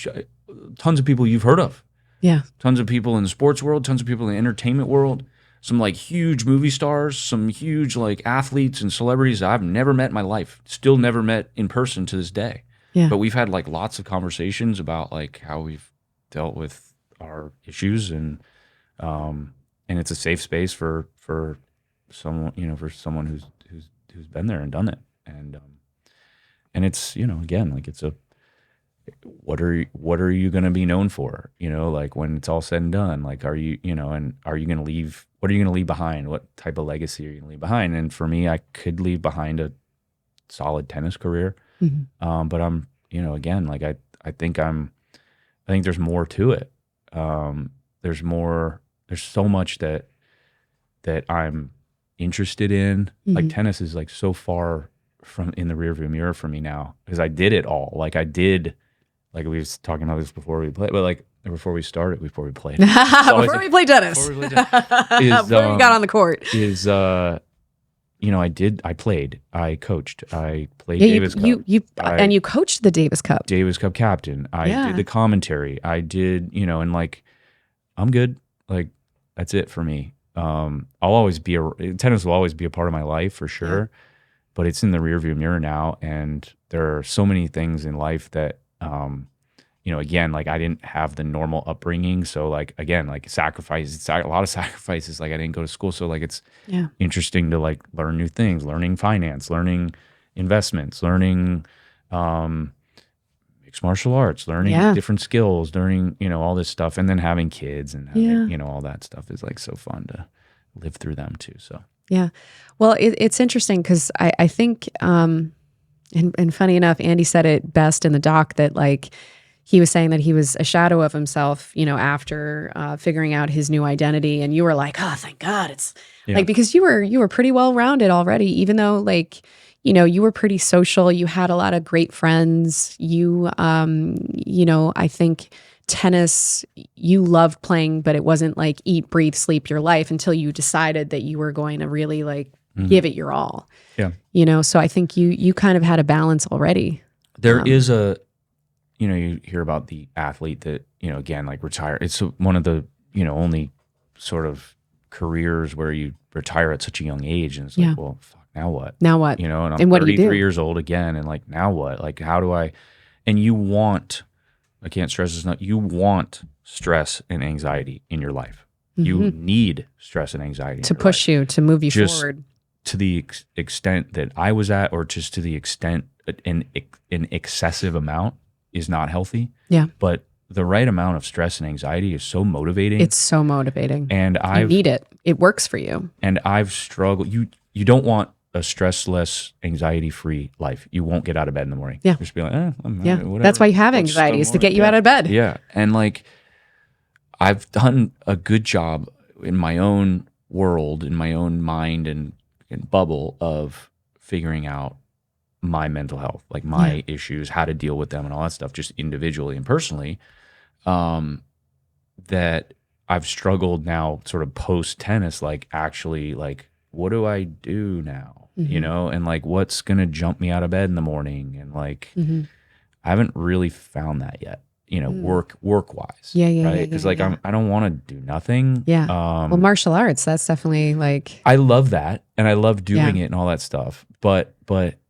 Speaker 1: tons of people you've heard of.
Speaker 3: Yeah.
Speaker 1: Tons of people in the sports world, tons of people in the entertainment world. some like huge movie stars, some huge like athletes and celebrities I've never met in my life, still never met in person to this day.
Speaker 3: Yeah.
Speaker 1: But we've had like lots of conversations about like how we've dealt with our issues, and it's a safe space for someone, for someone who's been there and done it. And it's, again, like it's what are you going to be known for? Like when it's all said and done, like are you going to leave, what are you going to leave behind? What type of legacy are you going to leave behind? And for me, I could leave behind a solid tennis career.
Speaker 3: Mm-hmm.
Speaker 1: But I'm, again, like I think there's more to it. There's so much that I'm interested in.
Speaker 3: Mm-hmm.
Speaker 1: Like tennis is like so far from in the rearview mirror for me now, because I did it all. Like we was talking about this before we played, but like before we played.
Speaker 3: Before we played tennis.
Speaker 1: Before we
Speaker 3: got on the court.
Speaker 1: I played, I coached, I played Davis Cup.
Speaker 3: And you coached the Davis Cup.
Speaker 1: Davis Cup captain. I did the commentary. I did, and like, I'm good. Like, that's it for me. Tennis will always be a part of my life for sure, but it's in the rearview mirror now. And there are so many things in life that, again, like I didn't have the normal upbringing. So like, again, like sacrifices, a lot of sacrifices. Like I didn't go to school. So like, it's interesting to like learn new things, learning finance, learning investments, learning, mixed martial arts, learning different skills, learning, all this stuff. And then having kids and having, all that stuff is like so fun to live through them too. So,
Speaker 3: yeah. Well, it's interesting because I think, and funny enough, Andy said it best in the doc that like, he was saying that he was a shadow of himself, after figuring out his new identity. And you were like, oh, thank God. It's like, because you were pretty well-rounded already, even though like, you were pretty social. You had a lot of great friends. You, I think tennis, you loved playing, but it wasn't like eat, breathe, sleep your life until you decided that you were going to really like give it your all.
Speaker 1: Yeah.
Speaker 3: So I think you kind of had a balance already.
Speaker 1: There is you hear about the athlete that, again, like retire. It's one of the, only sort of careers where you retire at such a young age. And it's like, well, fuck, now what?
Speaker 3: Now what?
Speaker 1: And I'm
Speaker 3: what do you
Speaker 1: 33
Speaker 3: do?
Speaker 1: years old again. And like, now what? Like, how do I can't stress this enough. You want stress and anxiety in your life. Mm-hmm. You need stress and anxiety
Speaker 3: to push you, to move you forward.
Speaker 1: To the extent that I was at, or just to the extent an excessive amount is not healthy.
Speaker 3: Yeah.
Speaker 1: But the right amount of stress and anxiety is so motivating.
Speaker 3: It's so motivating.
Speaker 1: And
Speaker 3: you need it. It works for you.
Speaker 1: And I've struggled. You don't want a stressless, anxiety-free life. You won't get out of bed in the morning.
Speaker 3: Yeah.
Speaker 1: Just be like, whatever.
Speaker 3: That's why you have anxiety, is to get you out of bed.
Speaker 1: Yeah. And like, I've done a good job in my own world, in my own mind and bubble of figuring out my mental health, like my issues, how to deal with them and all that stuff, just individually and personally, that I've struggled now sort of post tennis, like actually like, what do I do now?
Speaker 3: Mm-hmm.
Speaker 1: And like, what's going to jump me out of bed in the morning? And like, I haven't really found that yet, work wise.
Speaker 3: Yeah.
Speaker 1: Right. Cause like, I don't want to do nothing.
Speaker 3: Yeah. Well, martial arts, that's definitely like,
Speaker 1: I love that. And I love doing it and all that stuff. But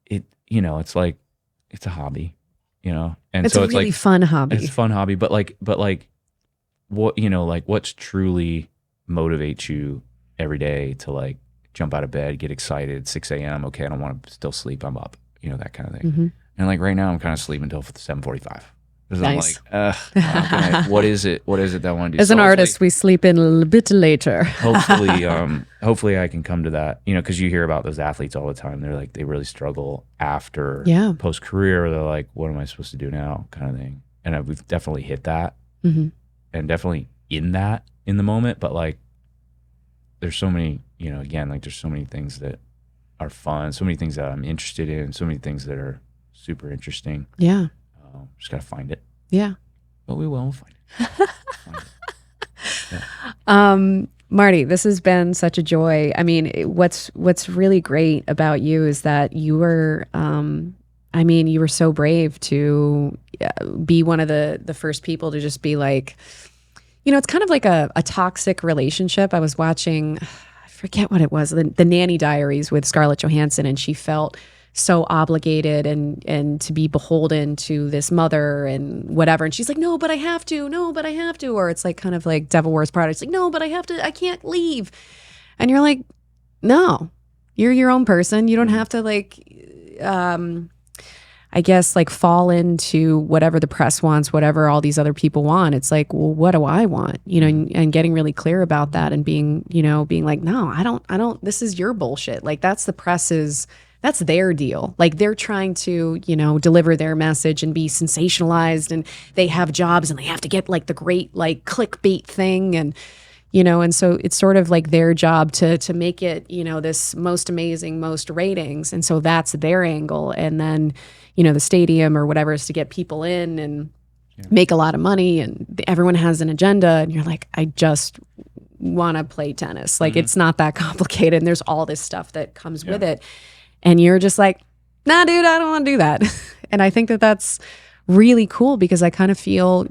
Speaker 1: it, it's like, it's a hobby, and
Speaker 3: it's
Speaker 1: so
Speaker 3: a
Speaker 1: it's
Speaker 3: really
Speaker 1: like
Speaker 3: fun hobby.
Speaker 1: It's a fun hobby, but like what, like what's truly motivates you every day to like jump out of bed, get excited, 6 a.m. Okay, I don't want to still sleep. I'm up, that kind of thing. Mm-hmm. And like right now I'm kind of sleeping until 7:45.
Speaker 3: Nice.
Speaker 1: I'm like, what is it that I want to do?
Speaker 3: As an artist, we sleep in a little bit later.
Speaker 1: hopefully I can come to that, because you hear about those athletes all the time. They're like, they really struggle after post career. They're like, what am I supposed to do now, kind of thing. And we've definitely hit that, and definitely in the moment. But like, there's so many, again, like there's so many things that are fun, so many things that I'm interested in, so many things that are super interesting.
Speaker 3: Yeah.
Speaker 1: Just gotta find it.
Speaker 3: Yeah.
Speaker 1: But we will find it.
Speaker 3: Mardy, this has been such a joy. I mean, what's really great about you is that you were, you were so brave to be one of the first people to just be like, it's kind of like a toxic relationship. I was watching, I forget what it was, the Nanny Diaries with Scarlett Johansson, and she felt so obligated and to be beholden to this mother and whatever. And she's like, no, but I have to. No, but I have to. Or it's like kind of like Devil Wears Prada. It's like, no, but I have to. I can't leave. And you're like, no, you're your own person. You don't have to like, I guess like fall into whatever the press wants, whatever all these other people want. It's like, well, what do I want? And getting really clear about that and being like, no, I don't, this is your bullshit. Like that's the press's, that's their deal. Like they're trying to, deliver their message and be sensationalized, and they have jobs and they have to get like the great like clickbait thing. And so it's sort of like their job to make it, this most amazing, most ratings. And so that's their angle. And then, the stadium or whatever is to get people in and make a lot of money, and everyone has an agenda. And you're like, I just want to play tennis. Like it's not that complicated. And there's all this stuff that comes with it. And you're just like, nah, dude, I don't want to do that. And I think that that's really cool, because I kind of feel,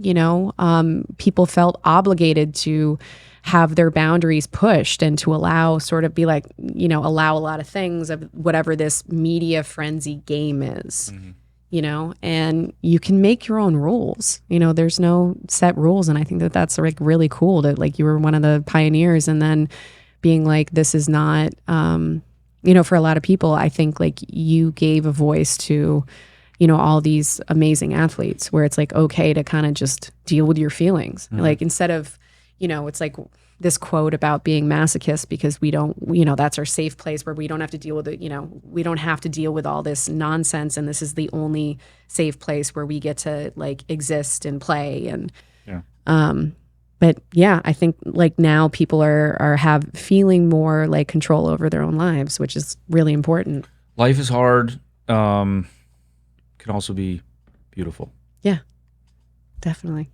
Speaker 3: people felt obligated to have their boundaries pushed and to allow allow a lot of things of whatever this media frenzy game is, and you can make your own rules. There's no set rules. And I think that that's like really cool that like you were one of the pioneers, and then being like, this is not, for a lot of people, I think like you gave a voice to, all these amazing athletes where it's like, okay to kind of just deal with your feelings. Like instead of, it's like this quote about being masochist because we don't, that's our safe place where we don't have to deal with it. We don't have to deal with all this nonsense. And this is the only safe place where we get to like exist and play. And, but yeah, I think like now people are feeling more like control over their own lives, which is really important.
Speaker 1: Life is hard. Can also be beautiful.
Speaker 3: Yeah, definitely.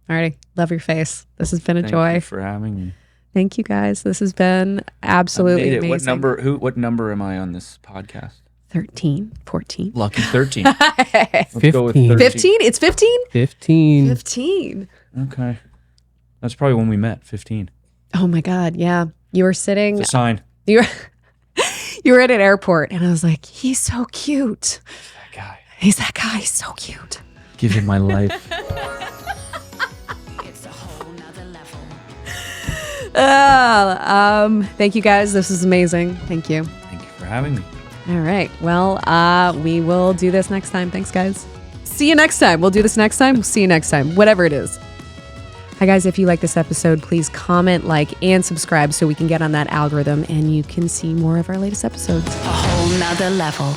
Speaker 3: Alrighty, love your face. This has been a joy.
Speaker 1: Thank you for having me.
Speaker 3: Thank you guys. This has been absolutely amazing.
Speaker 1: What number am I on this podcast?
Speaker 3: 13, 14.
Speaker 1: Lucky 13. Let's
Speaker 5: 15.
Speaker 1: go with 13.
Speaker 3: 15? It's 15?
Speaker 5: 15.
Speaker 3: 15.
Speaker 1: Okay. That's probably when we met, 15.
Speaker 3: Oh my God, yeah. You were sitting.
Speaker 1: It's a sign.
Speaker 3: You were at an airport, and I was like, he's so cute.
Speaker 1: That guy.
Speaker 3: He's that guy. He's so cute.
Speaker 1: Give him my life.
Speaker 4: It's a whole nother level.
Speaker 3: Thank you guys. This is amazing. Thank you.
Speaker 1: Thank you for having me.
Speaker 3: All right. Well, we will do this next time. Thanks, guys. See you next time. We'll do this next time. We'll see you next time. Whatever it is. Hi, guys. If you like this episode, please comment, like, and subscribe so we can get on that algorithm and you can see more of our latest episodes.
Speaker 4: A whole nother level.